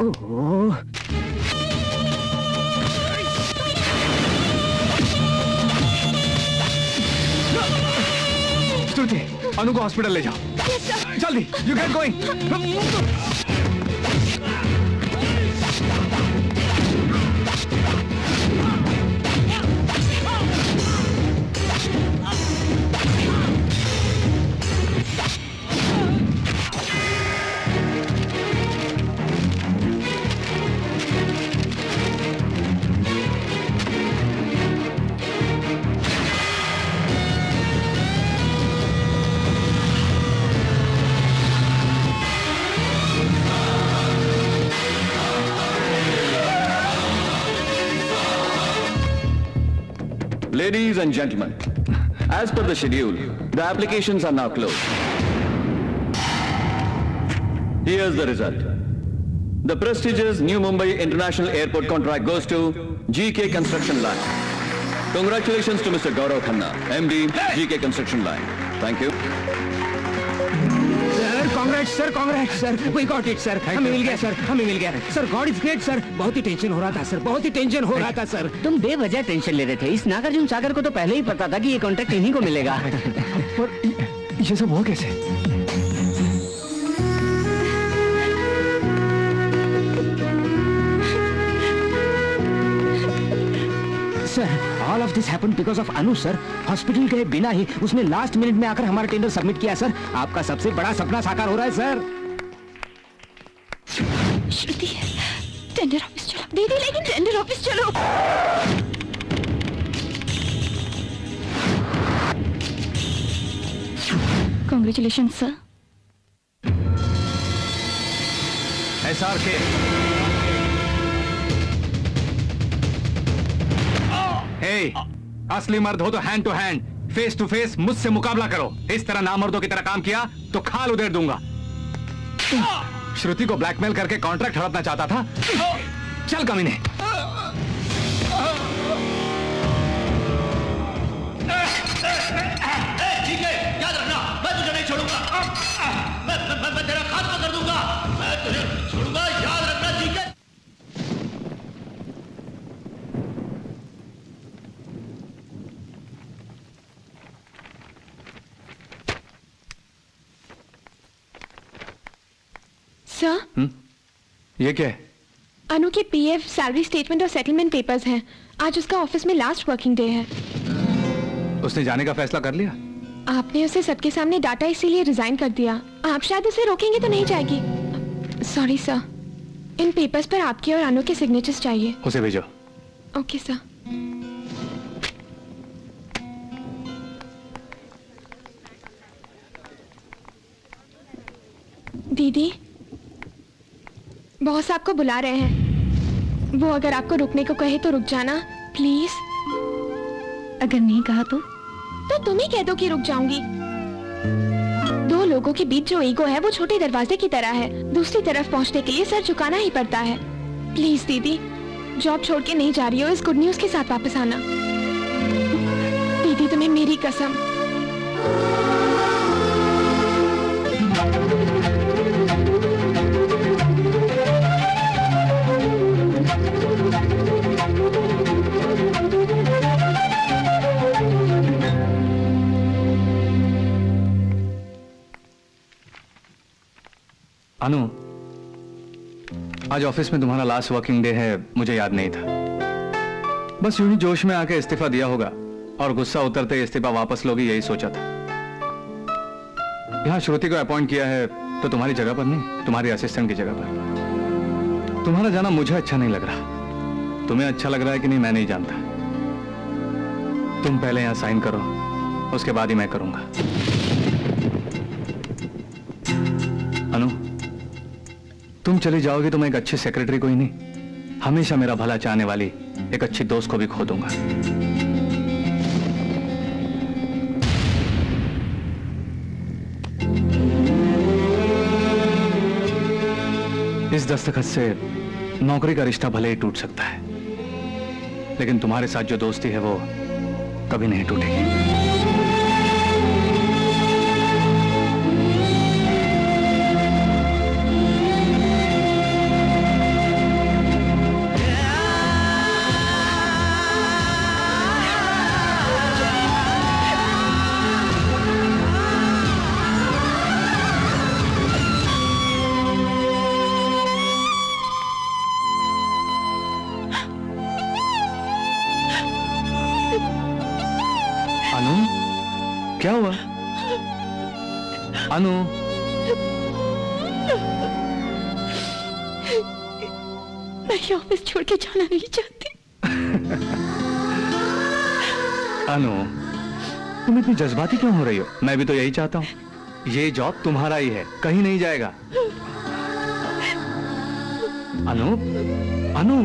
ओह, श्रुति, अनु को हॉस्पिटल ले जाओ जल्दी। You get going. Ladies and gentlemen, as per the schedule, the applications are now closed. Here's the result. The prestigious New Mumbai International Airport contract goes to GK Construction Line. Congratulations to Mr. Gaurav Khanna, MD, GK Construction Line. Thank you. Congrats sir, we got it sir. हमें मिल गया sir, हमें मिल गया sir. God is great sir. बहुत ही tension हो रहा था सर, बहुत ही टेंशन हो रहा था सर। तुम बेवजह टेंशन ले रहे थे। इस नागार्जुन सागर को तो पहले ही पता था कि ये कॉन्ट्रैक्ट इन्हीं को मिलेगा। और ये सब हुआ कैसे? Sir, all of this happened because of Anu sir. Hospital के बिना ही उसने लास्ट मिनट में आकर हमारा टेंडर सबमिट किया सर। आपका सबसे बड़ा सपना साकार हो रहा है सर। श्रुति, टेंडर ऑफिस चलो। दीदी लेकिन टेंडर ऑफिस चलो। Congratulation sir. SRK, हे, असली मर्द हो तो hand to hand, face to face मुझसे मुकाबला करो। इस तरह नामर्दों की तरह काम किया तो खाल उधेड़ दूंगा। श्रुति को ब्लैकमेल करके कॉन्ट्रैक्ट हड़पना चाहता था। चल कमीने। ठीक है, याद रखना, मैं तुझे नहीं छोड़ूंगा। मैं तेरा खात्मा कर दूंगा। मैं तुझे छोड़ूंगा, याद रखना, ठीक है? सर, ये क्या है? अनु के PF, सैलरी स्टेटमेंट और सेटलमेंट पेपर्स हैं। आज उसका ऑफिस में लास्ट वर्किंग डे है। उसने जाने का फैसला कर लिया? आपने उसे सबके सामने डांटा, इसीलिए रिजाइन कर दिया। आप शायद उसे रोकेंगे तो नहीं जाएगी। सॉरी सर, इन पेपर्स पर आपके और अनु के सिग्नेचर्स चाहिए। उसे भेजो। Okay sir. दीदी, बॉस आपको बुला रहे हैं। वो अगर आपको रुकने को कहे तो रुक जाना प्लीज। अगर नहीं कहा तो तुम ही कह दो कि रुक जाऊंगी। दो लोगों के बीच जो ईगो है वो छोटे दरवाजे की तरह है। दूसरी तरफ पहुंचने के लिए सर झुकाना ही पड़ता है। प्लीज दीदी, जॉब छोड़ के नहीं जा रही हो, इस गुड न्यूज के साथ वापस आना। दीदी तुम्हें मेरी कसम। अनु, आज ऑफिस में तुम्हारा लास्ट वर्किंग डे है, मुझे याद नहीं था। बस यूं ही जोश में आके इस्तीफा दिया होगा और गुस्सा उतरते ही इस्तीफा वापस लोगी, यही सोचा था। यहां श्रुति को अपॉइंट किया है तो तुम्हारी जगह पर नहीं, तुम्हारी असिस्टेंट की जगह पर। तुम्हारा जाना मुझे अच्छा नहीं लग रहा। तुम्हें अच्छा लग रहा है कि नहीं मैं नहीं जानता। तुम पहले यहां साइन करो, उसके बाद ही मैं करूंगा। अनु, तुम चली जाओगी तो मैं एक अच्छी सेक्रेटरी को ही नहीं, हमेशा मेरा भला चाहने वाली एक अच्छी दोस्त को भी खो दूंगा। इस दस्तखत से नौकरी का रिश्ता भले ही टूट सकता है, लेकिन तुम्हारे साथ जो दोस्ती है वो कभी नहीं टूटेगी। क्या हुआ अनु? मैं ये ऑफिस छोड़ के जाना नहीं चाहती। अनु, तुम इतनी जज्बाती क्यों हो रही हो? मैं भी तो यही चाहता हूँ। ये जॉब तुम्हारा ही है, कहीं नहीं जाएगा। अनु, अनु,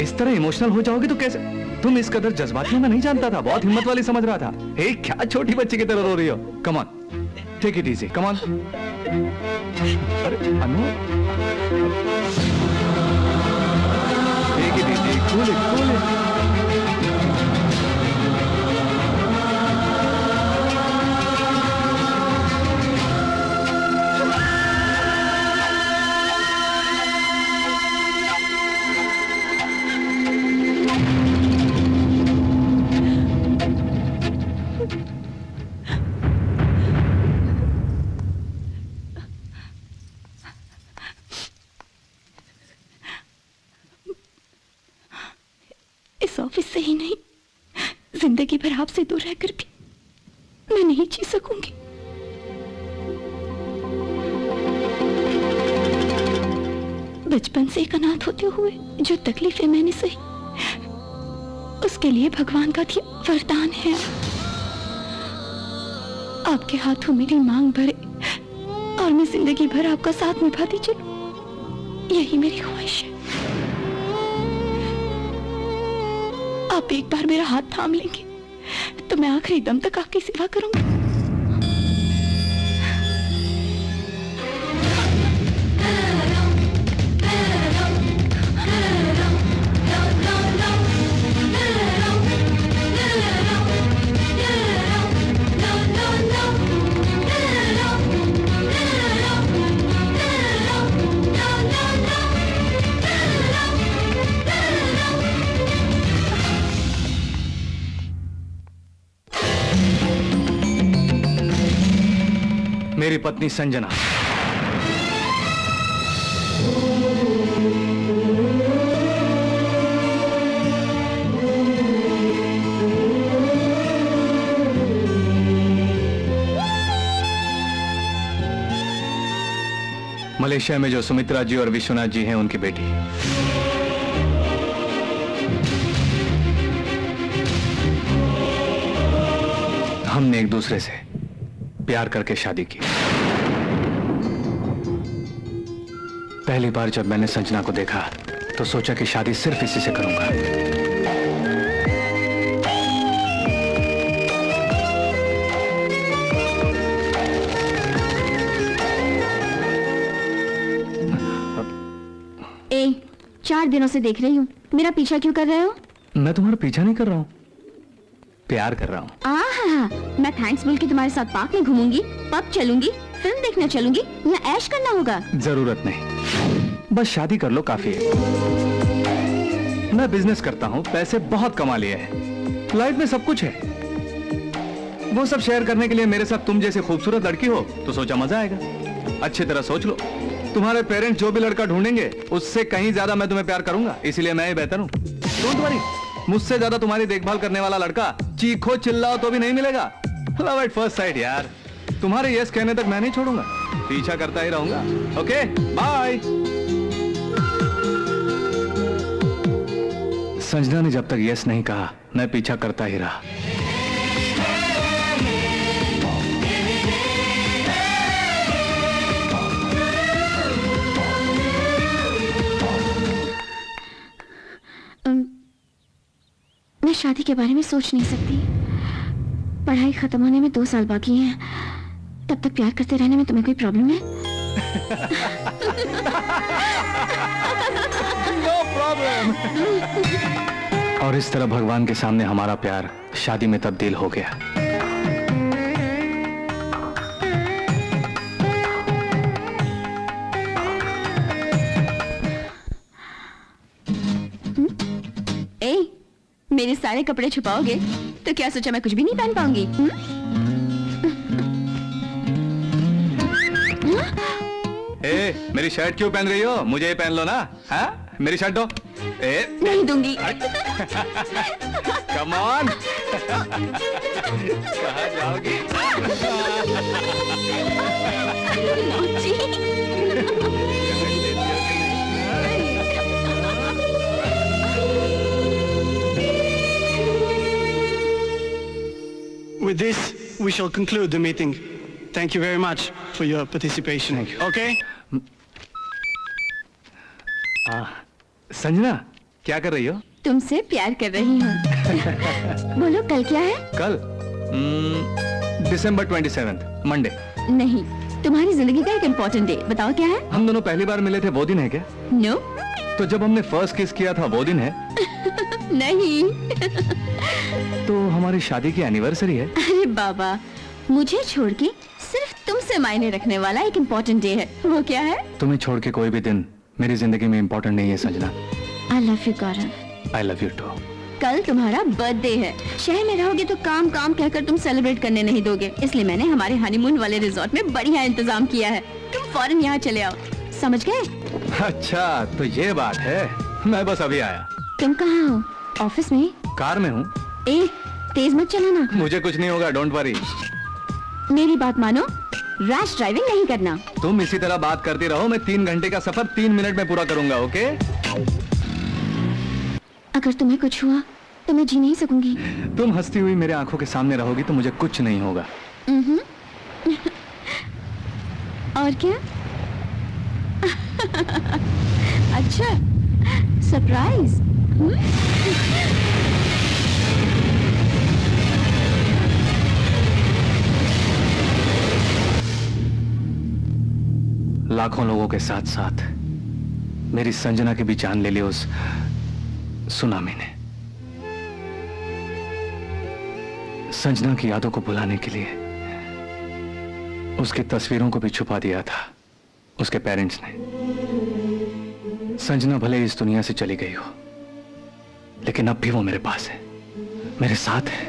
इस तरह इमोशनल हो जाओगे तो कैसे? तुम इस कदर जज्बाती मैं नहीं जानता था, बहुत हिम्मत वाली समझ रहा था। हे, क्या छोटी बच्ची की तरह रो रही हो? Come on, take it easy, come on. अरे Anu, take it easy, cool it, cool it. Office से ही नहीं, जिंदगी भर आपसे दूर रहकर भी मैं नहीं जी सकूंगी। बचपन से एक अनाथ होते हुए जो तकलीफें मैंने सही, उसके लिए भगवान का दिया वरदान है। आपके हाथों मेरी मांग भरे और मैं जिंदगी भर आपका साथ निभाती चलूं, यही मेरी ख्वाहिश है। आप एक बार मेरा हाथ थाम लेंगे तो मैं आखिरी दम तक आपकी सेवा करूंगी। मेरी पत्नी संजना, मलेशिया में जो सुमित्रा जी और विश्वनाथ जी हैं, उनकी बेटी। हमने एक दूसरे से प्यार करके शादी की। पहली बार जब मैंने संजना को देखा तो सोचा कि शादी सिर्फ इसी से करूंगा। ए, 4 दिनों से देख रही हूँ, मेरा पीछा क्यों कर रहे हो? मैं तुम्हारा पीछा नहीं कर रहा हूँ, प्यार कर रहा हूँ। मैं थैंक्स बोल के तुम्हारे साथ पार्क में घूमूंगी, पब चलूंगी, फिल्म देखने चलूंगी या ऐश करना होगा? जरूरत नहीं, बस शादी कर लो, काफी है। मैं बिजनेस करता हूँ, पैसे बहुत कमा लिए हैं, लाइफ में सब कुछ है। वो सब शेयर करने के लिए मेरे साथ तुम जैसे खूबसूरत लड़की हो तो सोचा मजा आएगा। अच्छी तरह सोच लो, तुम्हारे पेरेंट्स जो भी लड़का ढूंढेंगे उससे कहीं ज्यादा मैं तुम्हें प्यार करूंगा, इसीलिए मैं ही बेहतर हूँ। डोंट वरी, मुझसे ज्यादा तुम्हारी देखभाल करने वाला लड़का चीखो चिल्लाओ तो भी नहीं मिलेगा। लव एट फर्स्ट साइट यार, तुम्हारे यस कहने तक मैं नहीं छोड़ूंगा, पीछा करता ही रहूंगा। Okay bye. संजना ने जब तक यस नहीं कहा मैं पीछा करता ही रहा। मैं शादी के बारे में सोच नहीं सकती। पढ़ाई खत्म होने में 2 साल बाकी हैं। तब तक प्यार करते रहने में तुम्हें कोई प्रॉब्लम है? No problem. और इस तरह भगवान के सामने हमारा प्यार शादी में तब्दील हो गया। मेरे सारे कपड़े छुपाओगे तो क्या सोचा मैं कुछ भी नहीं पहन पाऊंगी? मेरी शर्ट क्यों पहन रही हो? मुझे ही पहन लो ना। हाँ? मेरी शर्ट दो। नहीं दूंगी। Come on. कहाँ जाओगी? With this, we shall conclude the meeting. Thank you very much for your participation. Thank you. Okay? Sanjana, क्या कर रही हो? तुमसे प्यार कर रही हूँ। बोलो कल क्या है? कल December 27th, मंडे। नहीं, तुम्हारी जिंदगी का एक इम्पोर्टेंट डे। बताओ क्या है? हम दोनों पहली बार मिले थे वो दिन है क्या? नो। तो जब हमने फर्स्ट किस किया था वो दिन है? नहीं। तो हमारी शादी की एनिवर्सरी है। अरे बाबा, मुझे छोड़ के सिर्फ तुमसे मायने रखने वाला एक इम्पोर्टेंट डे है। वो क्या है? तुम्हें छोड़ के कोई भी दिन मेरी जिंदगी में इम्पोर्टेंट नहीं है Sanjana. I love you, Gaurav. I love you too। कल तुम्हारा बर्थडे है। शहर में रहोगे तो काम काम कहकर तुम सेलिब्रेट करने नहीं दोगे, इसलिए मैंने हमारे हनीमून वाले रिजॉर्ट में बढ़िया इंतजाम किया है। तुम फौरन यहाँ चले आओ, समझ गए? अच्छा तो ये बात है, मैं बस अभी आया। तुम कहाँ हो? ऑफिस में? कार में हूँ। ए, तेज मत चलाना। मुझे कुछ नहीं होगा, डोंट वरी। मेरी बात मानो, रैश ड्राइविंग नहीं करना। तुम इसी तरह बात करती रहो, मैं 3 घंटे का सफर 3 मिनट में पूरा करूंगा। ओके? अगर तुम्हें कुछ हुआ तो मैं जी नहीं सकूंगी। तुम हंसती हुई मेरे आंखों के सामने रहोगी तो मुझे कुछ नहीं होगा। और क्या? अच्छा, सरप्राइज। लाखों लोगों के साथ साथ मेरी संजना की भी जान ले ली उस सुनामी ने। संजना की यादों को भुलाने के लिए उसकी तस्वीरों को भी छुपा दिया था उसके पेरेंट्स ने। संजना भले इस दुनिया से चली गई हो, लेकिन अब भी वो मेरे पास है, मेरे साथ है,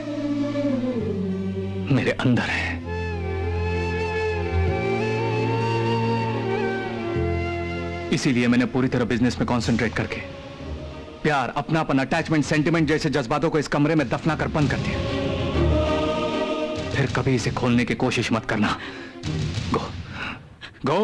मेरे अंदर है। इसीलिए मैंने पूरी तरह बिजनेस में कंसंट्रेट करके प्यार, अपनापन, अटैचमेंट, सेंटिमेंट जैसे जज्बातों को इस कमरे में दफना कर बंद कर दिया। फिर कभी इसे खोलने की कोशिश मत करना। गो गो।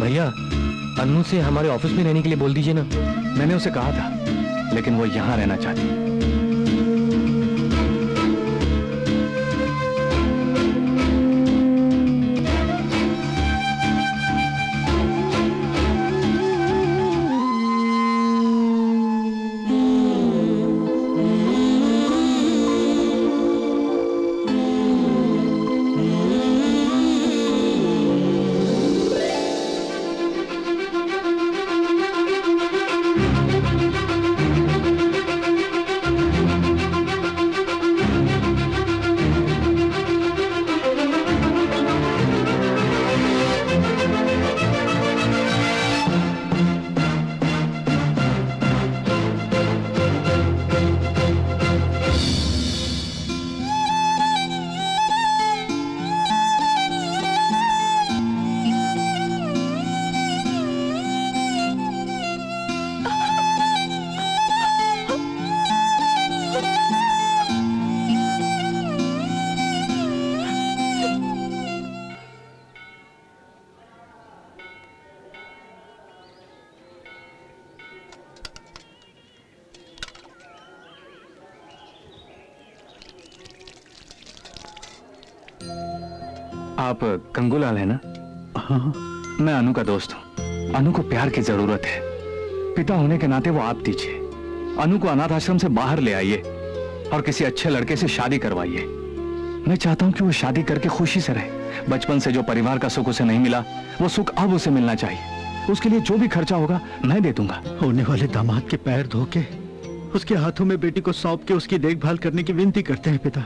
भैया अन्नू से हमारे ऑफिस में रहने के लिए बोल दीजिए ना। मैंने उसे कहा था, लेकिन वो यहाँ रहना चाहती है। आप गंगूलाल है ना? हाँ। मैं अनु का दोस्त हूँ। अनु को प्यार की जरूरत है। पिता होने के नाते वो आप दीजिए। अनु को अनाथ आश्रम से बाहर ले आइए और किसी अच्छे लड़के से शादी करवाइए। मैं चाहता हूँ कि वो शादी करके खुशी से रहे। बचपन से जो परिवार का सुख उसे नहीं मिला, वो सुख अब उसे मिलना चाहिए। उसके लिए जो भी खर्चा होगा मैं दे दूंगा। होने वाले दामाद के पैर धो के उसके हाथों में बेटी को सौंप के उसकी देखभाल करने की विनती करते हैं पिता।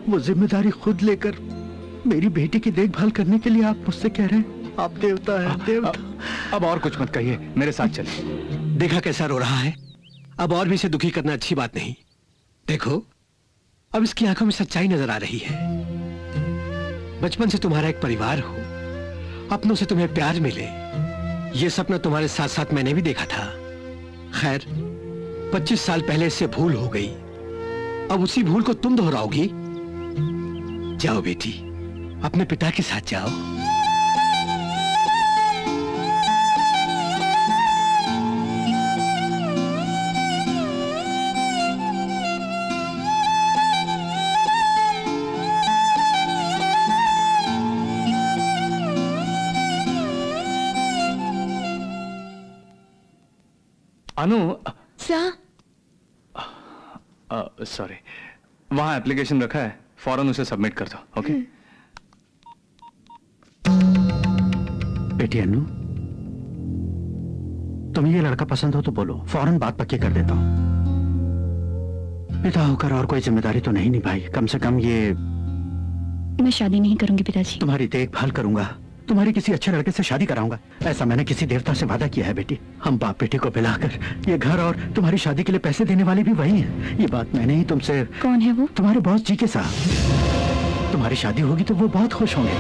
वो जिम्मेदारी खुद लेकर मेरी बेटी की देखभाल करने के लिए आप मुझसे कह रहे हैं? आप देवता हैं, देवता। अब और कुछ मत कहिए, मेरे साथ चलिए। देखा कैसा रो रहा है? अब और भी इसे दुखी करना अच्छी बात नहीं। देखो, अब इसकी आंखों में सच्चाई नजर आ रही है। बचपन से तुम्हारा एक परिवार हो, अपनों से तुम्हें प्यार मिले, ये सपना तुम्हारे साथ साथ मैंने भी देखा था। खैर, 25 साल पहले इससे भूल हो गई। अब उसी भूल को तुम दोहराओगी? जाओ बेटी, अपने पिता के साथ जाओ। अनु, सर, सॉरी, वहां एप्लीकेशन रखा है, फौरन उसे सबमिट कर दो। ओके? बेटी अनु, तुम्हें ये लड़का पसंद हो तो बोलो, फौरन बात पक्की कर देता हूं। पिता होकर और कोई जिम्मेदारी तो नहीं निभाई, कम से कम ये। मैं शादी नहीं करूंगी पिताजी। तुम्हारी देखभाल करूंगा, तुम्हारी किसी अच्छे लड़के से शादी कराऊंगा, ऐसा मैंने किसी देवता से वादा किया है बेटी। हम बाप बेटी को मिलाकर ये घर और तुम्हारी शादी के लिए पैसे देने वाले भी वही हैं। ये बात मैंने ही तुमसे। कौन है वो? तुम्हारे बॉस जी के साथ। तुम्हारी शादी होगी तो वो बहुत खुश होंगे।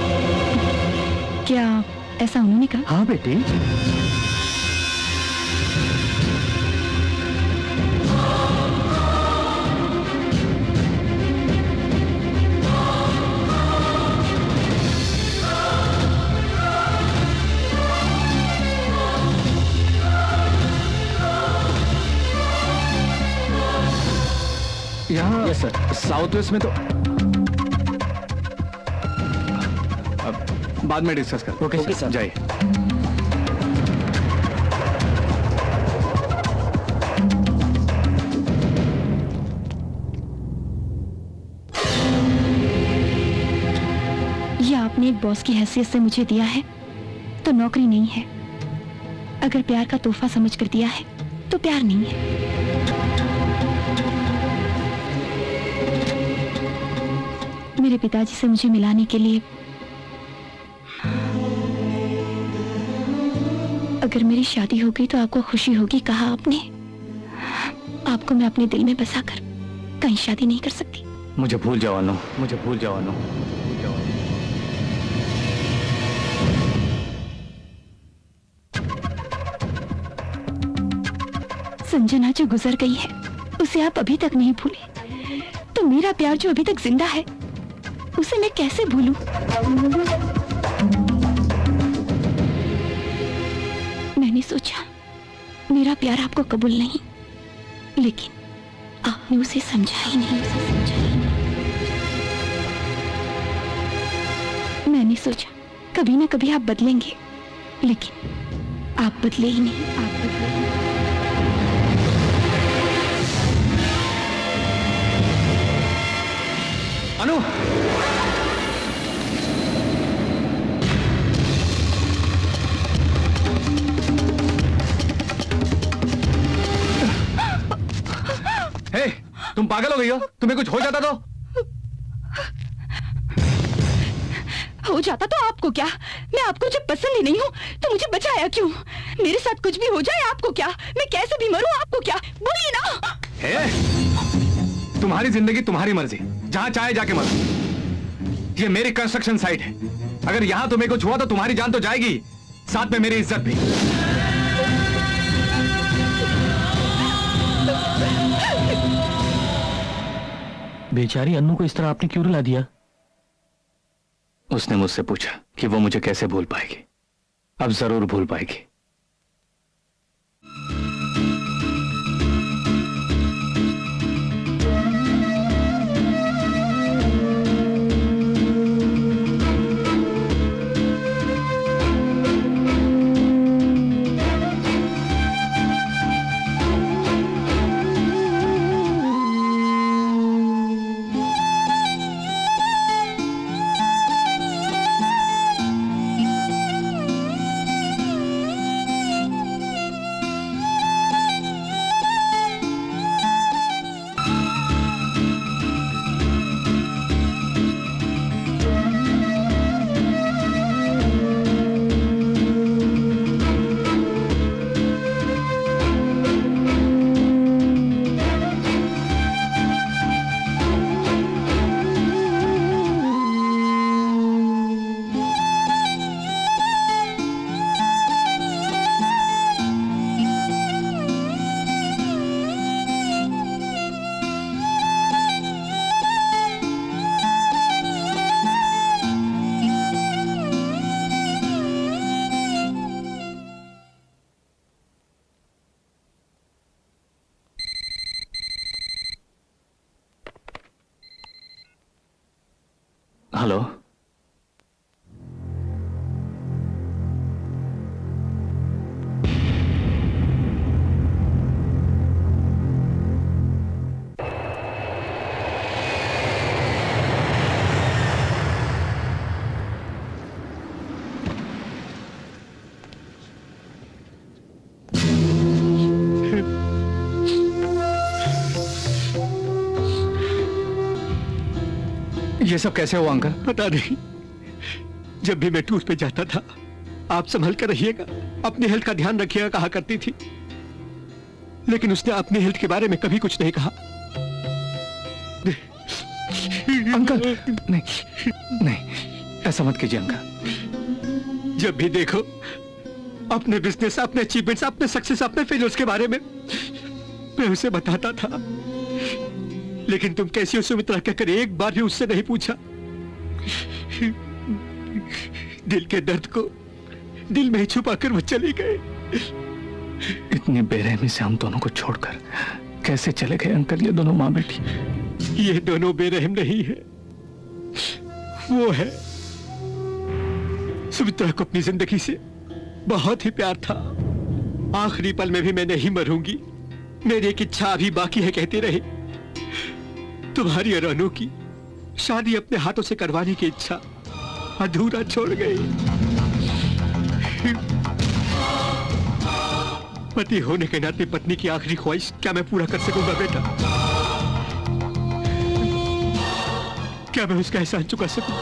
क्या ऐसा उन्होंने कहा? हाँ बेटी। यहाँ साउथ वेस्ट में तो अब बाद में डिस्कस कर। ओके सर, जाइए। ये आपने एक बॉस की हैसियत से मुझे दिया है तो नौकरी नहीं है। अगर प्यार का तोहफा समझ कर दिया है तो प्यार नहीं है। मेरे पिताजी से मुझे मिलाने के लिए अगर मेरी शादी हो गई तो आपको खुशी होगी, कहा आपने। आपको मैं अपने दिल में बसाकर कहीं शादी नहीं कर सकती। मुझे भूल जाओ अनु, मुझे भूल जाओ अनु। संजना जो गुजर गई है उसे आप अभी तक नहीं भूले, तो मेरा प्यार जो अभी तक जिंदा है उसे मैं कैसे भूलूं? मैंने सोचा मेरा प्यार आपको कबूल नहीं, लेकिन आपने उसे समझा ही नहीं। मैंने सोचा कभी ना कभी आप बदलेंगे, लेकिन आप बदले ही नहीं। आप बदले ही नहीं। अनु, हे, तुम पागल हो गई हो? तुम्हें कुछ हो जाता तो? हो जाता तो आपको क्या? मैं आपको जब पसंद ही नहीं हूँ तो मुझे बचाया क्यों? मेरे साथ कुछ भी हो जाए आपको क्या? मैं कैसे भी मरूं आपको क्या? बोलिए ना। हे, तुम्हारी जिंदगी तुम्हारी मर्जी, जहां चाहे जाके मरो। ये मेरी कंस्ट्रक्शन साइट है, अगर यहां तुम्हें कुछ हुआ तो तुम्हारी जान तो जाएगी, साथ में मेरी इज्जत भी। बेचारी अन्नू को इस तरह आपने क्यों रुला दिया? उसने मुझसे पूछा कि वो मुझे कैसे भूल पाएगी। अब जरूर भूल पाएगी। हेलो, ये सब कैसे हुआ अंकल? पता नहीं, जब भी मैं टूर पे जाता था आप संभल कर रहिएगा, अपनी हेल्थ का ध्यान रखिएगा कहा करती थी, लेकिन उसने अपनी हेल्थ के बारे में कभी कुछ नहीं कहा। अंकल नहीं नहीं, ऐसा मत कीजिए अंकल। जब भी देखो अपने बिजनेस, अपने अचीवमेंट्स, अपने सक्सेस, अपने फेलियर्स के बारे में मैं उसे बताता था, लेकिन तुम कैसी हो सुमित्रा कहकर एक बार भी उससे नहीं पूछा। दिल के दर्द को दिल में ही छुपाकर वो चले गए। इतनी बेरहमी से हम दोनों को छोड़कर कैसे चले गए अंकल ये दोनों माँ बेटी? ये दोनों बेरहम नहीं है, वो है। सुमित्रा को अपनी जिंदगी से बहुत ही प्यार था। आखिरी पल में भी मैं नहीं मरूंगी, मेरी एक इच्छा अभी बाकी है कहती रही। तुम्हारी और अनु की शादी अपने हाथों से करवाने की इच्छा अधूरा छोड़ गई। पति होने के नाते पत्नी की आखिरी ख्वाहिश क्या मैं पूरा कर सकूंगा बेटा? क्या मैं उसका एहसान चुका सकूं?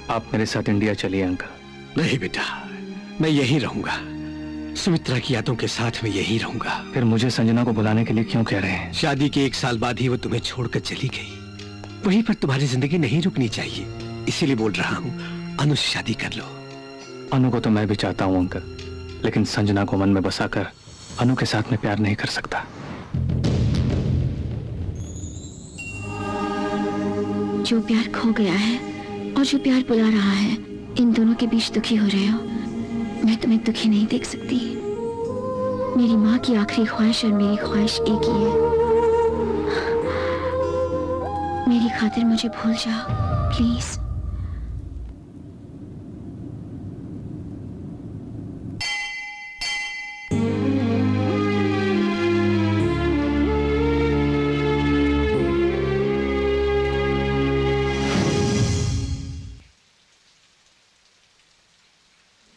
आप मेरे साथ इंडिया चलिए अंकल। नहीं बेटा, मैं यहीं रहूंगा। सुमित्रा की यादों के साथ मैं यहीं रहूंगा। फिर मुझे संजना को बुलाने के लिए क्यों कह रहे हैं? शादी के 1 साल बाद ही वो तुम्हें छोड़कर चली गई। वहीं पर तुम्हारी जिंदगी नहीं रुकनी चाहिए, इसीलिए बोल रहा हूँ अनु से शादी कर लो। अनु को तो मैं भी चाहता हूँ अंकल, लेकिन संजना को मन में बसाकर अनु के साथ में प्यार नहीं कर सकता। जो प्यार खो गया है और जो प्यार बुला रहा है, इन दोनों के बीच दुखी हो रहे हो। मैं तुम्हें दुखी नहीं देख सकती। मेरी माँ की आखिरी ख्वाहिश और मेरी ख्वाहिश एक ही है। मेरी खातिर मुझे भूल जाओ प्लीज।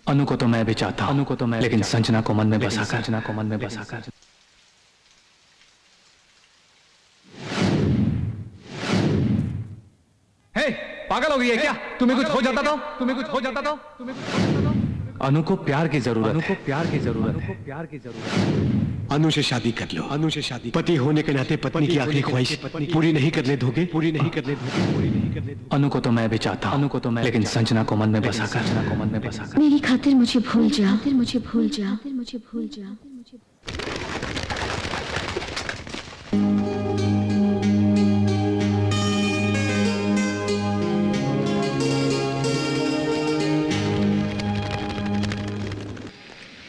अनु को तो मैं भी चाहता हूं, अनु को तो मैं, लेकिन संजना को मन में बसाकर, संजना को मन में बसाकर। हे, पागल हो गई है क्या? तुम्हें कुछ हो जाता तो? तुम्हें कुछ हो जाता तो? तुम्हें कुछ हो जाता तो? अनु को प्यार की जरूरत है। अनु को प्यार की जरूरत है। प्यार की जरूरत है। अनु से शादी कर लो। अनु से शादी। पति होने के नाते पत्नी की आखिरी ख्वाहिश पूरी नहीं करने दोगे? पूरी नहीं करने दोगे? पूरी नहीं करने दोगे? अनु को तो मैं भी चाहता हूं, अनु को तो मैं, लेकिन संजना को मन में बसाकर, संजना को मन में बसाकर। मेरी खातिर मुझे भूल जाओ, मुझे भूल जाओ, मुझे भूल जाओ।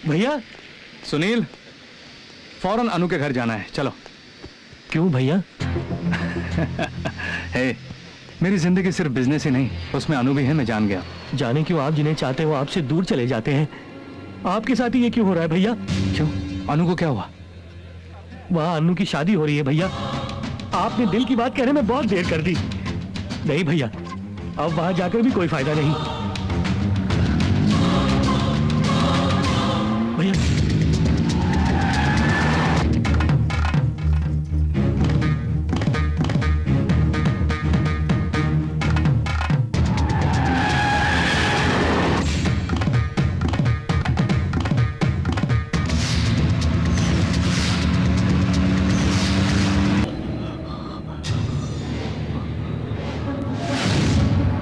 भैया सुनील, फौरन अनु के घर जाना है, चलो। क्यों भैया? हे, मेरी जिंदगी सिर्फ बिजनेस ही नहीं, उसमें अनु भी है, मैं जान गया। जाने क्यों? आप जिन्हें चाहते हो आपसे दूर चले जाते हैं। आपके साथ ही ये क्यों हो रहा है भैया? क्यों? अनु को क्या हुआ? वहाँ अनु की शादी हो रही है भैया। आपने दिल की बात कहने में बहुत देर कर दी। नहीं भैया, अब वहां जाकर भी कोई फायदा नहीं। भैया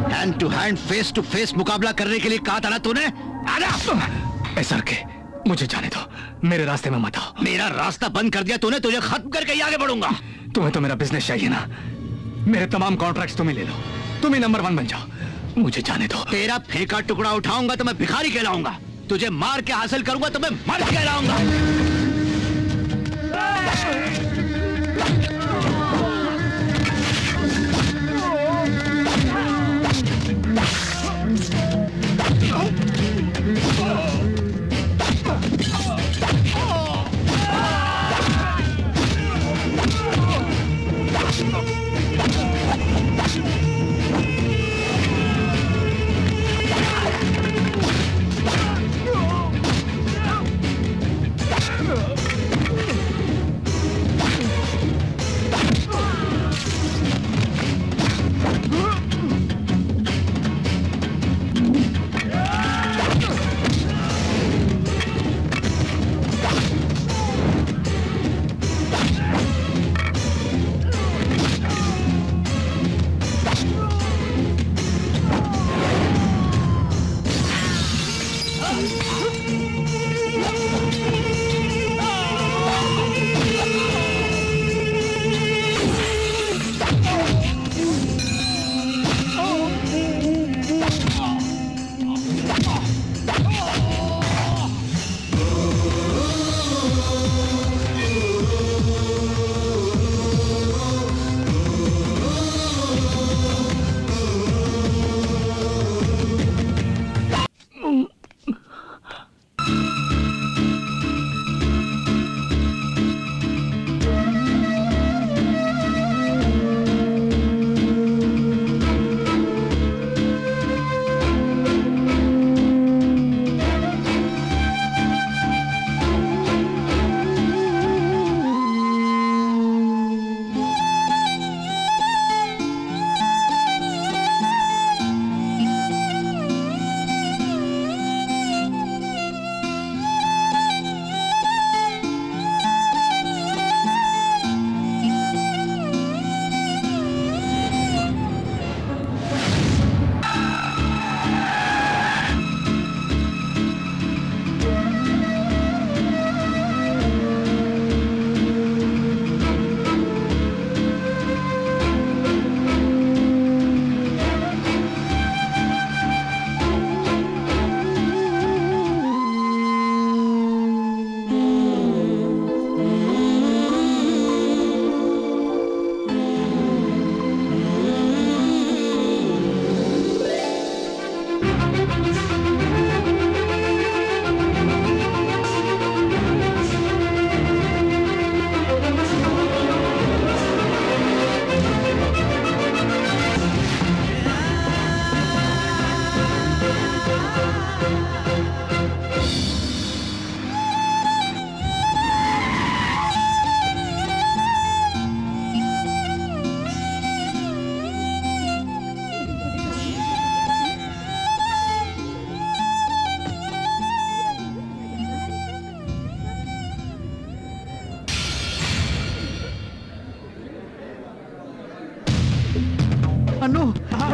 hand to hand, face to face मुकाबला करने के लिए कहा था ना तूने? आना। ऐसा के मुझे जाने दो, मेरे रास्ते में मत आओ। मेरा रास्ता बंद कर दिया तूने, तुझे खत्म करके ही आगे बढ़ूंगा। तुम्हें तो मेरा बिजनेस चाहिए ना, मेरे तमाम कॉन्ट्रैक्ट्स तुम्हें ले लो, तुम ही नंबर 1 बन जाओ। मुझे जाने दो। तेरा फेंका टुकड़ा उठाऊंगा तो मैं भिखारी कहलाऊंगा, तुझे मार के हासिल करूंगा तो मैं मर्द कहलाऊंगा।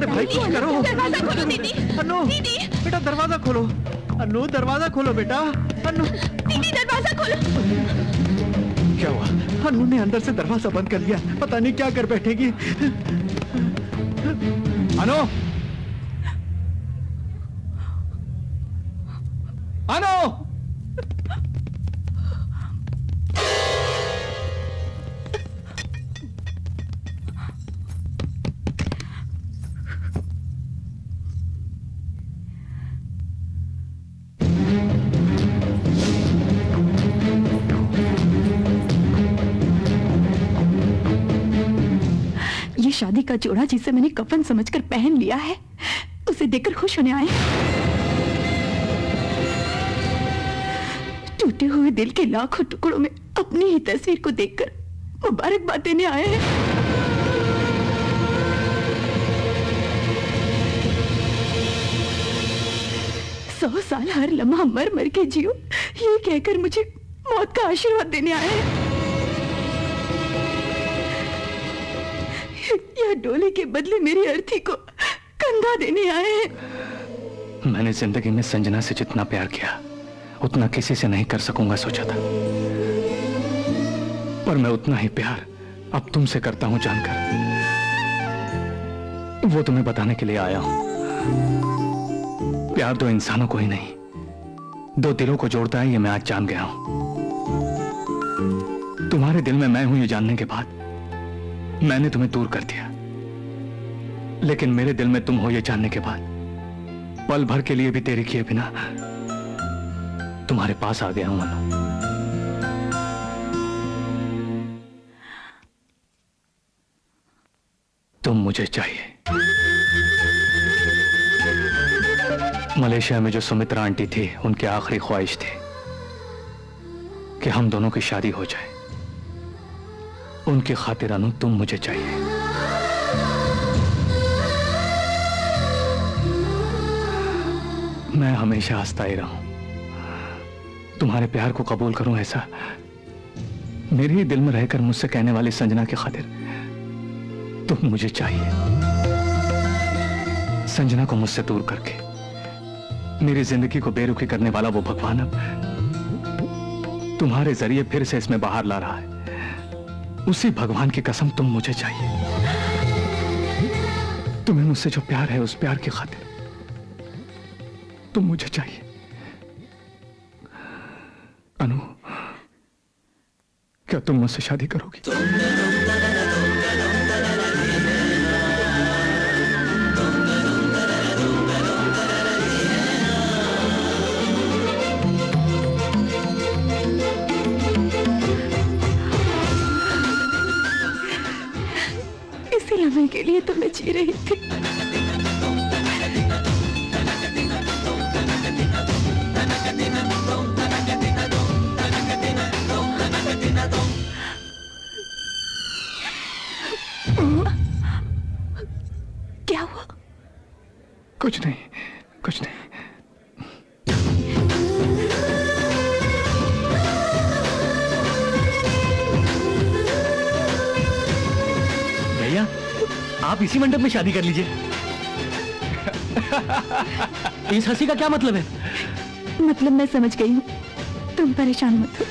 अरे भाई कुछ करो। दरवाजा खोलो दीदी। अनु दीदी बेटा दरवाजा खोलो। अनु दरवाजा खोलो बेटा। अनु दीदी दरवाजा खोलो। क्या हुआ? अनु ने अंदर से दरवाजा बंद कर लिया, पता नहीं क्या कर बैठेगी। अनु अनु ये शादी का जोड़ा जिसे मैंने कफन समझकर पहन लिया है, उसे देखकर खुश होने आए। टूटे हुए दिल के लाखों टुकड़ों में अपनी ही तस्वीर को देखकर मुबारकबाद देने आए हैं। सौ साल हर लम्हा मर मर के जियो, ये कहकर मुझे मौत का आशीर्वाद देने आए हैं। यह डोले के बदले मेरी अर्थी को कंधा देने आए हैं। मैंने जिंदगी में संजना से जितना प्यार किया उतना किसी से नहीं कर सकूंगा सोचा था, पर मैं उतना ही प्यार अब तुमसे करता हूं जानकर। वो तुम्हें बताने के लिए आया हूं। प्यार दो इंसानों को ही नहीं, दो दिलों को जोड़ता है, ये मैं आज जान गया हूं। तुम्हारे दिल में मैं हूं ये जानने के बाद मैंने तुम्हें दूर कर दिया, लेकिन मेरे दिल में तुम हो ये जानने के बाद पल भर के लिए भी देरी किए बिना तुम्हारे पास आ गया हूं अनु। तुम मुझे चाहिए। मलेशिया में जो सुमित्रा आंटी थी, उनकी आखिरी ख्वाहिश थी कि हम दोनों की शादी हो जाए। उनकी खातिर अनु तुम मुझे चाहिए। मैं हमेशा हंसता ही रहूं, तुम्हारे प्यार को कबूल करूं, ऐसा मेरे ही दिल में रहकर मुझसे कहने वाली संजना की खातिर तुम मुझे चाहिए। संजना को मुझसे दूर करके मेरी जिंदगी को बेरुखी करने वाला वो भगवान अब तुम्हारे जरिए फिर से इसमें बाहर ला रहा है। उसी भगवान की कसम तुम मुझे चाहिए। तुम्हें मुझसे जो प्यार है उस प्यार की खातिर तुम मुझे चाहिए। अनु, क्या तुम मुझसे शादी करोगी? इसी लम्हे के लिए तो मैं जी रही थी। क्या हुआ? कुछ नहीं, कुछ नहीं। भैया, आप इसी मंडप में शादी कर लीजिए। इस हंसी का क्या मतलब है? मतलब मैं समझ गई हूँ, तुम परेशान मत हो।